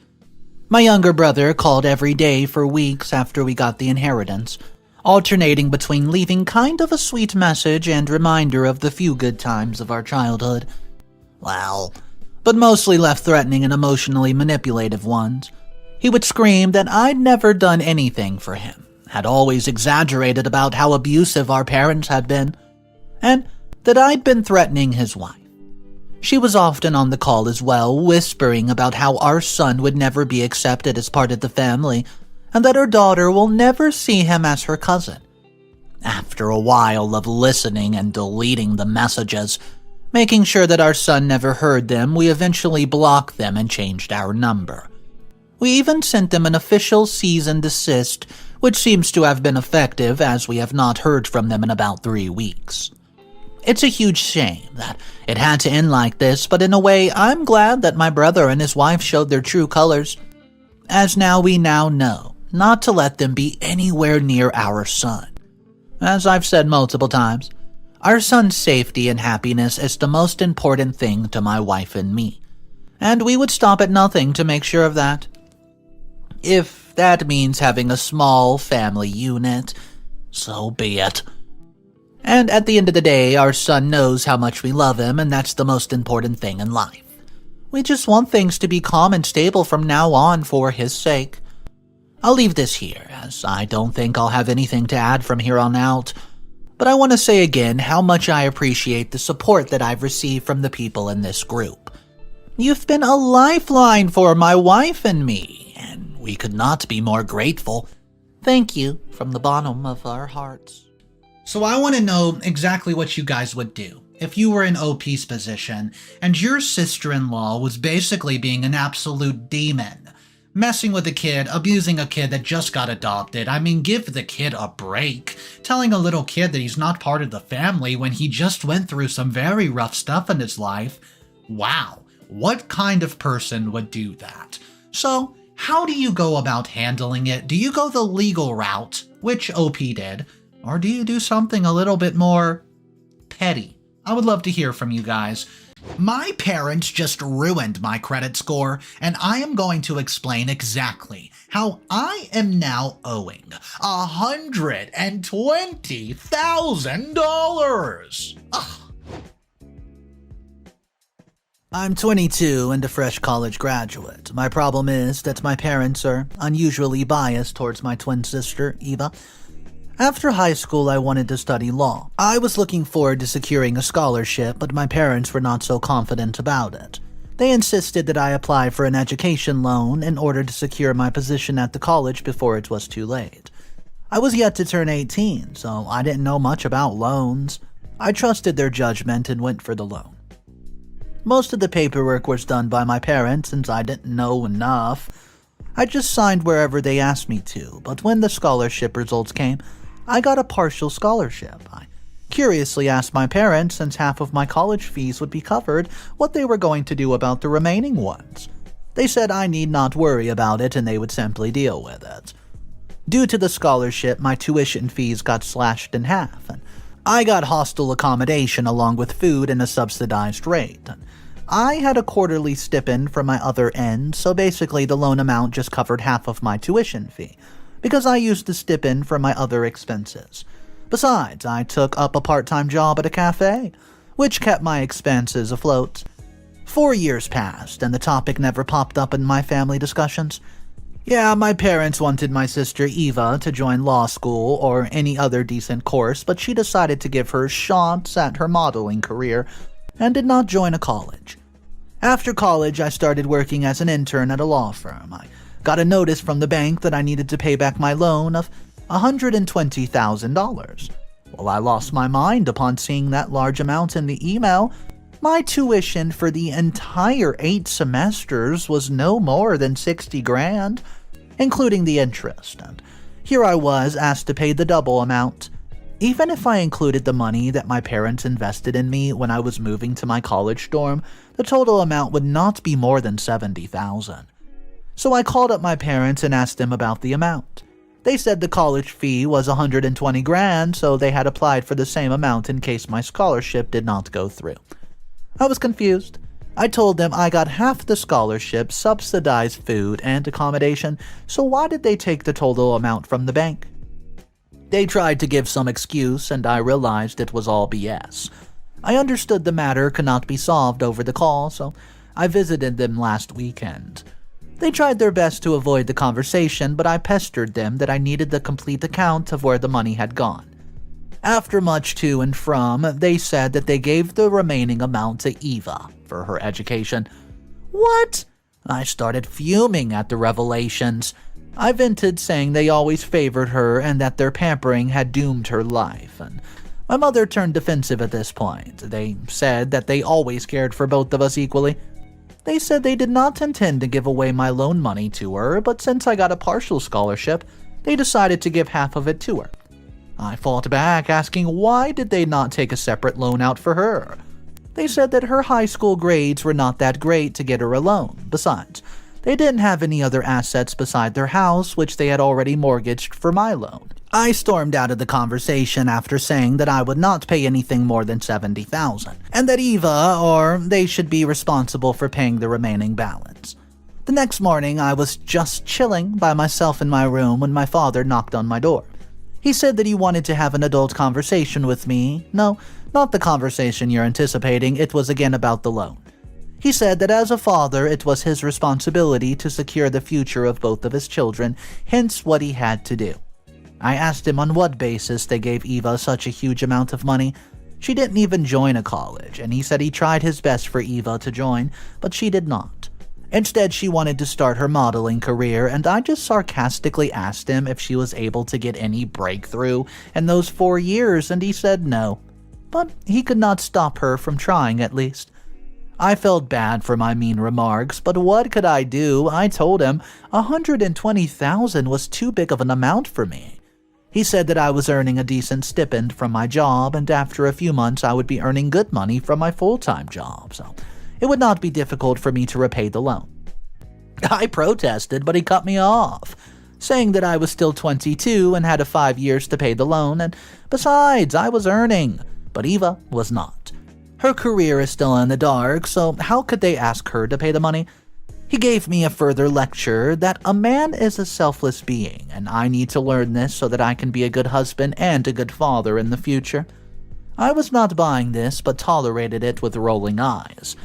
My younger brother called every day for weeks after we got the inheritance, alternating between leaving kind of a sweet message and reminder of the few good times of our childhood. Well, but mostly left threatening and emotionally manipulative ones. He would scream that I'd never done anything for him, had always exaggerated about how abusive our parents had been, and that I'd been threatening his wife. She was often on the call as well, whispering about how our son would never be accepted as part of the family, and that her daughter will never see him as her cousin. After a while of listening and deleting the messages, making sure that our son never heard them, we eventually blocked them and changed our number. We even sent them an official cease and desist, which seems to have been effective, as we have not heard from them in about 3 weeks. It's a huge shame that it had to end like this, but in a way, I'm glad that my brother and his wife showed their true colors, as we now know not to let them be anywhere near our son. As I've said multiple times, our son's safety and happiness is the most important thing to my wife and me, and we would stop at nothing to make sure of that. If that means having a small family unit, so be it. And at the end of the day, our son knows how much we love him, and that's the most important thing in life. We just want things to be calm and stable from now on for his sake. I'll leave this here, as I don't think I'll have anything to add from here on out. But I want to say again how much I appreciate the support that I've received from the people in this group. You've been a lifeline for my wife and me, and we could not be more grateful. Thank you from the bottom of our hearts. So I want to know exactly what you guys would do if you were in OP's position and your sister-in-law was basically being an absolute demon, messing with a kid, abusing a kid that just got adopted. I mean, give the kid a break. Telling a little kid that he's not part of the family when he just went through some very rough stuff in his life. Wow, what kind of person would do that? So, how do you go about handling it? Do you go the legal route, which OP did, or do you do something a little bit more petty? I would love to hear from you guys. My parents just ruined my credit score, and I am going to explain exactly how I am now owing $120,000. I'm 22 and a fresh college graduate. My problem is that my parents are unusually biased towards my twin sister, Eva. After high school, I wanted to study law. I was looking forward to securing a scholarship, but my parents were not so confident about it. They insisted that I apply for an education loan in order to secure my position at the college before it was too late. I was yet to turn 18, so I didn't know much about loans. I trusted their judgment and went for the loan. Most of the paperwork was done by my parents since I didn't know enough. I just signed wherever they asked me to, but when the scholarship results came, I got a partial scholarship. I curiously asked my parents, since half of my college fees would be covered, what they were going to do about the remaining ones. They said I need not worry about it and they would simply deal with it. Due to the scholarship, my tuition fees got slashed in half, and I got hostel accommodation along with food and a subsidized rate. I had a quarterly stipend from my other end, so basically the loan amount just covered half of my tuition fee, because I used the stipend for my other expenses. Besides, I took up a part-time job at a cafe, which kept my expenses afloat. 4 years passed, and the topic never popped up in my family discussions. Yeah, my parents wanted my sister Eva to join law school or any other decent course, but she decided to give her shots at her modeling career and did not join a college. After college, I started working as an intern at a law firm. I got a notice from the bank that I needed to pay back my loan of $120,000. Well, I lost my mind upon seeing that large amount in the email. My tuition for the entire 8 semesters was no more than $60,000, including the interest, and here I was asked to pay the double amount. Even if I included the money that my parents invested in me when I was moving to my college dorm, the total amount would not be more than $70,000. So I called up my parents and asked them about the amount. They said the college fee was $120,000, so they had applied for the same amount in case my scholarship did not go through. I was confused. I told them I got half the scholarship, subsidized food, and accommodation, so why did they take the total amount from the bank? They tried to give some excuse, and I realized it was all BS. I understood the matter could not be solved over the call, so I visited them last weekend. They tried their best to avoid the conversation, but I pestered them that I needed the complete account of where the money had gone. After much to and from, they said that they gave the remaining amount to Eva for her education. What? I started fuming at the revelations. I vented saying they always favored her and that their pampering had doomed her life, and my mother turned defensive at this point. They said that they always cared for both of us equally. They said they did not intend to give away my loan money to her, but since I got a partial scholarship, they decided to give half of it to her. I fought back, asking why did they not take a separate loan out for her. They said that her high school grades were not that great to get her a loan. Besides, they didn't have any other assets beside their house, which they had already mortgaged for my loan. I stormed out of the conversation after saying that I would not pay anything more than $70,000, and that Eva or they should be responsible for paying the remaining balance. The next morning, I was just chilling by myself in my room when my father knocked on my door. He said that he wanted to have an adult conversation with me. No, not the conversation you're anticipating, it was again about the loan. He said that as a father, it was his responsibility to secure the future of both of his children, hence what he had to do. I asked him on what basis they gave Eva such a huge amount of money. She didn't even join a college, and he said he tried his best for Eva to join, but she did not. Instead, she wanted to start her modeling career, and I just sarcastically asked him if she was able to get any breakthrough in those 4 years, and he said no. But he could not stop her from trying, at least. I felt bad for my mean remarks, but what could I do? I told him $120,000 was too big of an amount for me. He said that I was earning a decent stipend from my job, and after a few months I would be earning good money from my full-time job, so it would not be difficult for me to repay the loan. I protested, but he cut me off, saying that I was still 22 and had 5 years to pay the loan, and besides, I was earning, but Eva was not. Her career is still in the dark, so how could they ask her to pay the money? He gave me a further lecture that a man is a selfless being, and I need to learn this so that I can be a good husband and a good father in the future. I was not buying this, but tolerated it with rolling eyes.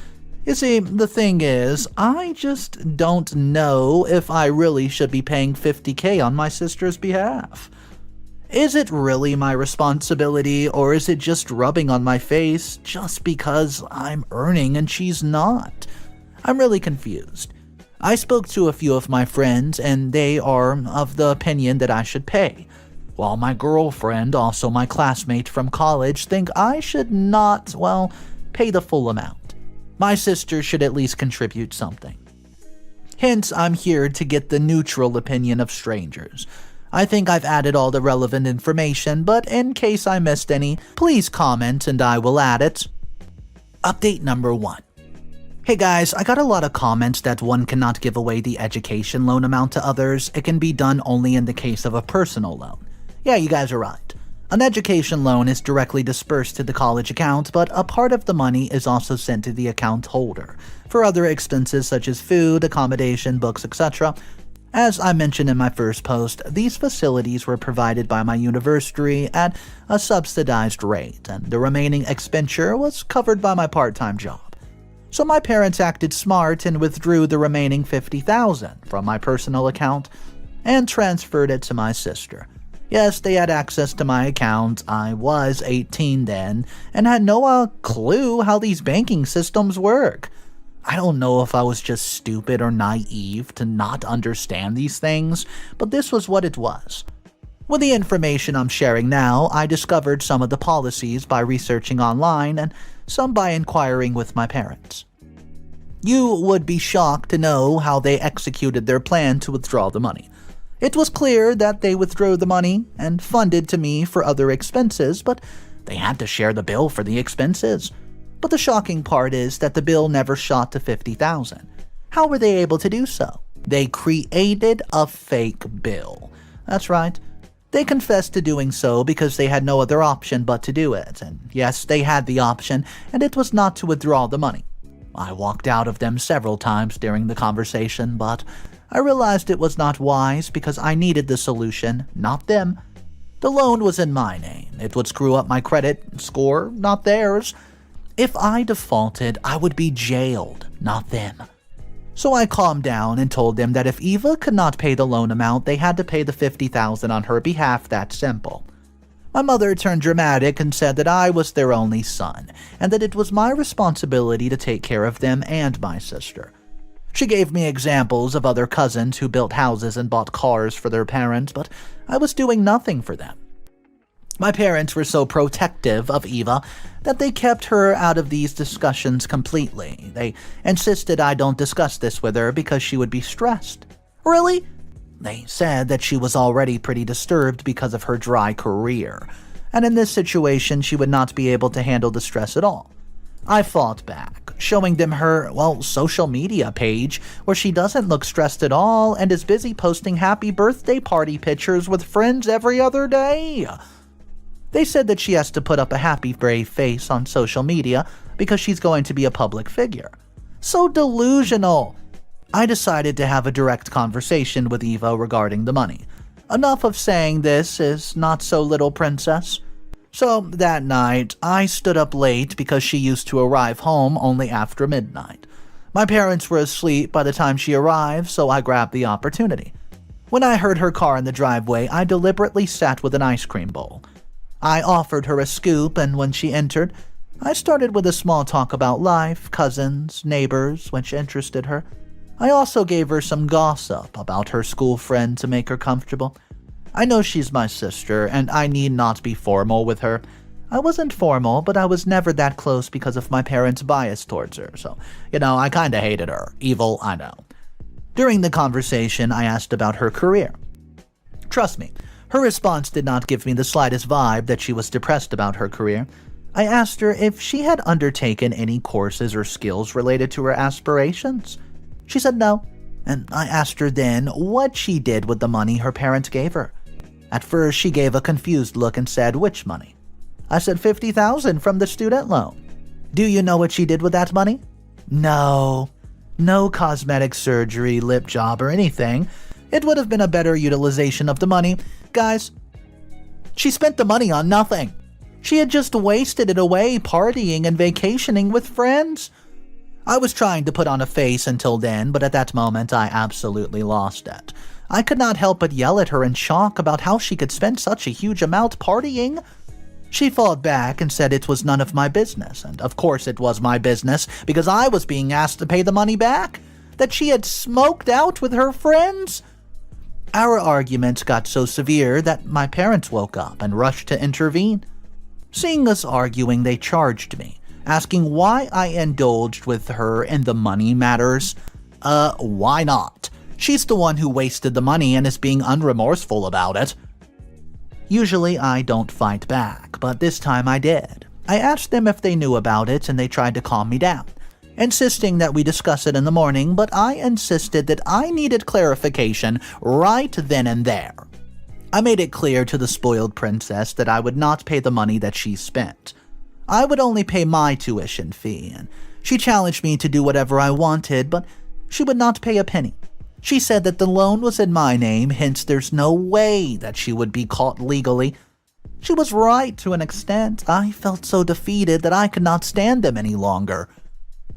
You see, the thing is, I just don't know if I really should be paying $50,000 on my sister's behalf. Is it really my responsibility, or is it just rubbing on my face just because I'm earning and she's not? I'm really confused. I spoke to a few of my friends, and they are of the opinion that I should pay, while my girlfriend, also my classmate from college, think I should not, pay the full amount. My sister should at least contribute something. Hence, I'm here to get the neutral opinion of strangers. I think I've added all the relevant information, but in case I missed any, please comment and I will add it. Update number 1. Hey guys, I got a lot of comments that one cannot give away the education loan amount to others. It can be done only in the case of a personal loan. Yeah, you guys are right. An education loan is directly dispersed to the college account, but a part of the money is also sent to the account holder for other expenses such as food, accommodation, books, etc. As I mentioned in my first post, these facilities were provided by my university at a subsidized rate, and the remaining expenditure was covered by my part-time job. So my parents acted smart and withdrew the remaining $50,000 from my personal account and transferred it to my sister. Yes, they had access to my account. I was 18 then and had no clue how these banking systems work. I don't know if I was just stupid or naive to not understand these things, but this was what it was. With the information I'm sharing now, I discovered some of the policies by researching online and some by inquiring with my parents. You would be shocked to know how they executed their plan to withdraw the money. It was clear that they withdrew the money and funded to me for other expenses, but they had to share the bill for the expenses. But the shocking part is that the bill never shot to $50,000. How were they able to do so? They created a fake bill. That's right. They confessed to doing so because they had no other option but to do it. And yes, they had the option, and it was not to withdraw the money. I walked out of them several times during the conversation, but I realized it was not wise because I needed the solution, not them. The loan was in my name. It would screw up my credit score, not theirs. If I defaulted, I would be jailed, not them. So I calmed down and told them that if Eva could not pay the loan amount, they had to pay the $50,000 on her behalf. That simple. My mother turned dramatic and said that I was their only son, and that it was my responsibility to take care of them and my sister. She gave me examples of other cousins who built houses and bought cars for their parents, but I was doing nothing for them. My parents were so protective of Eva that they kept her out of these discussions completely. They insisted I don't discuss this with her because she would be stressed. Really? They said that she was already pretty disturbed because of her dry career, and in this situation she would not be able to handle the stress at all. I fought back, showing them her, social media page where she doesn't look stressed at all and is busy posting happy birthday party pictures with friends every other day. They said that she has to put up a happy, brave face on social media because she's going to be a public figure. So delusional. I decided to have a direct conversation with Eva regarding the money. Enough of saying this is not so, little princess. So that night, I stood up late because she used to arrive home only after midnight. My parents were asleep by the time she arrived, so I grabbed the opportunity. When I heard her car in the driveway, I deliberately sat with an ice cream bowl. I offered her a scoop, and when she entered, I started with a small talk about life, cousins, neighbors, which interested her. I also gave her some gossip about her school friend to make her comfortable. I know she's my sister, and I need not be formal with her. I wasn't formal, but I was never that close because of my parents' bias towards her, so, I kinda hated her. Evil, I know. During the conversation, I asked about her career. Trust me, her response did not give me the slightest vibe that she was depressed about her career. I asked her if she had undertaken any courses or skills related to her aspirations. She said no, and I asked her then what she did with the money her parents gave her. At first, she gave a confused look and said, "Which money?" I said, $50,000 from the student loan. Do you know what she did with that money? No. No cosmetic surgery, lip job, or anything. It would have been a better utilization of the money. Guys, she spent the money on nothing. She had just wasted it away partying and vacationing with friends. I was trying to put on a face until then, but at that moment I absolutely lost it. I could not help but yell at her in shock about how she could spend such a huge amount partying. She fought back and said it was none of my business, and of course it was my business because I was being asked to pay the money back, that she had smoked out with her friends. Our arguments got so severe that my parents woke up and rushed to intervene. Seeing us arguing, they charged me, asking why I indulged with her in the money matters. Why not? She's the one who wasted the money and is being unremorseful about it. Usually I don't fight back, but this time I did. I asked them if they knew about it and they tried to calm me down, insisting that we discuss it in the morning, but I insisted that I needed clarification right then and there. I made it clear to the spoiled princess that I would not pay the money that she spent. I would only pay my tuition fee, and she challenged me to do whatever I wanted, but she would not pay a penny. She said that the loan was in my name, hence there's no way that she would be caught legally. She was right to an extent. I felt so defeated that I could not stand them any longer.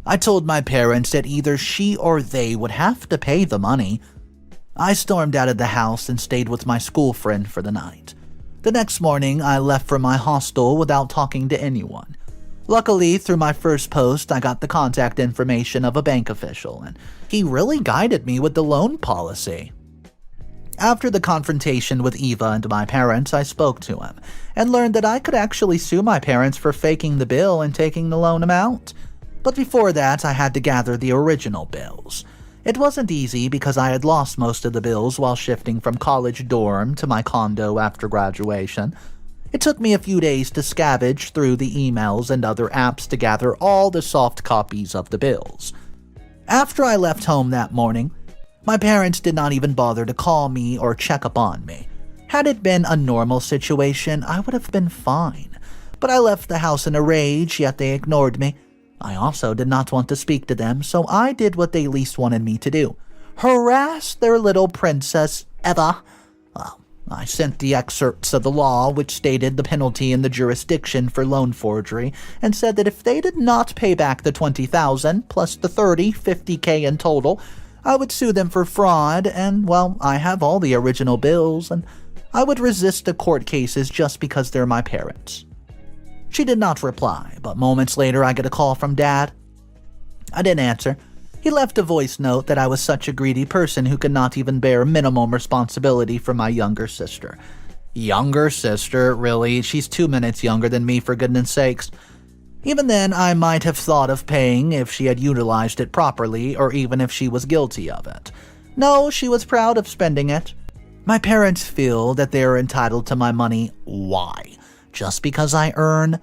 I told my parents that either she or they would have to pay the money. I stormed out of the house and stayed with my school friend for the night. The next morning, I left for my hostel without talking to anyone. Luckily, through my first post, I got the contact information of a bank official, and he really guided me with the loan policy. After the confrontation with Eva and my parents, I spoke to him, and learned that I could actually sue my parents for faking the bill and taking the loan amount. But before that, I had to gather the original bills. It wasn't easy because I had lost most of the bills while shifting from college dorm to my condo after graduation. It took me a few days to scavenge through the emails and other apps to gather all the soft copies of the bills. After I left home that morning, my parents did not even bother to call me or check up on me. Had it been a normal situation, I would have been fine. But I left the house in a rage, yet they ignored me. I also did not want to speak to them, so I did what they least wanted me to do: harass their little princess, Eva. I sent the excerpts of the law which stated the penalty in the jurisdiction for loan forgery, and said that if they did not pay back the $20,000 plus the $50K in total, I would sue them for fraud, and, well, I have all the original bills, and I would resist the court cases just because they're my parents. She did not reply, but moments later I get a call from Dad. I didn't answer. He left a voice note that I was such a greedy person who could not even bear minimum responsibility for my younger sister. Younger sister? Really? She's 2 minutes younger than me, for goodness sakes. Even then, I might have thought of paying if she had utilized it properly, or even if she was guilty of it. No, she was proud of spending it. My parents feel that they are entitled to my money. Why? Just because I earn?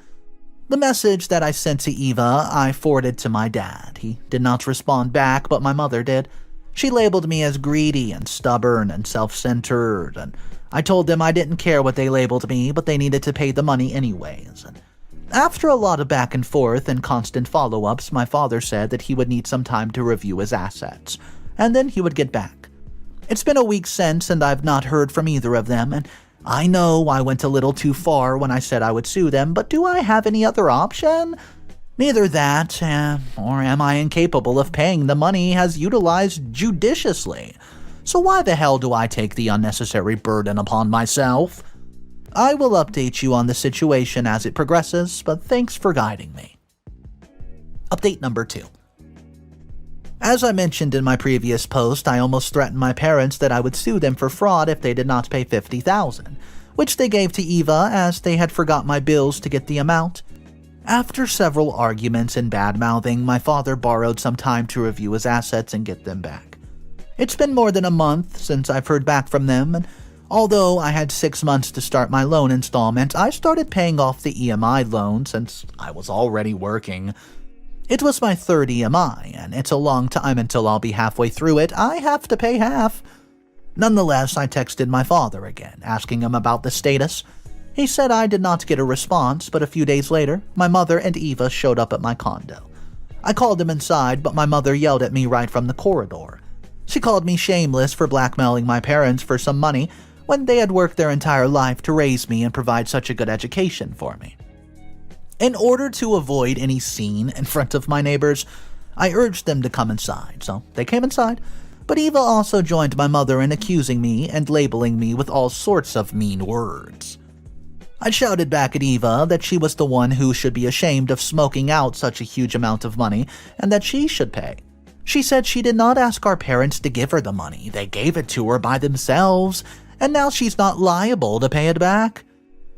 The message that I sent to Eva, I forwarded to my dad. He did not respond back, but my mother did. She labeled me as greedy and stubborn and self-centered, and I told them I didn't care what they labeled me, but they needed to pay the money anyways. And after a lot of back and forth and constant follow-ups, my father said that he would need some time to review his assets, and then he would get back. It's been a week since, and I've not heard from either of them, and I know I went a little too far when I said I would sue them, but do I have any other option? Neither that, or am I incapable of paying the money as utilized judiciously? So why the hell do I take the unnecessary burden upon myself? I will update you on the situation as it progresses, but thanks for guiding me. Update number 2. As I mentioned in my previous post, I almost threatened my parents that I would sue them for fraud if they did not pay $50,000, which they gave to Eva as they had forgot my bills to get the amount. After several arguments and bad-mouthing, my father borrowed some time to review his assets and get them back. It's been more than a month since I've heard back from them, and although I had 6 months to start my loan installment, I started paying off the EMI loan since I was already working. It was my third EMI, and it's a long time until I'll be halfway through it. I have to pay half. Nonetheless, I texted my father again, asking him about the status. He said I did not get a response, but a few days later, my mother and Eva showed up at my condo. I called them inside, but my mother yelled at me right from the corridor. She called me shameless for blackmailing my parents for some money when they had worked their entire life to raise me and provide such a good education for me. In order to avoid any scene in front of my neighbors, I urged them to come inside, so they came inside, but Eva also joined my mother in accusing me and labeling me with all sorts of mean words. I shouted back at Eva that she was the one who should be ashamed of smoking out such a huge amount of money and that she should pay. She said she did not ask our parents to give her the money, they gave it to her by themselves, and now she's not liable to pay it back.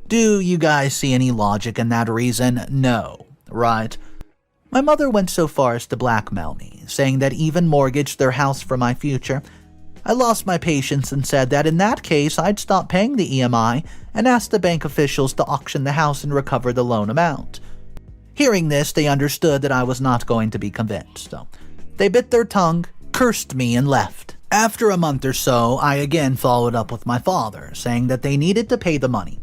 Do you guys see any logic in that reason? No, right? My mother went so far as to blackmail me, saying that even mortgaged their house for my future. I lost my patience and said that in that case I'd stop paying the EMI and ask the bank officials to auction the house and recover the loan amount. Hearing this, they understood that I was not going to be convinced, so they bit their tongue, cursed me, and left. After a month or so, I again followed up with my father, saying that they needed to pay the money.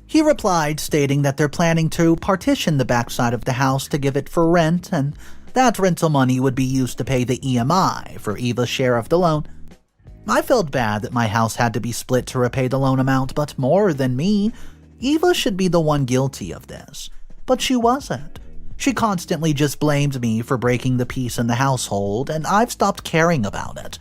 He replied, stating that they're planning to partition the backside of the house to give it for rent, and that rental money would be used to pay the EMI for Eva's share of the loan. I felt bad that my house had to be split to repay the loan amount, but more than me, Eva should be the one guilty of this. But she wasn't. She constantly just blamed me for breaking the peace in the household, and I've stopped caring about it.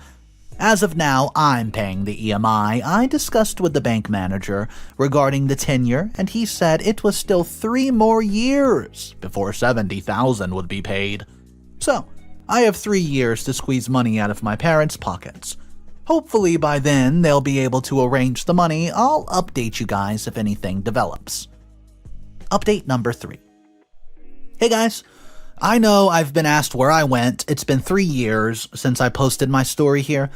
As of now, I'm paying the EMI. I discussed with the bank manager regarding the tenure, and he said it was still 3 more years before $70,000 would be paid. So, I have 3 years to squeeze money out of my parents' pockets. Hopefully by then, they'll be able to arrange the money. I'll update you guys if anything develops. Update number 3. Hey guys. I know I've been asked where I went. It's been 3 years since I posted my story here.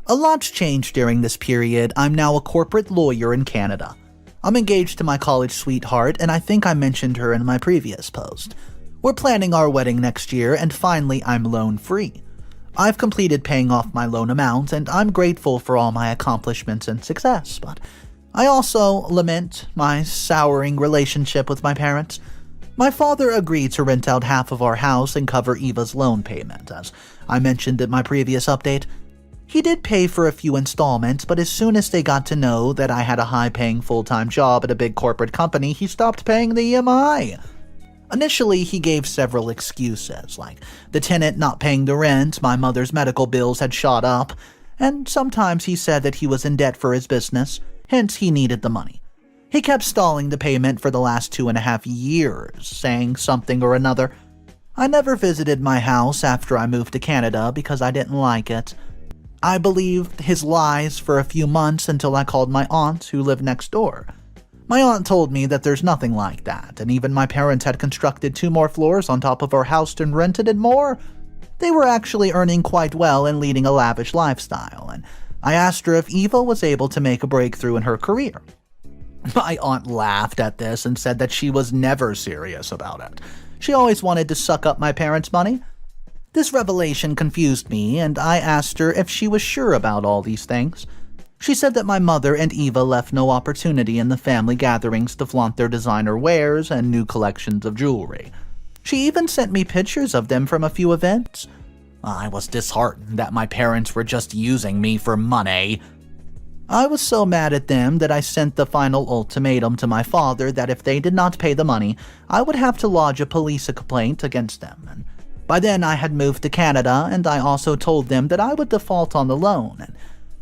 A lot's changed during this period. I'm now a corporate lawyer in Canada. I'm engaged to my college sweetheart, and I think I mentioned her in my previous post. We're planning our wedding next year, and finally I'm loan-free. I've completed paying off my loan amount, and I'm grateful for all my accomplishments and success, but I also lament my souring relationship with my parents. My father agreed to rent out half of our house and cover Eva's loan payment, as I mentioned in my previous update. He did pay for a few installments, but as soon as they got to know that I had a high-paying full-time job at a big corporate company, he stopped paying the EMI. Initially, he gave several excuses, like the tenant not paying the rent, my mother's medical bills had shot up, and sometimes he said that he was in debt for his business, hence he needed the money. He kept stalling the payment for the last 2.5 years, saying something or another. I never visited my house after I moved to Canada because I didn't like it. I believed his lies for a few months until I called my aunt, who lived next door. My aunt told me that there's nothing like that, and even my parents had constructed 2 more floors on top of our house and rented it more. They were actually earning quite well and leading a lavish lifestyle, and I asked her if Eva was able to make a breakthrough in her career. My aunt laughed at this and said that she was never serious about it. She always wanted to suck up my parents' money. This revelation confused me, and I asked her if she was sure about all these things. She said that my mother and Eva left no opportunity in the family gatherings to flaunt their designer wares and new collections of jewelry. She even sent me pictures of them from a few events. I was disheartened that my parents were just using me for money. I was so mad at them that I sent the final ultimatum to my father that if they did not pay the money, I would have to lodge a police complaint against them. And by then I had moved to Canada, and I also told them that I would default on the loan, and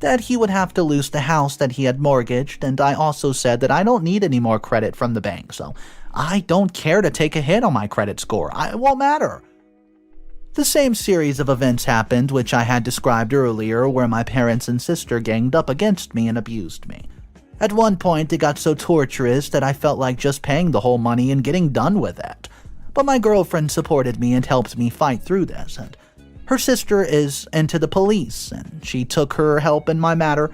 that he would have to lose the house that he had mortgaged, and I also said that I don't need any more credit from the bank, so I don't care to take a hit on my credit score. It won't matter. The same series of events happened which I had described earlier, where my parents and sister ganged up against me and abused me. At one point, it got so torturous that I felt like just paying the whole money and getting done with it. But my girlfriend supported me and helped me fight through this, and her sister is into the police, and she took her help in my matter.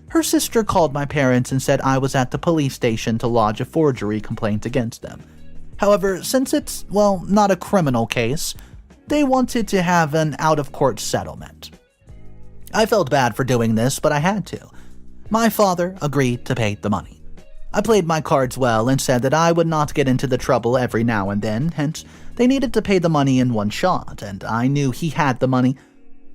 Her sister called my parents and said I was at the police station to lodge a forgery complaint against them. However, since it's, well, not a criminal case, they wanted to have an out-of-court settlement. I felt bad for doing this, but I had to. My father agreed to pay the money. I played my cards well and said that I would not get into the trouble every now and then, hence they needed to pay the money in one shot, and I knew he had the money.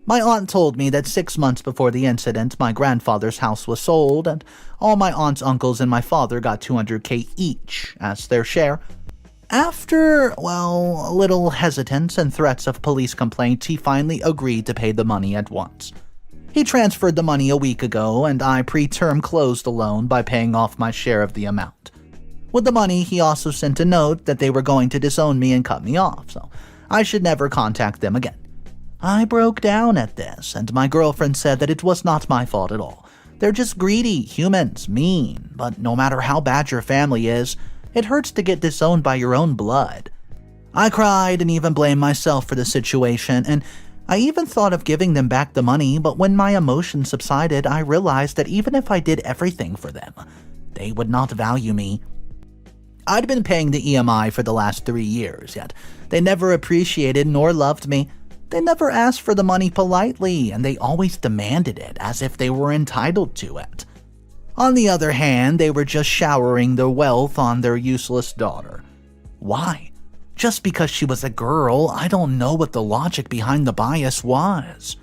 My aunt told me that 6 months before the incident, my grandfather's house was sold, and all my aunt's uncles and my father got $200K each as their share. After, well, a little hesitance and threats of police complaints, he finally agreed to pay the money at once. He transferred the money a week ago, and I preterm closed the loan by paying off my share of the amount. With the money, he also sent a note that they were going to disown me and cut me off, so I should never contact them again. I broke down at this, and my girlfriend said that it was not my fault at all. They're just greedy humans, mean, but no matter how bad your family is, it hurts to get disowned by your own blood. I cried and even blamed myself for the situation, and I even thought of giving them back the money, but when my emotions subsided, I realized that even if I did everything for them, they would not value me. I'd been paying the EMI for the last 3 years, yet they never appreciated nor loved me. They never asked for the money politely, and they always demanded it as if they were entitled to it. On the other hand, they were just showering their wealth on their useless daughter. Why? Just because she was a girl, I don't know what the logic behind the bias was.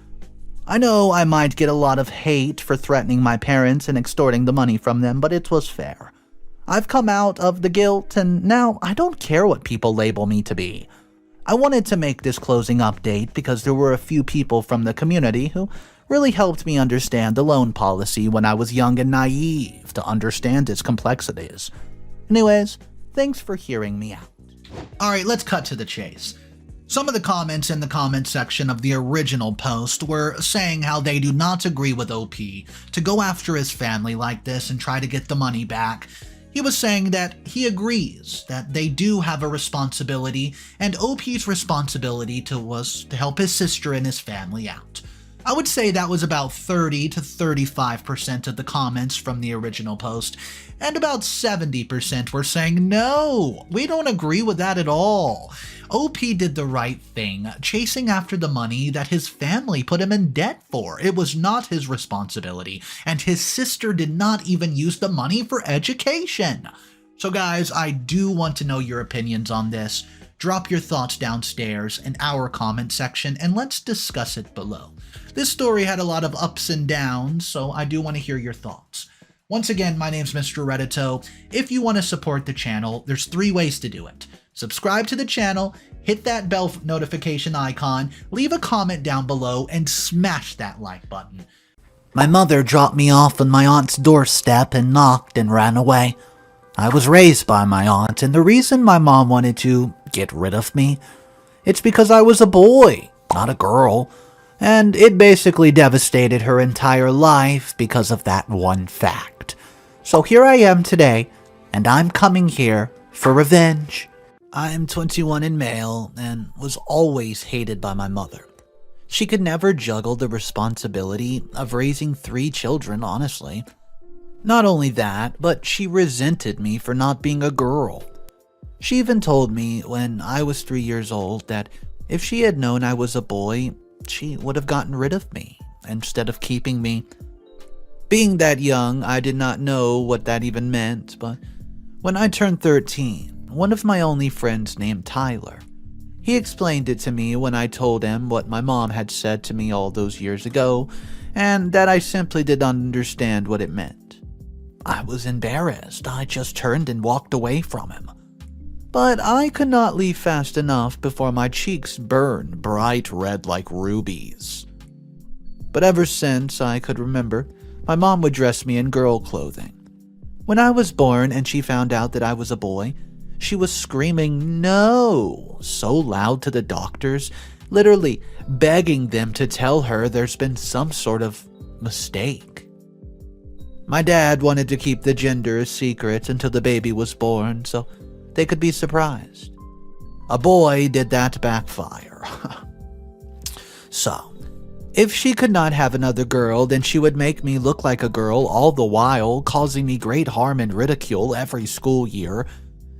I know I might get a lot of hate for threatening my parents and extorting the money from them, but it was fair. I've come out of the guilt, and now I don't care what people label me to be. I wanted to make this closing update because there were a few people from the community who really helped me understand the loan policy when I was young and naive to understand its complexities. Anyways, thanks for hearing me out. Alright, let's cut to the chase. Some of the comments in the comment section of the original post were saying how they do not agree with OP to go after his family like this and try to get the money back. He was saying that he agrees that they do have a responsibility, and OP's responsibility was to help his sister and his family out. I would say that was about 30 to 35% of the comments from the original post, and about 70% were saying, no, we don't agree with that at all. OP did the right thing, chasing after the money that his family put him in debt for. It was not his responsibility, and his sister did not even use the money for education. So guys, I do want to know your opinions on this. Drop your thoughts downstairs in our comment section, and let's discuss it below. This story had a lot of ups and downs, so I do want to hear your thoughts. Once again, my name's Mr. Reddito. If you want to support the channel, there's 3 ways to do it. Subscribe to the channel, hit that bell notification icon, leave a comment down below, and smash that like button. My mother dropped me off on my aunt's doorstep and knocked and ran away. I was raised by my aunt, and the reason my mom wanted to get rid of me, it's because I was a boy, not a girl. And it basically devastated her entire life because of that one fact. So here I am today, and I'm coming here for revenge. I'm 21 and male, and was always hated by my mother. She could never juggle the responsibility of raising 3 children, honestly. Not only that, but she resented me for not being a girl. She even told me when I was 3 years old that if she had known I was a boy, she would have gotten rid of me instead of keeping me. Being that young, I did not know what that even meant, but when I turned 13, one of my only friends named Tyler, he explained it to me when I told him what my mom had said to me all those years ago, and that I simply did not understand what it meant. I was embarrassed. I just turned and walked away from him. But I could not leave fast enough before my cheeks burned bright red like rubies. But ever since I could remember, my mom would dress me in girl clothing. When I was born and she found out that I was a boy, she was screaming "no" so loud to the doctors, literally begging them to tell her there's been some sort of mistake. My dad wanted to keep the gender a secret until the baby was born so they could be surprised. A boy did that backfire. So, if she could not have another girl, then she would make me look like a girl all the while, causing me great harm and ridicule every school year,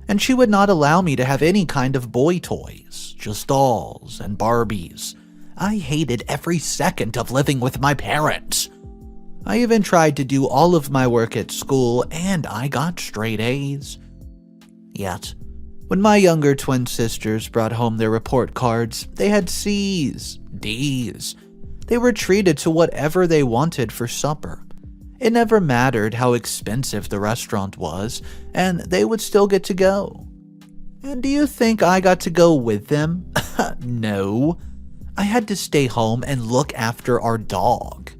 and she would not allow me to have any kind of boy toys, just dolls and Barbies. I hated every second of living with my parents. I even tried to do all of my work at school, and I got straight A's. Yet, when my younger twin sisters brought home their report cards, they had C's, D's. They were treated to whatever they wanted for supper. It never mattered how expensive the restaurant was, and they would still get to go. And do you think I got to go with them? No. I had to stay home and look after our dog.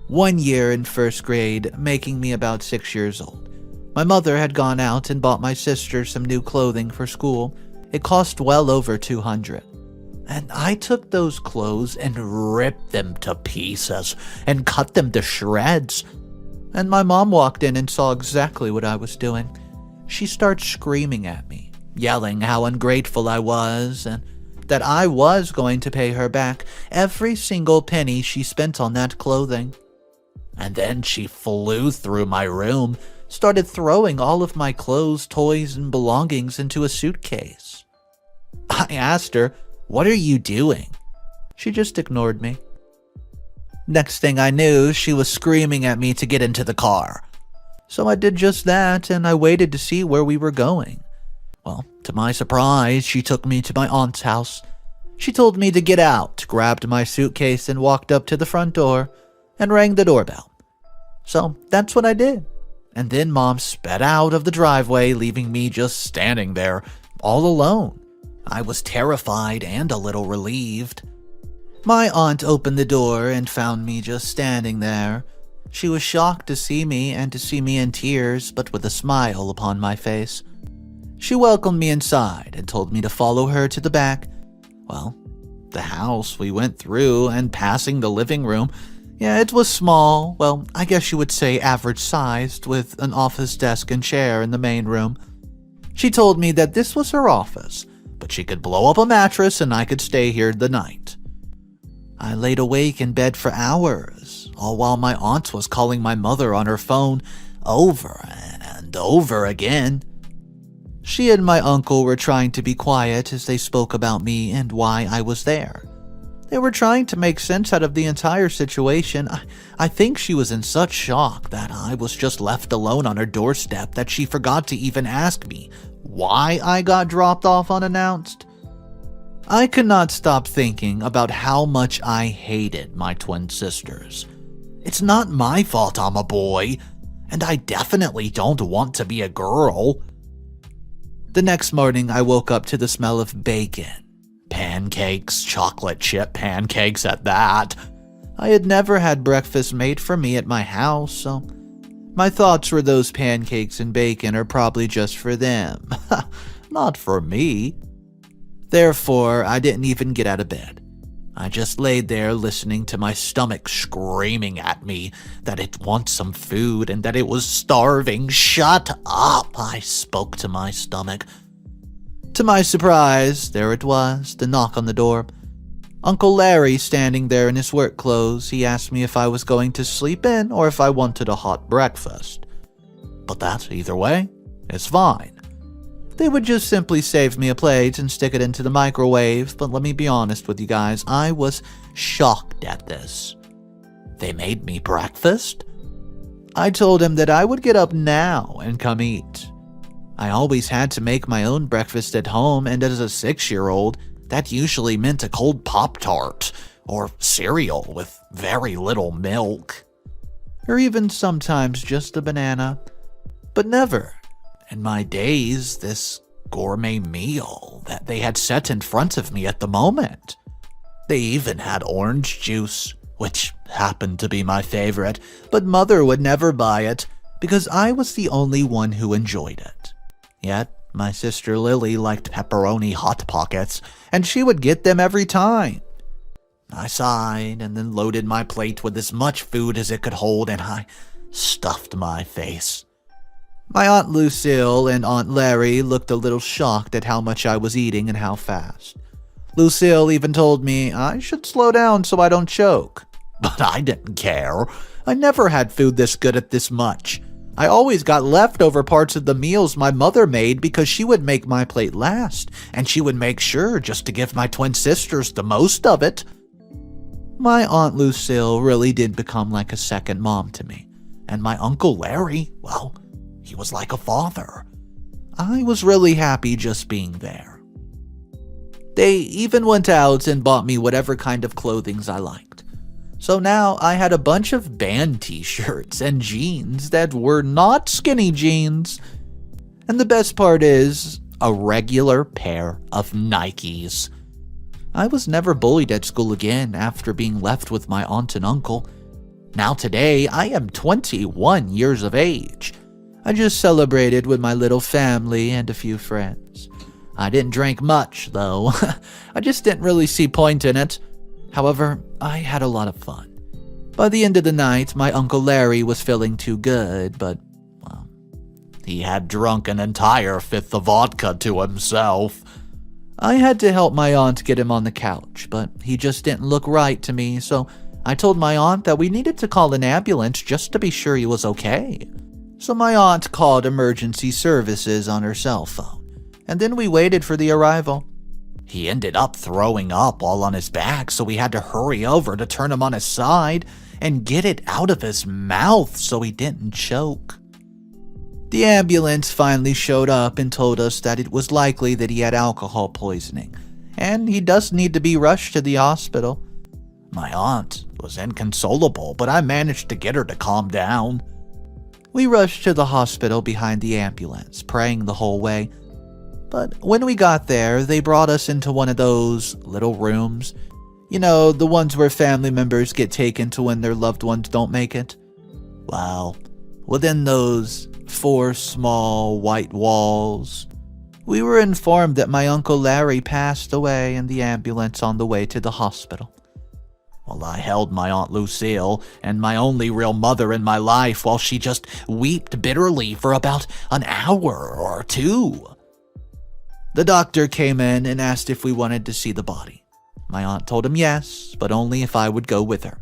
One year in first grade, making me about 6 years old, my mother had gone out and bought my sister some new clothing for school. It cost well over $200. And I took those clothes and ripped them to pieces and cut them to shreds. And my mom walked in and saw exactly what I was doing. She started screaming at me, yelling how ungrateful I was and that I was going to pay her back every single penny she spent on that clothing. And then she flew through my room, started throwing all of my clothes, toys, and belongings into a suitcase. I asked her, "What are you doing?" She just ignored me. Next thing I knew, she was screaming at me to get into the car. So I did just that, and I waited to see where we were going. Well, to my surprise, she took me to my aunt's house. She told me to get out, grabbed my suitcase, and walked up to the front door and rang the doorbell. So that's what I did. And then Mom sped out of the driveway, leaving me just standing there, all alone. I was terrified and a little relieved. My aunt opened the door and found me just standing there. She was shocked to see me and to see me in tears, but with a smile upon my face. She welcomed me inside and told me to follow her to the back. Well, the house we went through and passing the living room, yeah, it was small, well, I guess you would say average-sized, with an office desk and chair in the main room. She told me that this was her office, but she could blow up a mattress and I could stay here the night. I laid awake in bed for hours, all while my aunt was calling my mother on her phone over and over again. She and my uncle were trying to be quiet as they spoke about me and why I was there. They were trying to make sense out of the entire situation. I think she was in such shock that I was just left alone on her doorstep that she forgot to even ask me why I got dropped off unannounced. I could not stop thinking about how much I hated my twin sisters. It's not my fault I'm a boy, and I definitely don't want to be a girl. The next morning, I woke up to the smell of bacon. Pancakes, chocolate chip pancakes at that. I had never had breakfast made for me at my house, so my thoughts were those pancakes and bacon are probably just for them, not for me. Therefore, I didn't even get out of bed. I just laid there listening to my stomach screaming at me that it wants some food and that it was starving. Shut up, I spoke to my stomach. To my surprise, there it was, the knock on the door. Uncle Larry standing there in his work clothes. He asked me if I was going to sleep in or if I wanted a hot breakfast. But that, either way, is fine. They would just simply save me a plate and stick it into the microwave, but let me be honest with you guys, I was shocked at this. They made me breakfast? I told him that I would get up now and come eat. I always had to make my own breakfast at home, and as a 6-year-old, that usually meant a cold Pop-Tart or cereal with very little milk. Or even sometimes just a banana. But never, in my days, this gourmet meal that they had set in front of me at the moment. They even had orange juice, which happened to be my favorite, but Mother would never buy it because I was the only one who enjoyed it. Yet, my sister Lily liked pepperoni Hot Pockets, and she would get them every time. I sighed and then loaded my plate with as much food as it could hold, and I stuffed my face. My Aunt Lucille and Aunt Larry looked a little shocked at how much I was eating and how fast. Lucille even told me I should slow down so I don't choke. But I didn't care. I never had food this good at this much. I always got leftover parts of the meals my mother made because she would make my plate last, and she would make sure just to give my twin sisters the most of it. My Aunt Lucille really did become like a second mom to me, and my Uncle Larry, well, he was like a father. I was really happy just being there. They even went out and bought me whatever kind of clothing I liked. So now I had a bunch of band t-shirts and jeans that were not skinny jeans. And the best part is, a regular pair of Nikes. I was never bullied at school again after being left with my aunt and uncle. Now today, I am 21 years of age. I just celebrated with my little family and a few friends. I didn't drink much, though. I just didn't really see point in it. However, I had a lot of fun. By the end of the night, my Uncle Larry was feeling too good, but, well, he had drunk an entire fifth of vodka to himself. I had to help my aunt get him on the couch, but he just didn't look right to me, so I told my aunt that we needed to call an ambulance just to be sure he was okay. So my aunt called emergency services on her cell phone, and then we waited for the arrival. He ended up throwing up all on his back, so we had to hurry over to turn him on his side and get it out of his mouth so he didn't choke. The ambulance finally showed up and told us that it was likely that he had alcohol poisoning, and he does need to be rushed to the hospital. My aunt was inconsolable, but I managed to get her to calm down. We rushed to the hospital behind the ambulance, praying the whole way. But when we got there, they brought us into one of those little rooms. You know, the ones where family members get taken to when their loved ones don't make it. Well, within those 4 small white walls, we were informed that my Uncle Larry passed away in the ambulance on the way to the hospital. Well, I held my Aunt Lucille and my only real mother in my life while she just wept bitterly for about an hour or 2. The doctor came in and asked if we wanted to see the body. My aunt told him yes, but only if I would go with her.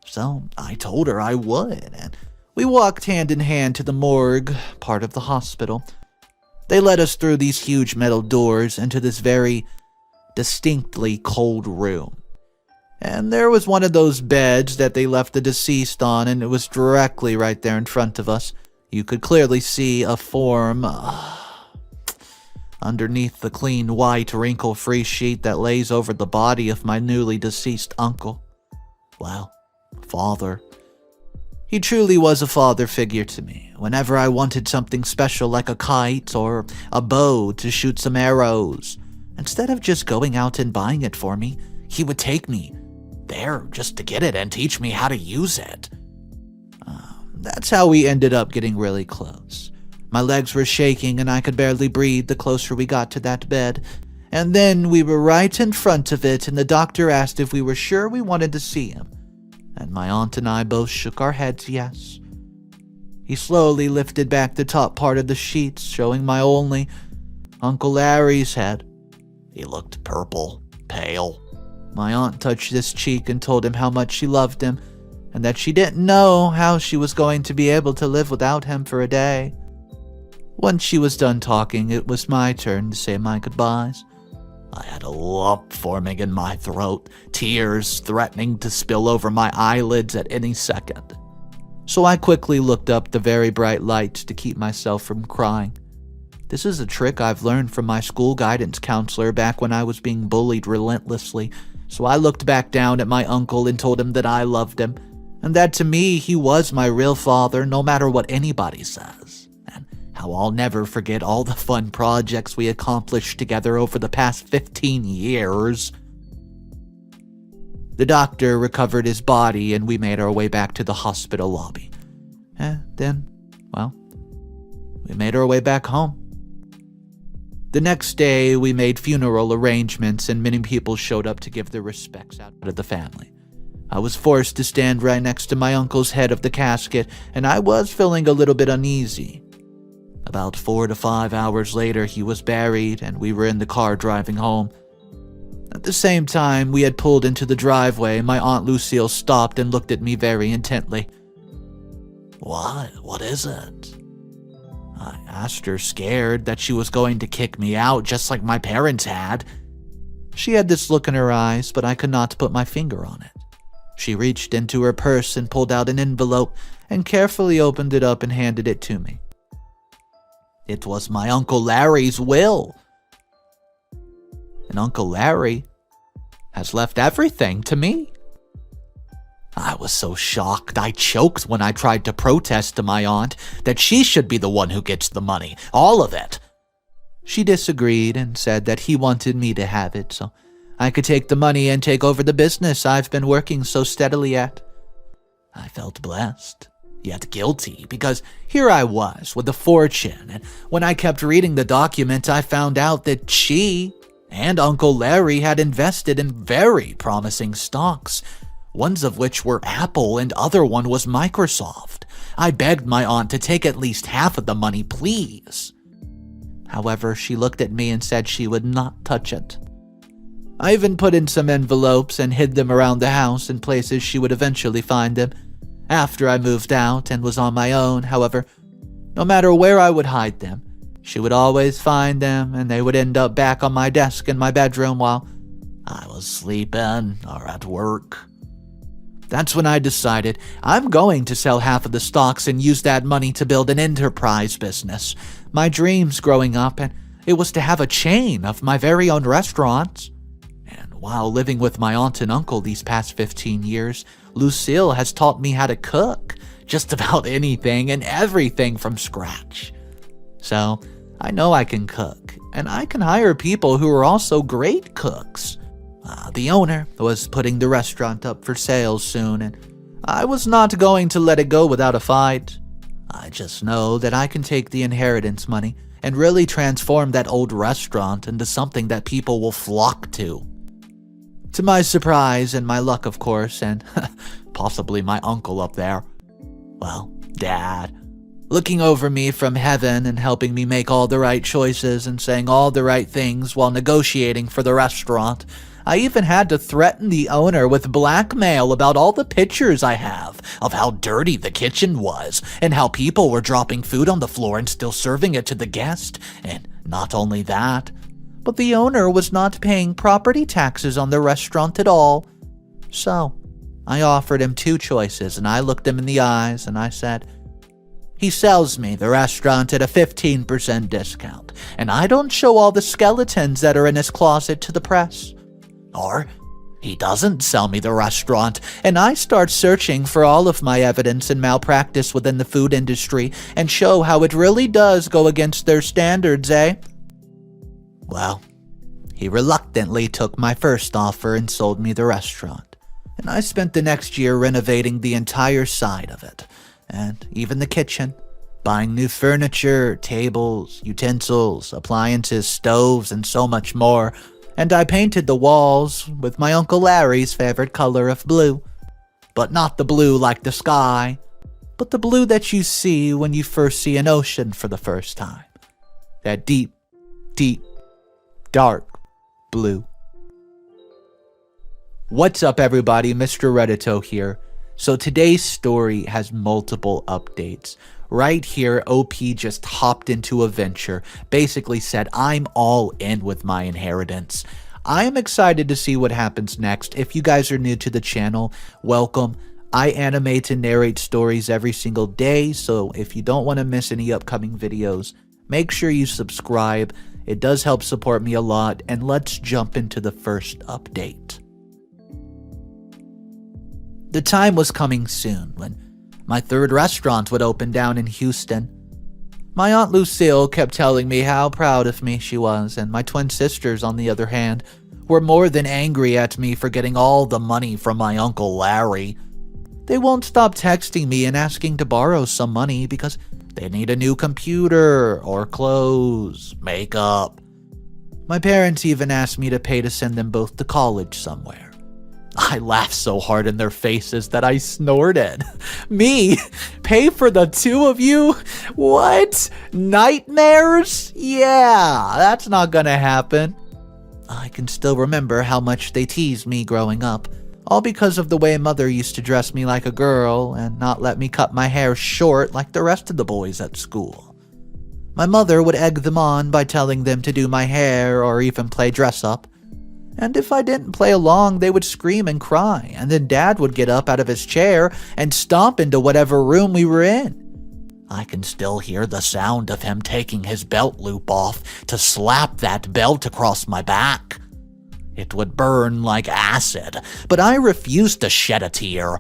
So I told her I would, and we walked hand in hand to the morgue, part of the hospital. They led us through these huge metal doors into this very distinctly cold room. And there was one of those beds that they left the deceased on, and it was directly right there in front of us. You could clearly see a form underneath the clean white wrinkle-free sheet that lays over the body of my newly deceased uncle. Well, father. He truly was a father figure to me. Whenever I wanted something special like a kite or a bow to shoot some arrows, instead of just going out and buying it for me, he would take me there just to get it and teach me how to use it. That's how we ended up getting really close. My legs were shaking and I could barely breathe the closer we got to that bed. And then we were right in front of it and the doctor asked if we were sure we wanted to see him. And my aunt and I both shook our heads yes. He slowly lifted back the top part of the sheets, showing my only Uncle Larry's head. He looked purple, pale. My aunt touched his cheek and told him how much she loved him, and that she didn't know how she was going to be able to live without him for a day. Once she was done talking, it was my turn to say my goodbyes. I had a lump forming in my throat, tears threatening to spill over my eyelids at any second. So I quickly looked up the very bright lights to keep myself from crying. This is a trick I've learned from my school guidance counselor back when I was being bullied relentlessly, so I looked back down at my uncle and told him that I loved him, and that to me he was my real father no matter what anybody says. How I'll never forget all the fun projects we accomplished together over the past 15 years. The doctor recovered his body and we made our way back to the hospital lobby. Then, we made our way back home. The next day, we made funeral arrangements and many people showed up to give their respects out of the family. I was forced to stand right next to my uncle's head of the casket, and I was feeling a little bit uneasy. About 4 to 5 hours later, he was buried, and we were in the car driving home. At the same time we had pulled into the driveway, my Aunt Lucille stopped and looked at me very intently. What is it? I asked her, scared that she was going to kick me out just like my parents had. She had this look in her eyes, but I could not put my finger on it. She reached into her purse and pulled out an envelope and carefully opened it up and handed it to me. It was my Uncle Larry's will. And Uncle Larry has left everything to me. I was so shocked I choked when I tried to protest to my aunt that she should be the one who gets the money, all of it. She disagreed and said that he wanted me to have it so I could take the money and take over the business I've been working so steadily at. I felt blessed, yet guilty, because here I was with a fortune, and when I kept reading the document I found out that she and Uncle Larry had invested in very promising stocks, one of which were Apple and other one was Microsoft. I begged my aunt to take at least half of the money, please. However, she looked at me and said she would not touch it. I even put in some envelopes and hid them around the house in places she would eventually find them. After I moved out and was on my own, however, no matter where I would hide them, she would always find them and they would end up back on my desk in my bedroom while I was sleeping or at work. That's when I decided I'm going to sell half of the stocks and use that money to build an enterprise business. My dreams growing up, and it was to have a chain of my very own restaurants. And while living with my aunt and uncle these past 15 years, Lucille has taught me how to cook just about anything and everything from scratch. So I know I can cook, and I can hire people who are also great cooks. The owner was putting the restaurant up for sale soon, and I was not going to let it go without a fight. I just know that I can take the inheritance money and really transform that old restaurant into something that people will flock to. To my surprise and my luck, of course, and possibly my uncle up there, Dad, looking over me from heaven and helping me make all the right choices and saying all the right things while negotiating for the restaurant. I even had to threaten the owner with blackmail about all the pictures I have of how dirty the kitchen was and how people were dropping food on the floor and still serving it to the guest. And not only that, but the owner was not paying property taxes on the restaurant at all. So I offered him 2 choices and I looked him in the eyes and I said, he sells me the restaurant at a 15% discount, and I don't show all the skeletons that are in his closet to the press. Or he doesn't sell me the restaurant, and I start searching for all of my evidence and malpractice within the food industry and show how it really does go against their standards, eh? Well, he reluctantly took my first offer and sold me the restaurant, and I spent the next year renovating the entire side of it, and even the kitchen, buying new furniture, tables, utensils, appliances, stoves, and so much more. And I painted the walls with my Uncle Larry's favorite color of blue. But not the blue like the sky, but the blue that you see when you first see an ocean for the first time. That deep, deep, dark blue. What's up, everybody? Mr. Reddito here. So today's story has multiple updates. Right here, OP just hopped into a venture, basically said, I'm all in with my inheritance. I am excited to see what happens next. If you guys are new to the channel, welcome. I animate and narrate stories every single day, so if you don't want to miss any upcoming videos, make sure you subscribe. It does help support me a lot, and let's jump into the first update. The time was coming soon when my 3rd restaurant would open down in Houston. My Aunt Lucille kept telling me how proud of me she was, and my twin sisters, on the other hand, were more than angry at me for getting all the money from my Uncle Larry. They won't stop texting me and asking to borrow some money because they need a new computer or clothes, makeup. My parents even asked me to pay to send them both to college somewhere. I laughed so hard in their faces that I snorted. Me? Pay for the two of you? What? Nightmares? Yeah, that's not gonna happen. I can still remember how much they teased me growing up, all because of the way Mother used to dress me like a girl and not let me cut my hair short like the rest of the boys at school. My mother would egg them on by telling them to do my hair or even play dress-up. And if I didn't play along, they would scream and cry, and then Dad would get up out of his chair and stomp into whatever room we were in. I can still hear the sound of him taking his belt loop off to slap that belt across my back. It would burn like acid, but I refused to shed a tear.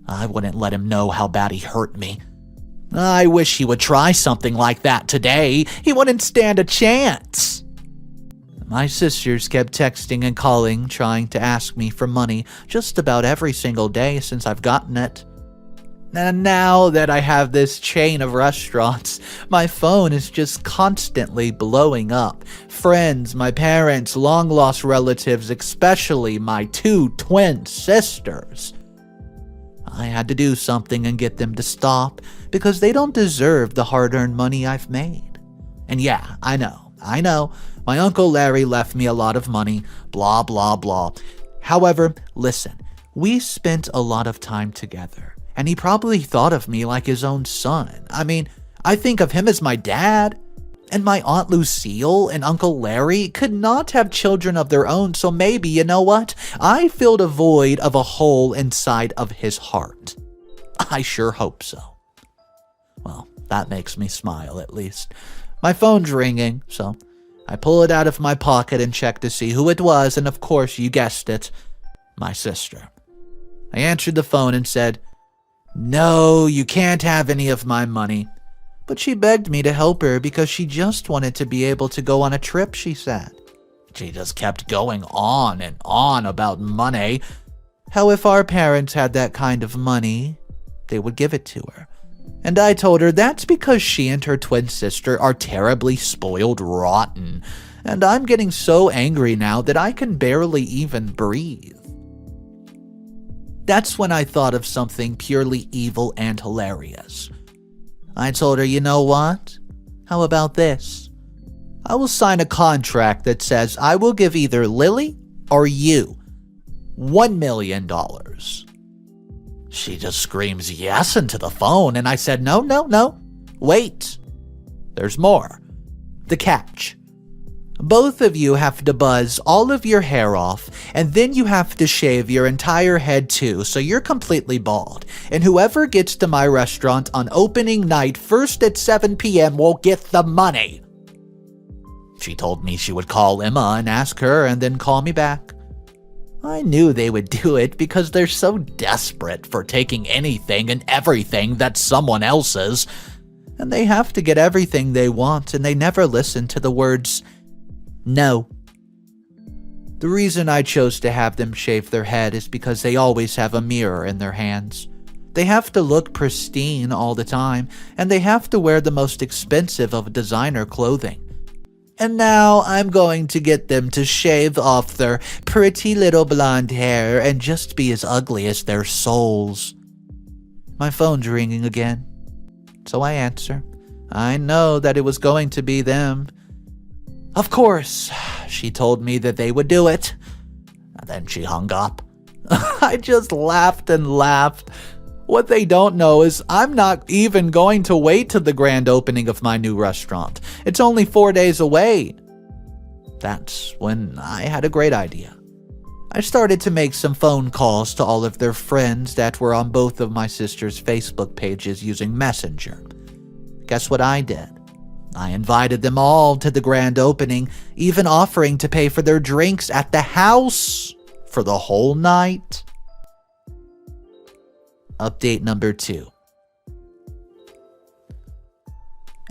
I wouldn't let him know how bad he hurt me. I wish he would try something like that today. He wouldn't stand a chance. My sisters kept texting and calling, trying to ask me for money just about every single day since I've gotten it. And now that I have this chain of restaurants, my phone is just constantly blowing up. Friends, my parents, long-lost relatives, especially my 2 twin sisters. I had to do something and get them to stop because they don't deserve the hard-earned money I've made. And yeah, I know. My Uncle Larry left me a lot of money, blah, blah, blah. However, listen, we spent a lot of time together, and he probably thought of me like his own son. I mean, I think of him as my dad. And my Aunt Lucille and Uncle Larry could not have children of their own, so maybe, you know what? I filled a void of a hole inside of his heart. I sure hope so. Well, that makes me smile, at least. My phone's ringing, so I pull it out of my pocket and check to see who it was, and of course, you guessed it, my sister. I answered the phone and said, "No, you can't have any of my money." But she begged me to help her because she just wanted to be able to go on a trip, she said. She just kept going on and on about money. How if our parents had that kind of money, they would give it to her. And I told her that's because she and her twin sister are terribly spoiled rotten, and I'm getting so angry now that I can barely even breathe. That's when I thought of something purely evil and hilarious. I told her, you know what? How about this? I will sign a contract that says I will give either Lily or you $1 million. She just screams yes into the phone, and I said, no. Wait. There's more. The catch. Both of you have to buzz all of your hair off, and then you have to shave your entire head too, so you're completely bald. And whoever gets to my restaurant on opening night first at 7 p.m. will get the money. She told me she would call Emma and ask her and then call me back. I knew they would do it because they're so desperate for taking anything and everything that's someone else's. And they have to get everything they want, and they never listen to the words no. The reason I chose to have them shave their head is because they always have a mirror in their hands. They have to look pristine all the time, and they have to wear the most expensive of designer clothing. And now I'm going to get them to shave off their pretty little blonde hair and just be as ugly as their souls. My phone's ringing again, so I answer. I know that it was going to be them. Of course, she told me that they would do it. And then she hung up. I just laughed and laughed. What they don't know is I'm not even going to wait till the grand opening of my new restaurant. It's only 4 days away. That's when I had a great idea. I started to make some phone calls to all of their friends that were on both of my sister's Facebook pages using Messenger. Guess what I did? I invited them all to the grand opening, even offering to pay for their drinks at the house for the whole night. Update number 2.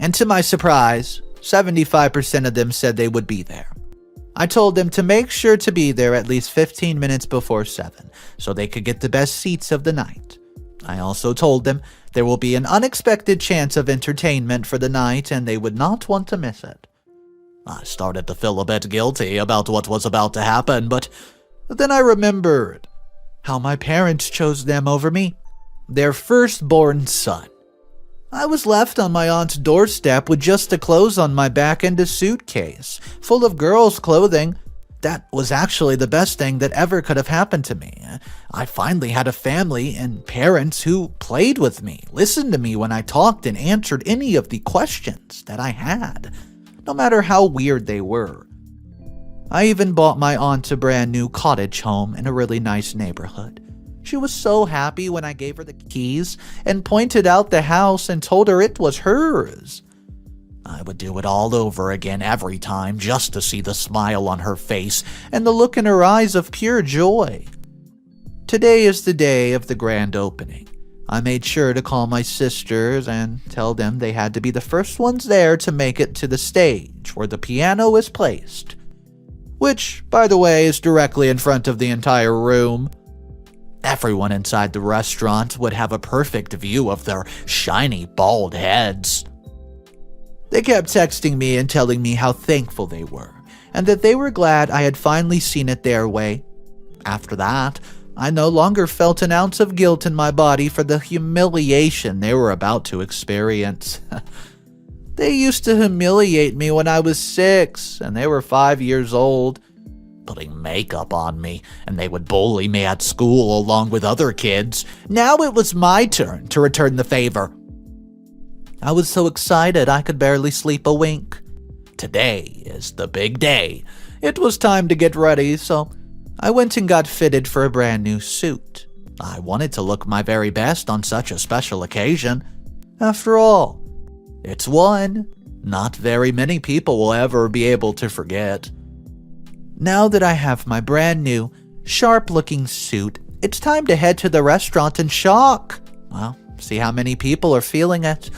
And to my surprise, 75% of them said they would be there. I told them to make sure to be there at least 15 minutes before 7, so they could get the best seats of the night. I also told them there will be an unexpected chance of entertainment for the night and they would not want to miss it. I started to feel a bit guilty about what was about to happen, but then I remembered how my parents chose them over me, their firstborn son. I was left on my aunt's doorstep with just the clothes on my back and a suitcase full of girls' clothing. That was actually the best thing that ever could have happened to me. I finally had a family and parents who played with me, listened to me when I talked, and answered any of the questions that I had, no matter how weird they were. I even bought my aunt a brand new cottage home in a really nice neighborhood. She was so happy when I gave her the keys and pointed out the house and told her it was hers. I would do it all over again every time just to see the smile on her face and the look in her eyes of pure joy. Today is the day of the grand opening. I made sure to call my sisters and tell them they had to be the first ones there to make it to the stage where the piano is placed, which, by the way, is directly in front of the entire room. Everyone inside the restaurant would have a perfect view of their shiny, bald heads. They kept texting me and telling me how thankful they were, and that they were glad I had finally seen it their way. After that, I no longer felt an ounce of guilt in my body for the humiliation they were about to experience. They used to humiliate me when I was 6, and they were 5 years old, putting makeup on me, and they would bully me at school along with other kids. Now it was my turn to return the favor. I was so excited I could barely sleep a wink. Today is the big day. It was time to get ready, so I went and got fitted for a brand new suit. I wanted to look my very best on such a special occasion. After all, it's one not very many people will ever be able to forget. Now that I have my brand new, sharp-looking suit, it's time to head to the restaurant and shock. Well, see how many people are feeling it.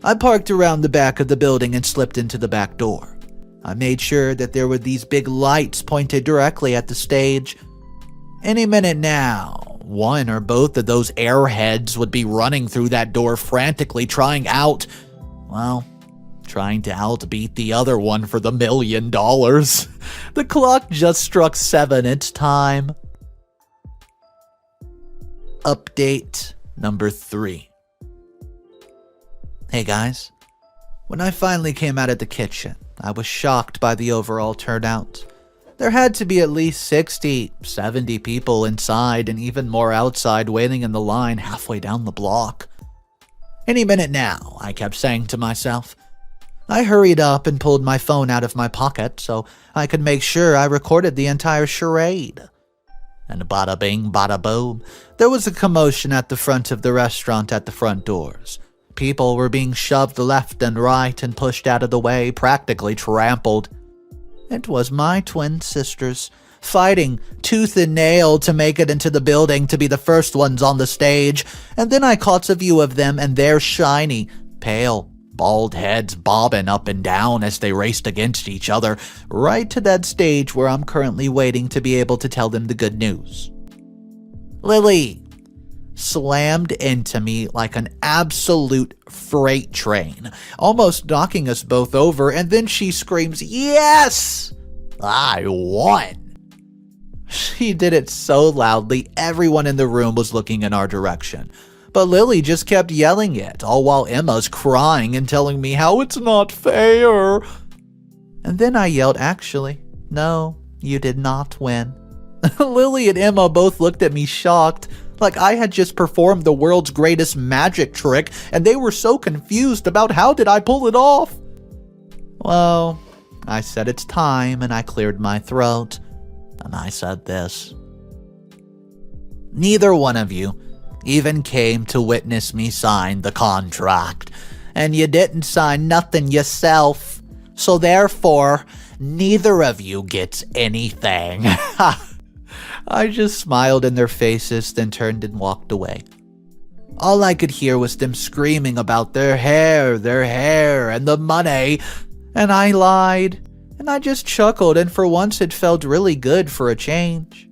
I parked around the back of the building and slipped into the back door. I made sure that there were these big lights pointed directly at the stage. Any minute now, one or both of those airheads would be running through that door frantically trying to outbeat the other one for the $1 million. The clock just struck 7. It's time. Update number 3. Hey guys, when I finally came out of the kitchen, I was shocked by the overall turnout. There had to be at least 60, 70 people inside and even more outside waiting in the line halfway down the block. Any minute now, I kept saying to myself. I hurried up and pulled my phone out of my pocket so I could make sure I recorded the entire charade. And bada bing, bada boom, there was a commotion at the front of the restaurant at the front doors. People were being shoved left and right and pushed out of the way, practically trampled. It was my twin sisters, fighting tooth and nail to make it into the building to be the first ones on the stage, and then I caught a view of them and their shiny, pale, bald heads bobbing up and down as they raced against each other, right to that stage where I'm currently waiting to be able to tell them the good news. Lily slammed into me like an absolute freight train, almost knocking us both over, and then she screams, "Yes! I won!" She did it so loudly, everyone in the room was looking in our direction. But Lily just kept yelling it, all while Emma's crying and telling me how it's not fair. And then I yelled, "Actually, no, you did not win." Lily and Emma both looked at me shocked, like I had just performed the world's greatest magic trick, and they were so confused about how did I pull it off. Well, I said it's time, and I cleared my throat, and I said this. Neither one of you even came to witness me sign the contract, and you didn't sign nothing yourself, so therefore, neither of you gets anything. I just smiled in their faces, then turned and walked away. All I could hear was them screaming about their hair, and the money, and I lied And I just chuckled, and for once it felt really good for a change.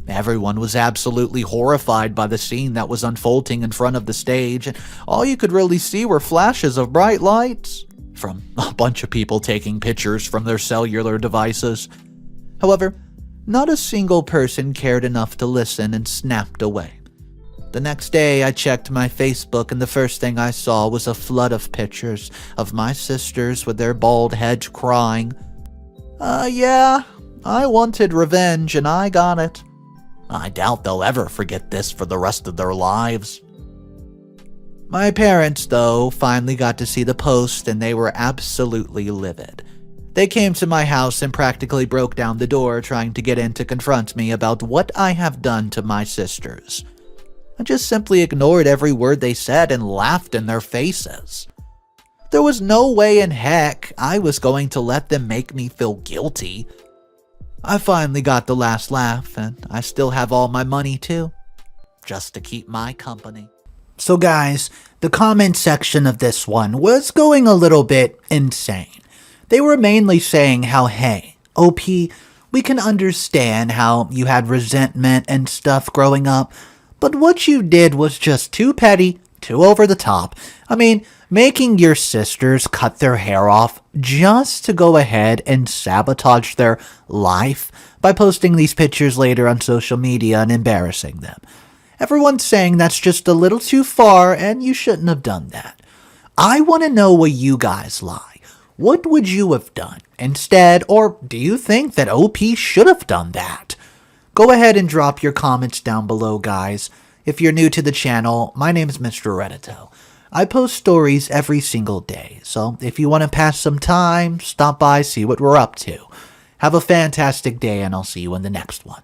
Everyone was absolutely horrified by the scene that was unfolding in front of the stage, and all you could really see were flashes of bright lights from a bunch of people taking pictures from their cellular devices. However, not a single person cared enough to listen and snapped away. The next day, I checked my Facebook, and the first thing I saw was a flood of pictures of my sisters with their bald heads crying. Yeah, I wanted revenge, and I got it. I doubt they'll ever forget this for the rest of their lives. My parents, though, finally got to see the post, and they were absolutely livid. They came to my house and practically broke down the door, trying to get in to confront me about what I have done to my sisters. I just simply ignored every word they said and laughed in their faces. There was no way in heck I was going to let them make me feel guilty. I finally got the last laugh, and I still have all my money too, just to keep my company. So guys, the comment section of this one was going a little bit insane. They were mainly saying how, hey, OP, we can understand how you had resentment and stuff growing up, but what you did was just too petty, too over the top. I mean, making your sisters cut their hair off just to go ahead and sabotage their life by posting these pictures later on social media and embarrassing them. Everyone's saying that's just a little too far and you shouldn't have done that. I want to know where you guys lie. What would you have done instead, or do you think that OP should have done that? Go ahead and drop your comments down below, guys. If you're new to the channel, my name is Mr. Reddito. I post stories every single day, so if you want to pass some time, stop by, see what we're up to. Have a fantastic day, and I'll see you in the next one.